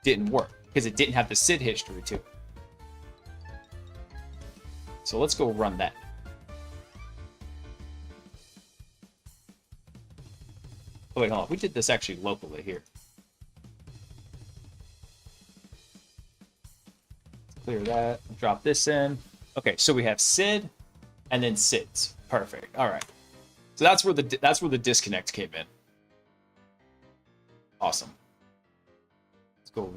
didn't work. Because it didn't have the SID history to it. So let's go run that. Oh, wait, hold on. We did this actually locally here. Clear that. Drop this in. Okay, so we have SID and then SIDS. Perfect. All right. So that's where the disconnect came in. Awesome. Let's go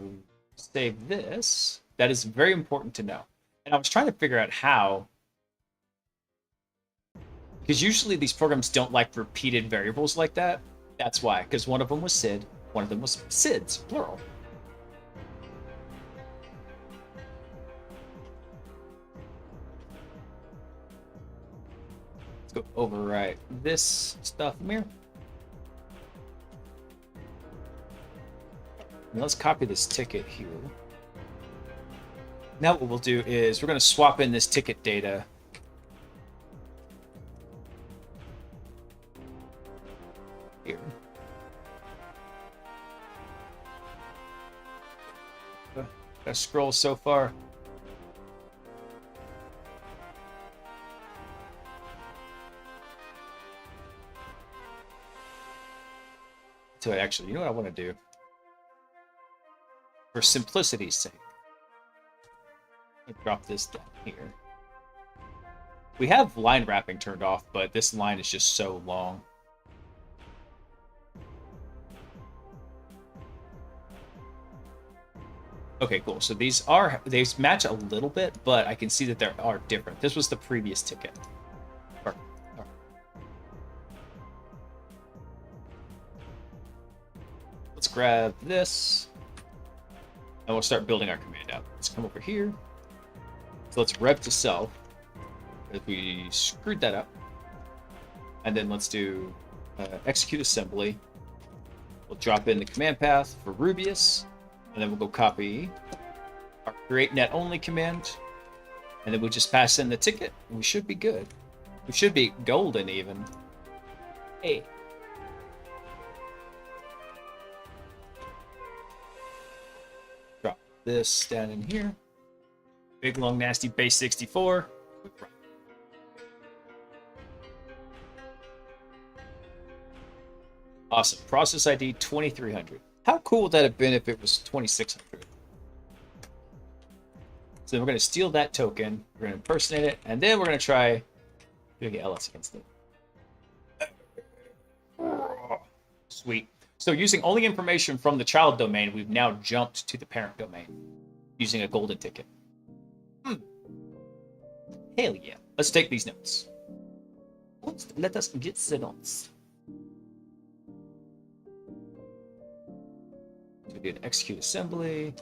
save this. That is very important to know. And I was trying to figure out how. Because usually these programs don't like repeated variables like that. That's why, because one of them was SID, one of them was SIDS, plural. overwrite this stuff from here. And let's copy this ticket here. Now what we'll do is we're going to swap in this ticket data. Here. Gotta scroll so far. So actually, you know what I want to do? For simplicity's sake, drop this down here. We have line wrapping turned off, but this line is just so long. Okay, cool. So they match a little bit, but I can see that they are different. This was the previous ticket. Perfect. All right. Let's grab this, and we'll start building our command out. Let's come over here. So let's rev to self. If we screwed that up, and then let's do execute assembly. We'll drop in the command path for Rubius. And then we'll go copy our create net only command. And then we'll just pass in the ticket. And we should be good. We should be golden even. Hey. Drop this down in here. Big long nasty base 64. Awesome. Process ID 2300. How cool would that have been if it was 2600? So we're going to steal that token, we're going to impersonate it, and then we're going to try doing LS against it. Sweet. So using only information from the child domain, we've now jumped to the parent domain using a golden ticket. Hell yeah. Let's take these notes. Let us get the notes. We did execute assembly.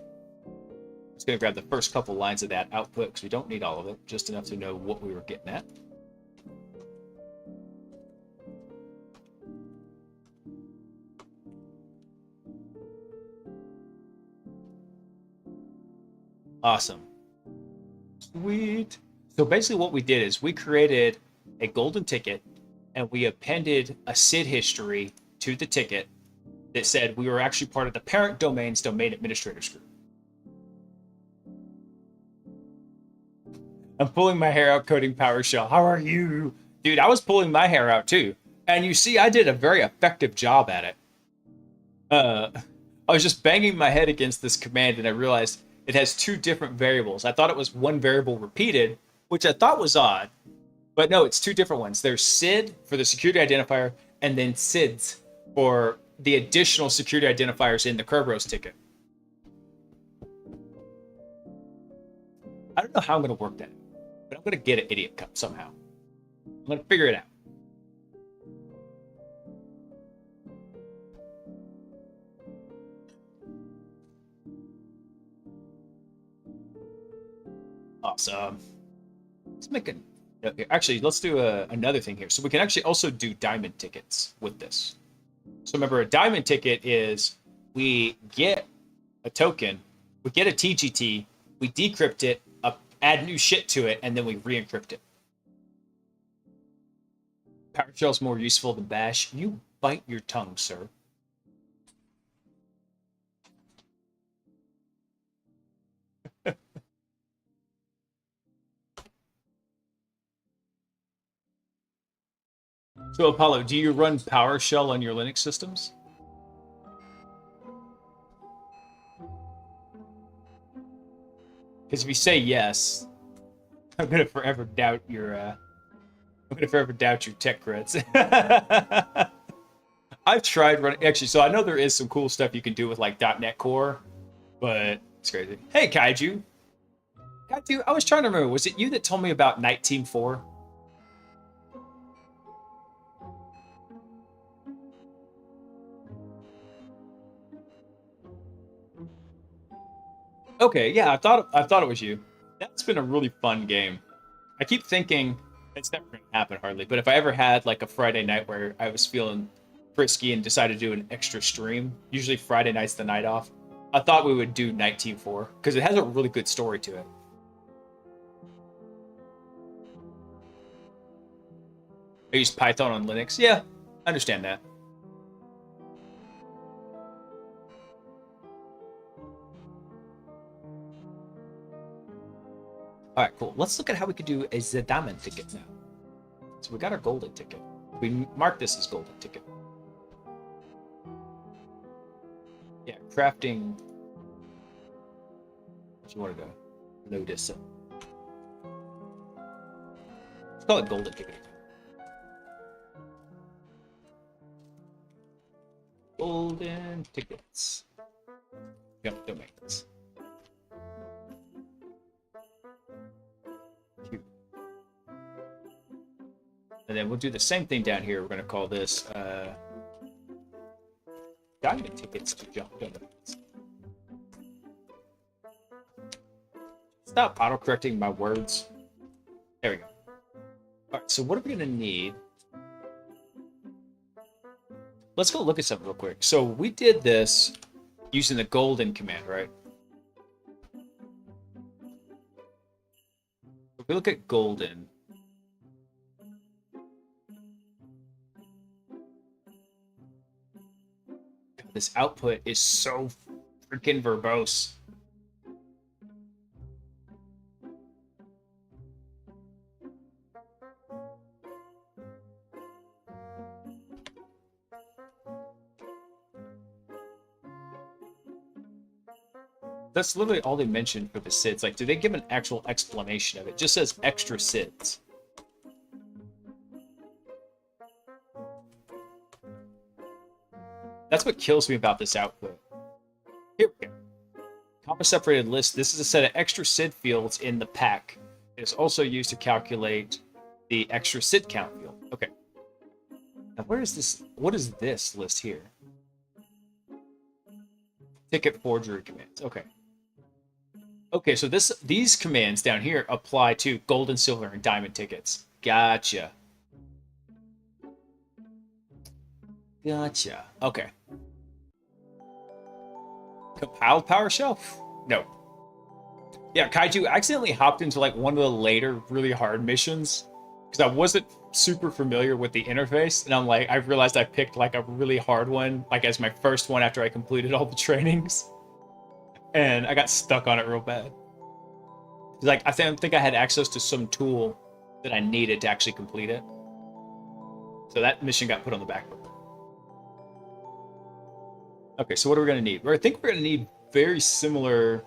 It's going to grab the first couple lines of that output because we don't need all of it, just enough to know what we were getting at. Awesome. Sweet. So basically what we did is we created a golden ticket and we appended a SID history to the ticket that said we were actually part of the parent domain's domain administrators group. I'm pulling my hair out coding PowerShell. How are you? Dude, I was pulling my hair out too. And you see, I did a very effective job at it. I was just banging my head against this command and I realized it has two different variables. I thought it was one variable repeated, which I thought was odd. But no, it's two different ones. There's SID for the security identifier and then SIDS for the additional security identifiers in the Kerberos ticket. I don't know how I'm going to work that, but I'm going to get an idiot cup somehow. I'm going to figure it out. Awesome. Let's make a... Actually, let's do another thing here. So we can actually also do diamond tickets with this. So remember, a diamond ticket is we get a token, we get a TGT, we decrypt it, add new shit to it, and then we re-encrypt it. PowerShell's more useful than Bash. You bite your tongue, sir. So, Apollo, do you run PowerShell on your Linux systems? Because if you say yes, I'm gonna forever doubt your. I'm gonna forever doubt your tech creds. I've tried running. Actually, so I know there is some cool stuff you can do with like .NET Core, but it's crazy. Hey, Kaiju. Kaiju, I was trying to remember. Was it you that told me about Night Team 4? Okay, yeah, I thought it was you. That's been a really fun game. I keep thinking it's never going to happen hardly. But if I ever had like a Friday night where I was feeling frisky and decided to do an extra stream, usually Friday night's the night off, I thought we would do Night Team 4 because it has a really good story to it. I use Python on Linux. Yeah, I understand that. All right, cool. Let's look at how we could do a Zediamond ticket now. So we got our golden ticket. We mark this as golden ticket. Yeah, crafting. What you want to go? Load this up. Let's call it golden ticket. Golden tickets. Yep, domains. Cute. And then we'll do the same thing down here. We're going to call this diamond tickets to jump domains. Stop auto-correcting my words. There we go. All right, so what are we going to need? Let's go look at something real quick. So we did this using the golden command, right? If we look at golden, this output is so freaking verbose. That's literally all they mentioned for the SIDS. Like, do they give an actual explanation of it? It just says extra SIDS. That's what kills me about this output. Here we go. Comma separated list. This is a set of extra SID fields in the pack. It is also used to calculate the extra SID count field. Okay. Now, where is this? What is this list here? Ticket forgery commands. Okay. Okay, so these commands down here apply to gold and silver and diamond tickets. Gotcha. Gotcha. Okay. Compiled PowerShell? No. Yeah, Kaiju accidentally hopped into like one of the later really hard missions because I wasn't super familiar with the interface, and I'm like, I realized I picked like a really hard one, like as my first one after I completed all the trainings, and I got stuck on it real bad. Like I think I had access to some tool that I needed to actually complete it, so that mission got put on the back burner. Okay, so what are we gonna need? I think we're gonna need very similar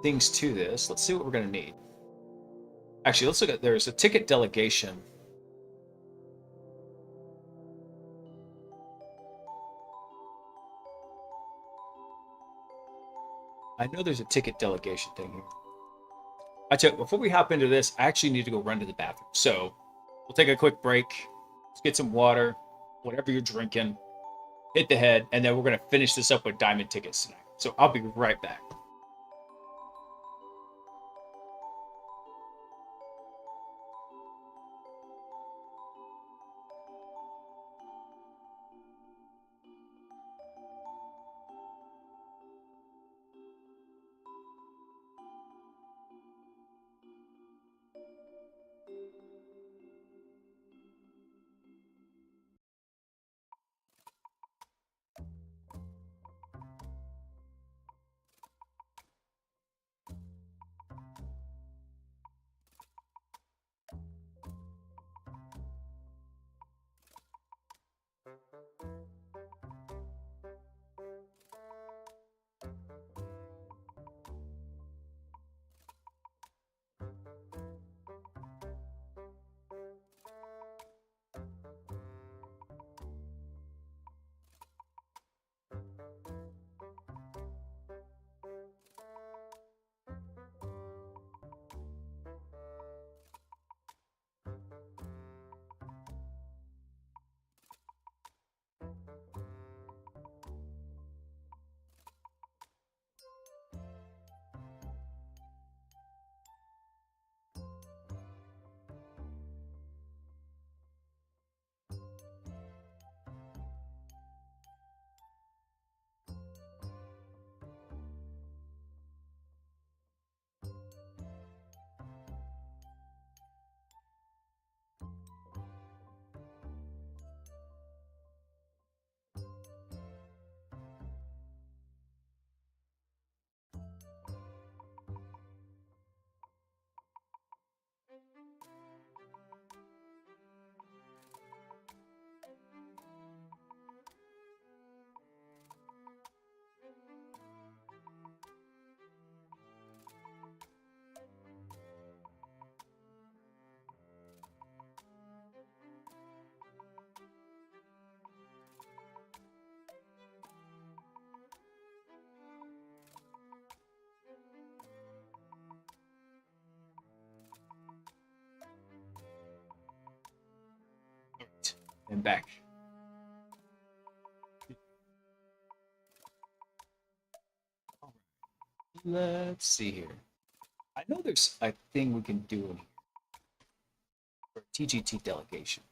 things to this. Let's see what we're gonna need. Actually, let's look at, there's a ticket delegation. I know there's a ticket delegation thing here. I tell you, before we hop into this, I actually need to go run to the bathroom. So we'll take a quick break. Let's get some water, whatever you're drinking, hit the head, and then we're going to finish this up with diamond tickets tonight. So I'll be right back. and back. Let's see here. I know there's a thing we can do in here for TGT delegation.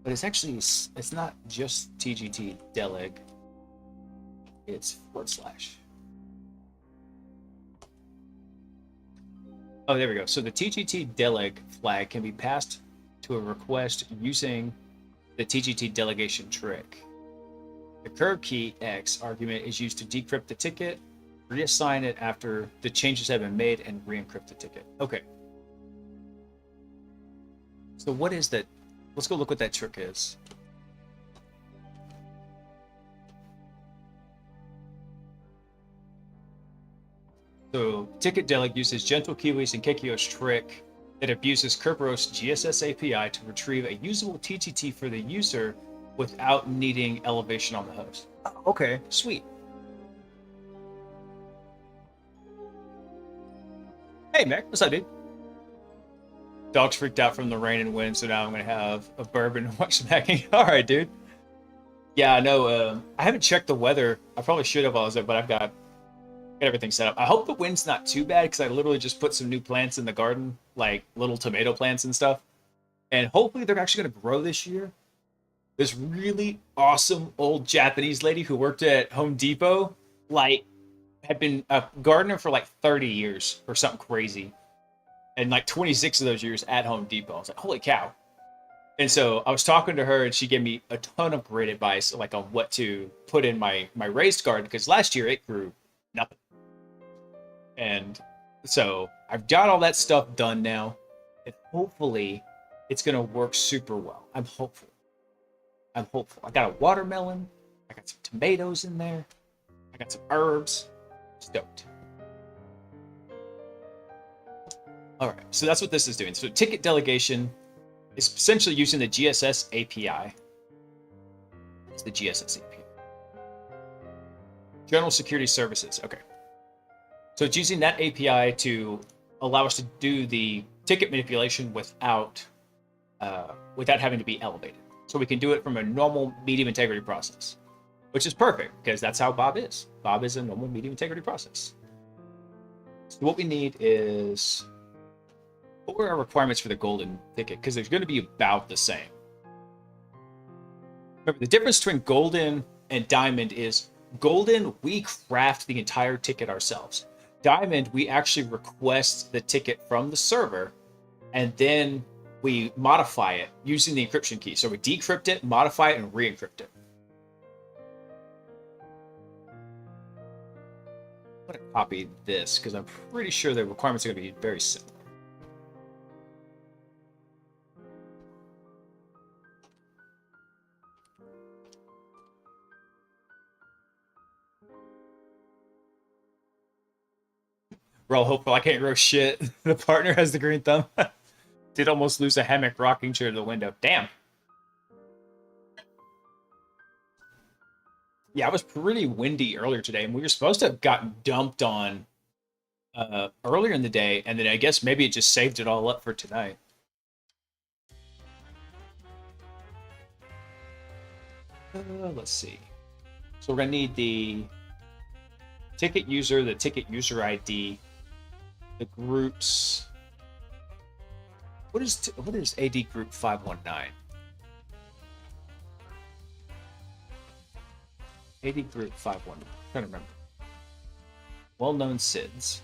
But it's actually, it's not just TGT deleg. It's /. Oh, there we go. So the TGT deleg flag can be passed to a request using the TGT delegation trick. The curve key X argument is used to decrypt the ticket, reassign it after the changes have been made, and re-encrypt the ticket. Okay. So what is that? Let's go look what that trick is. So Ticket Deleg uses Gentle Kiwi's and Kekio's trick that abuses Kerberos GSS API to retrieve a usable TGT for the user without needing elevation on the host. Oh, okay, sweet. Hey, Mac, what's up, dude? Dog's freaked out from the rain and wind, so now I'm gonna have a bourbon and watch some hacking. All right, dude. Yeah, I know. I haven't checked the weather. I probably should have while I was there, but I've got everything set up. I hope the wind's not too bad because I literally just put some new plants in the garden, like little tomato plants and stuff. And hopefully they're actually going to grow this year. This really awesome old Japanese lady who worked at Home Depot, like, had been a gardener for like 30 years or something crazy. And like 26 of those years at Home Depot. I was like, holy cow. And so I was talking to her and she gave me a ton of great advice, like on what to put in my raised garden, because last year it grew nothing. And so I've got all that stuff done now, and hopefully it's going to work super well. I'm hopeful. I got a watermelon. I got some tomatoes in there. I got some herbs. Stoked. All right, so that's what this is doing. So ticket delegation is essentially using the GSS API. It's the GSS API. General Security Services. Okay. So it's using that API to allow us to do the ticket manipulation without having to be elevated. So we can do it from a normal medium integrity process, which is perfect because that's how Bob is. Bob is a normal medium integrity process. So what we need is, what were our requirements for the golden ticket? Because there's going to be about the same. Remember, the difference between golden and diamond is golden, we craft the entire ticket ourselves. Diamond, we actually request the ticket from the server, and then we modify it using the encryption key. So we decrypt it, modify it, and re-encrypt it. I'm going to copy this because I'm pretty sure the requirements are going to be very similar. We're all hopeful. I can't grow shit. The partner has the green thumb. Did almost lose a hammock rocking chair to the window. Damn. Yeah, it was pretty windy earlier today, and we were supposed to have gotten dumped on earlier in the day, and then I guess maybe it just saved it all up for tonight. Let's see. So we're going to need the ticket user, the ticket user ID, the groups. What is AD group 519? AD group 519. I'm trying to remember. Well-known SIDS.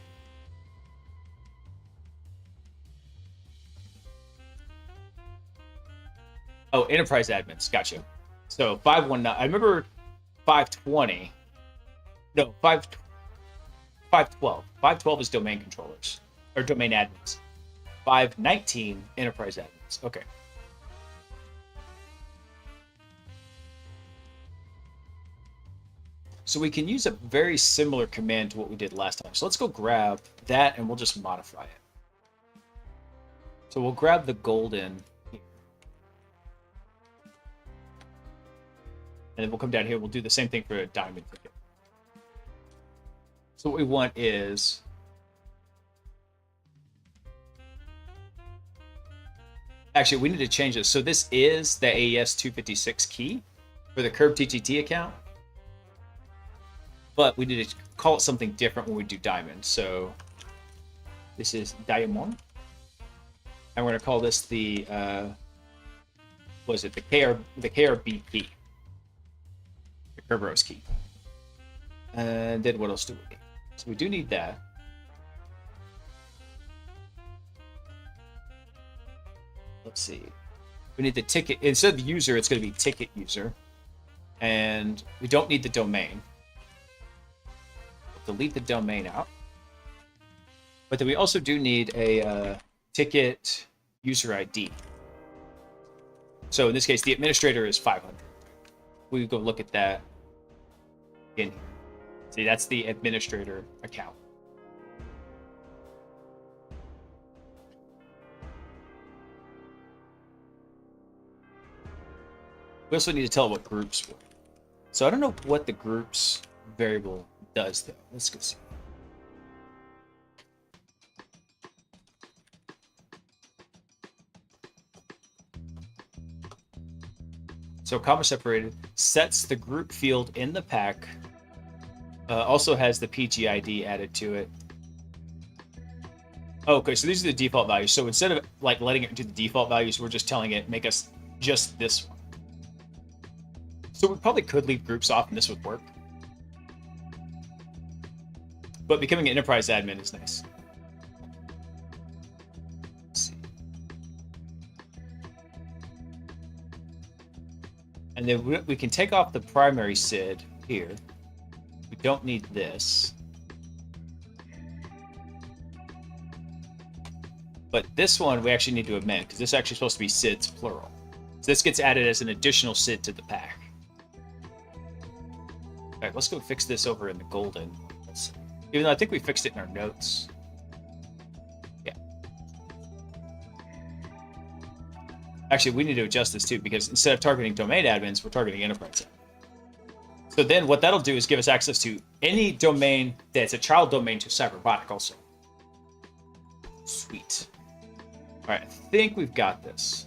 Oh, enterprise admins. Gotcha. So 519. I remember 520. No, 512. 512 is domain controllers or domain admins. 519 enterprise admins. Okay. So we can use a very similar command to what we did last time. So let's go grab that and we'll just modify it. So we'll grab the golden here. And then we'll come down here. We'll do the same thing for a diamond ticket. So what we want is actually we need to change this. So this is the AES 256 key for the Curb TGT account, but we need to call it something different when we do Diamond. So this is Diamond. And we're going to call this the what is it? The KRB key, the Kerberos key. And then what else do we need? So we do need that. Let's see. We need the ticket. Instead of user, it's going to be ticket user. And we don't need the domain. Delete the domain out. But then we also do need a ticket user ID. So in this case, the administrator is 500. We go look at that in here. See, that's the administrator account. We also need to tell what groups were. So I don't know what the groups variable does though. Let's go see. So comma separated sets the group field in the pack. Also has the PGID added to it. Okay, so these are the default values. So instead of like letting it do the default values, we're just telling it make us just this one. So we probably could leave groups off and this would work. But becoming an enterprise admin is nice. Let's see. And then we can take off the primary SID here. We don't need this. But this one we actually need to amend because this is actually supposed to be SIDs plural. So this gets added as an additional SID to the pack. All right, let's go fix this over in the golden. Even though I think we fixed it in our notes. Yeah. Actually, we need to adjust this too because instead of targeting domain admins, we're targeting enterprise admins. So then what that'll do is give us access to any domain that's a child domain to Cyberbotic also. Sweet. All right, I think we've got this.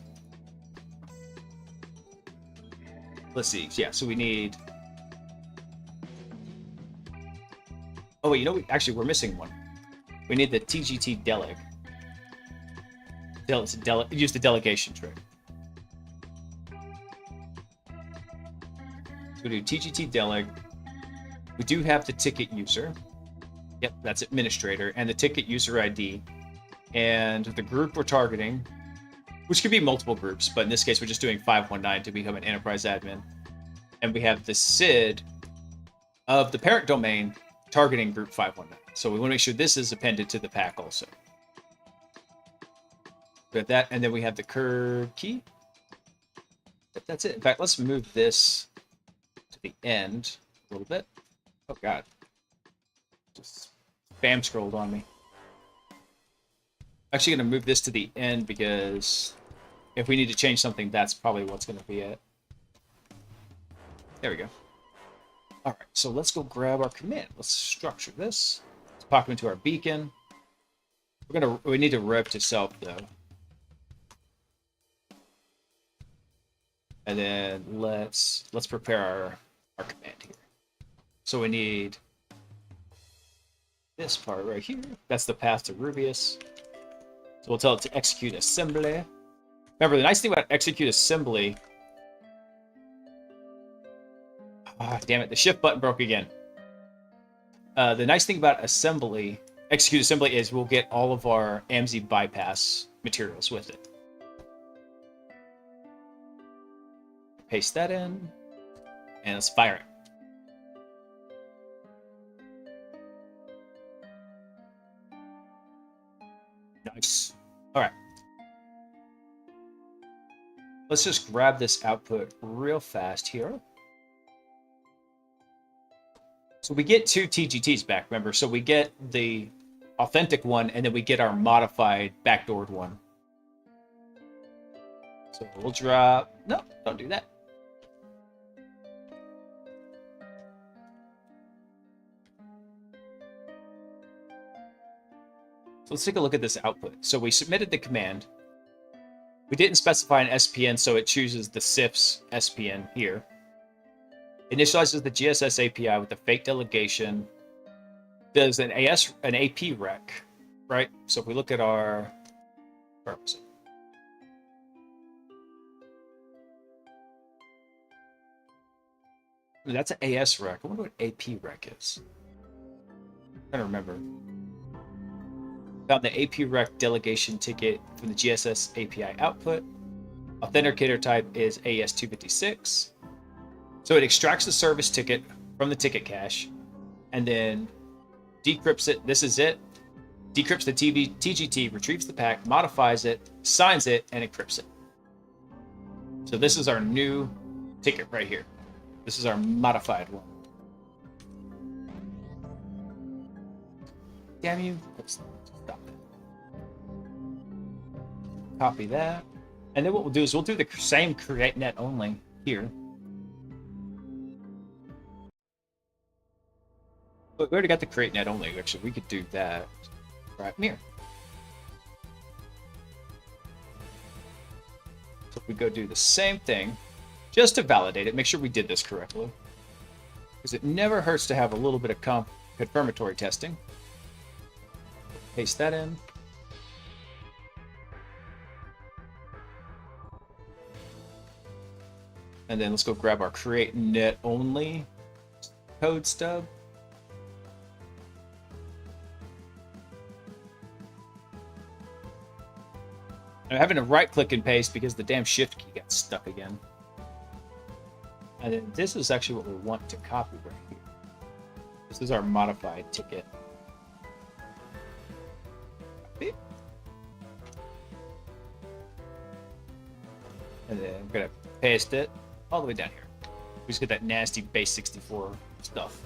Let's see. Yeah, so we need... Oh, wait, you know, we're missing one. We need the TGT deleg. Use the delegation trick. So we do TGT deleg. We do have the ticket user. Yep, that's administrator. And the ticket user ID. And the group we're targeting, which could be multiple groups, but in this case, we're just doing 519 to become an enterprise admin. And we have the SID of the parent domain targeting group 519. So we want to make sure this is appended to the pack also. We have that, and then we have the curve key. That's it. In fact, let's move this to the end a little bit. Oh, God. Just spam scrolled on me. I'm actually going to move this to the end because if we need to change something, that's probably what's going to be it. There we go. All right, so let's go grab our command. Let's structure this. Let's pop them into our beacon. We need to rev to self though. And then let's prepare our command here. So we need this part right here. That's the path to Rubius. So we'll tell it to execute assembly. Remember, the nice thing about execute assembly... Ah, damn it, the shift button broke again. The nice thing about execute assembly is we'll get all of our AMSI bypass materials with it. Paste that in, and let's fire it. Nice. All right. Let's just grab this output real fast here. So we get 2 TGTs back, remember? So we get the authentic one, and then we get our modified backdoored one. So we'll drop... No, don't do that. So let's take a look at this output. So we submitted the command. We didn't specify an SPN, so it chooses the CIFS SPN here. Initializes the GSS API with the fake delegation. Does an AP rec, right? So if we look at our... Where was it? That's an AS rec. I wonder what AP rec is. I'm trying to remember. Found the AP rec delegation ticket from the GSS API output. Authenticator type is AES256. So it extracts the service ticket from the ticket cache and then decrypts it. This is it. Decrypts the TGT, retrieves the pack, modifies it, signs it, and encrypts it. So this is our new ticket right here. This is our modified one. Damn you. Let's stop it. Copy that. And then what we'll do is we'll do the same create net only here. But we already got the create net only. Actually, we could do that right here. So if we go do the same thing, just to validate it, make sure we did this correctly. Because it never hurts to have a little bit of confirmatory testing. Paste that in. And then let's go grab our create net only code stub. I'm having to right click and paste because the damn shift key got stuck again. And then this is actually what we want to copy right here. This is our modified ticket. Copy. And then I'm gonna paste it all the way down here. We just get that nasty base 64 stuff.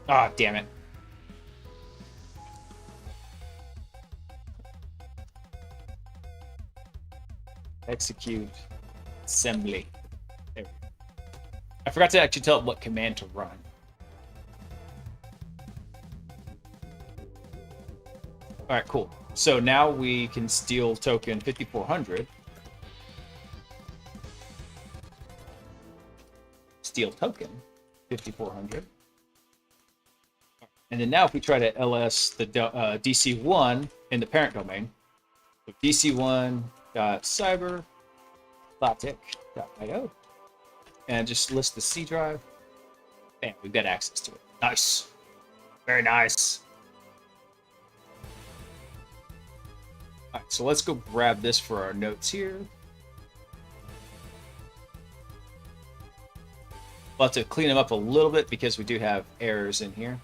Ah, damn it. Execute assembly. There we go. I forgot to actually tell it what command to run. All right, cool. So now we can steal token 5400. Steal token 5400. And then now if we try to ls the DC1 in the parent domain, so dc1.cyber.io, and just list the C drive, bam, we've got access to it. Nice. Very nice. All right, so let's go grab this for our notes here. We'll have to clean them up a little bit because we do have errors in here.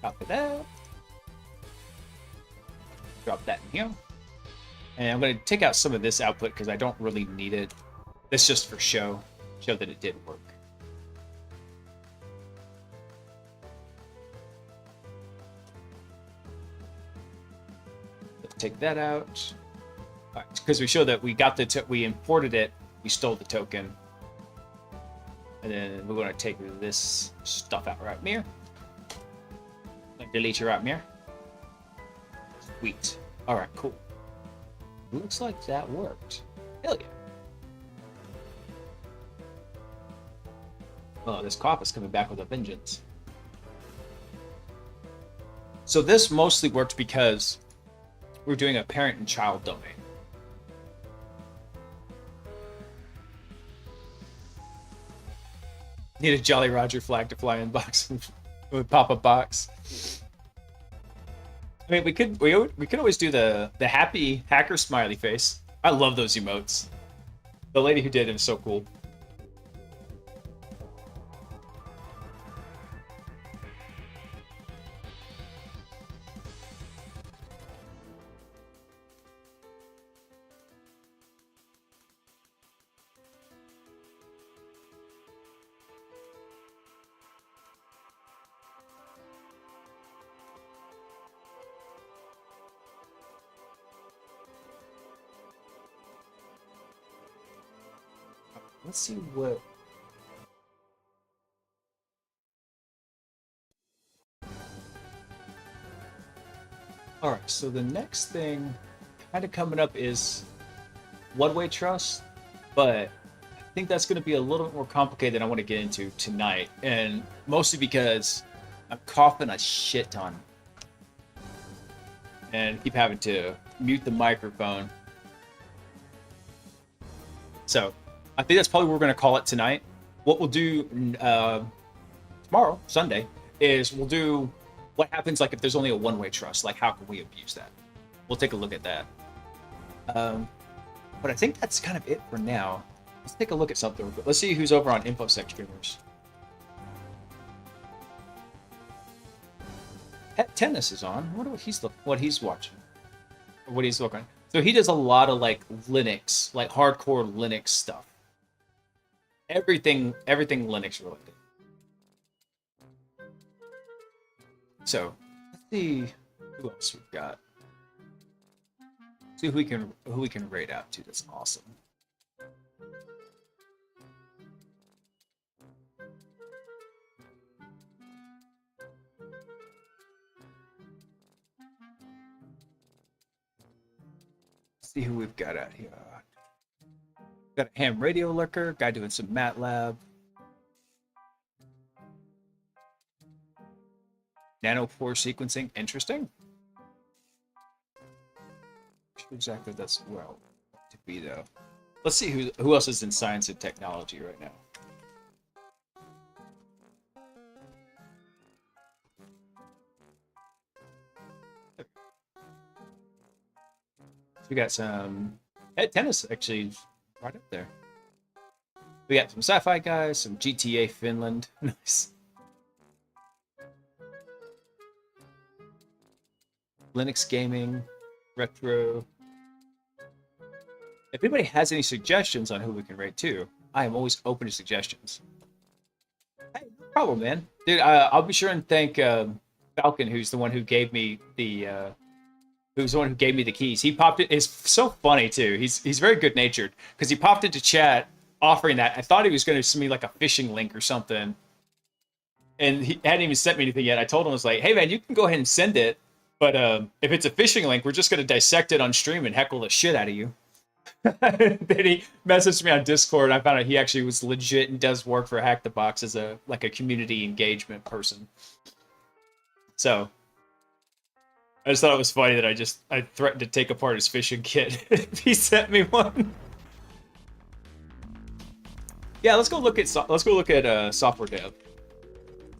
Copy that. Drop that in here. And I'm going to take out some of this output because I don't really need it. It's just for show that it did work. Let's take that out. All right, because we show that we got we imported it, we stole the token. And then we're going to take this stuff out right here. Delete your right mirror. Sweet. All right, cool. Looks like that worked. Hell yeah. Oh, this cop is coming back with a vengeance. So this mostly worked because we're doing a parent and child domain. Need a Jolly Roger flag to fly in box with pop-up box. I mean, we could always do the happy hacker smiley face. I love those emotes. The lady who did it is so cool. let's see what. All right, so the next thing kind of coming up is one-way trust, but I think that's going to be a little bit more complicated than I want to get into tonight, and mostly because I'm coughing a shit ton and keep having to mute the microphone. So I think that's probably what we're going to call it tonight. What we'll do tomorrow, Sunday, is we'll do what happens like if there's only a one-way trust. Like, how can we abuse that? We'll take a look at that. But I think that's kind of it for now. Let's take a look at something. Let's see who's over on InfoSec streamers. Pet Tennis is on. I wonder what he's watching, or what he's looking. So he does a lot of like Linux, like hardcore Linux stuff. Everything Linux related. So let's see who else we've got. See who we can rate out to. That's awesome. See who we've got out here. Got a ham radio lurker, guy doing some MATLAB. Nanopore sequencing, interesting. Exactly, that's well to be though. Let's see who else is in science and technology right now. We got some Pet Tennis actually right up there. We got some sci-fi guys, some GTA Finland. Nice. Linux gaming, retro. If anybody has any suggestions on who we can rate too, I am always open to suggestions. Hey, no problem, man. Dude, I'll be sure and thank Falcon, who's the one who gave me the keys. He popped it. It's so funny too. He's very good natured because he popped into chat offering that. I thought he was going to send me like a phishing link or something, and he hadn't even sent me anything yet. I told him, I was like, "Hey man, you can go ahead and send it, but if it's a phishing link, we're just going to dissect it on stream and heckle the shit out of you." Then he messaged me on Discord. I found out he actually was legit and does work for Hack the Box as a community engagement person. So I just thought it was funny that I threatened to take apart his phishing kit if he sent me one. Yeah, let's go look at software dev,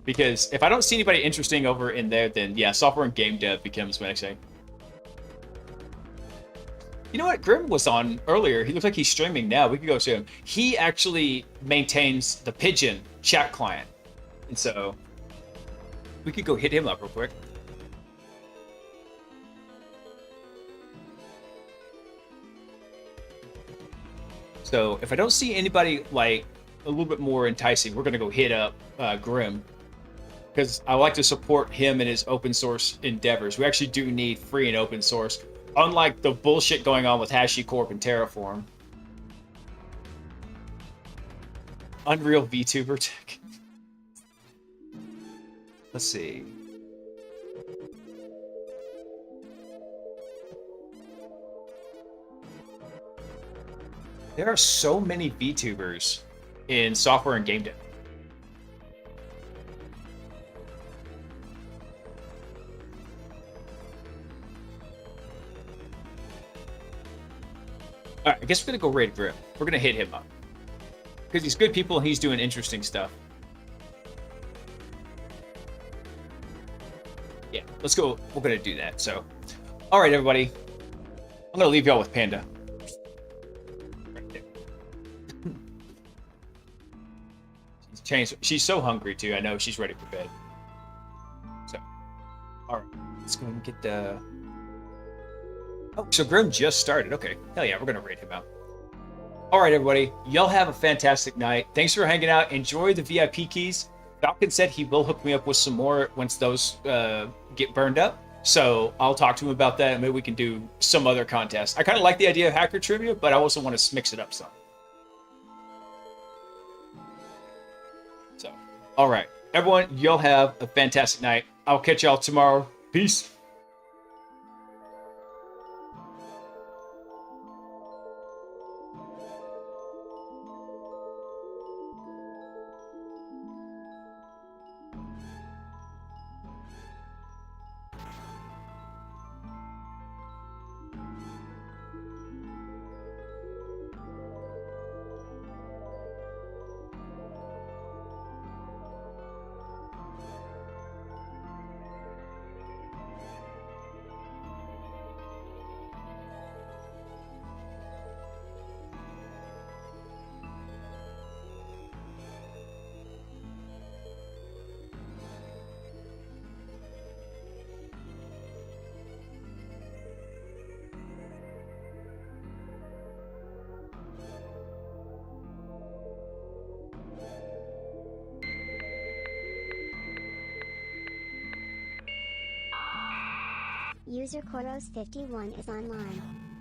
because if I don't see anybody interesting over in there, then yeah, software and game dev becomes my next thing. You know what? Grim was on earlier. He looks like he's streaming now. We could go see him. He actually maintains the Pigeon chat client, and so we could go hit him up real quick. So if I don't see anybody like a little bit more enticing, we're gonna go hit up Grim, because I like to support him and his open source endeavors. We actually do need free and open source, unlike the bullshit going on with HashiCorp and Terraform. Unreal VTuber tech. Let's see. There are so many VTubers in software and game dev. All right, I guess we're gonna go raid Grim. We're gonna hit him up because he's good people and he's doing interesting stuff. Yeah, let's go. We're gonna do that. So, all right, everybody. I'm gonna leave y'all with Panda. She's so hungry too. I know she's ready for bed. So, all right, let's go and get the. Oh, so Grim just started. Okay, hell yeah, we're gonna raid him out. All right, everybody, y'all have a fantastic night. Thanks for hanging out. Enjoy the VIP keys. Falcon said he will hook me up with some more once those get burned up. So I'll talk to him about that, and maybe we can do some other contest. I kind of like the idea of hacker trivia, but I also want to mix it up some. All right, everyone, you'll have a fantastic night. I'll catch y'all tomorrow. Peace. User Koros51 is online.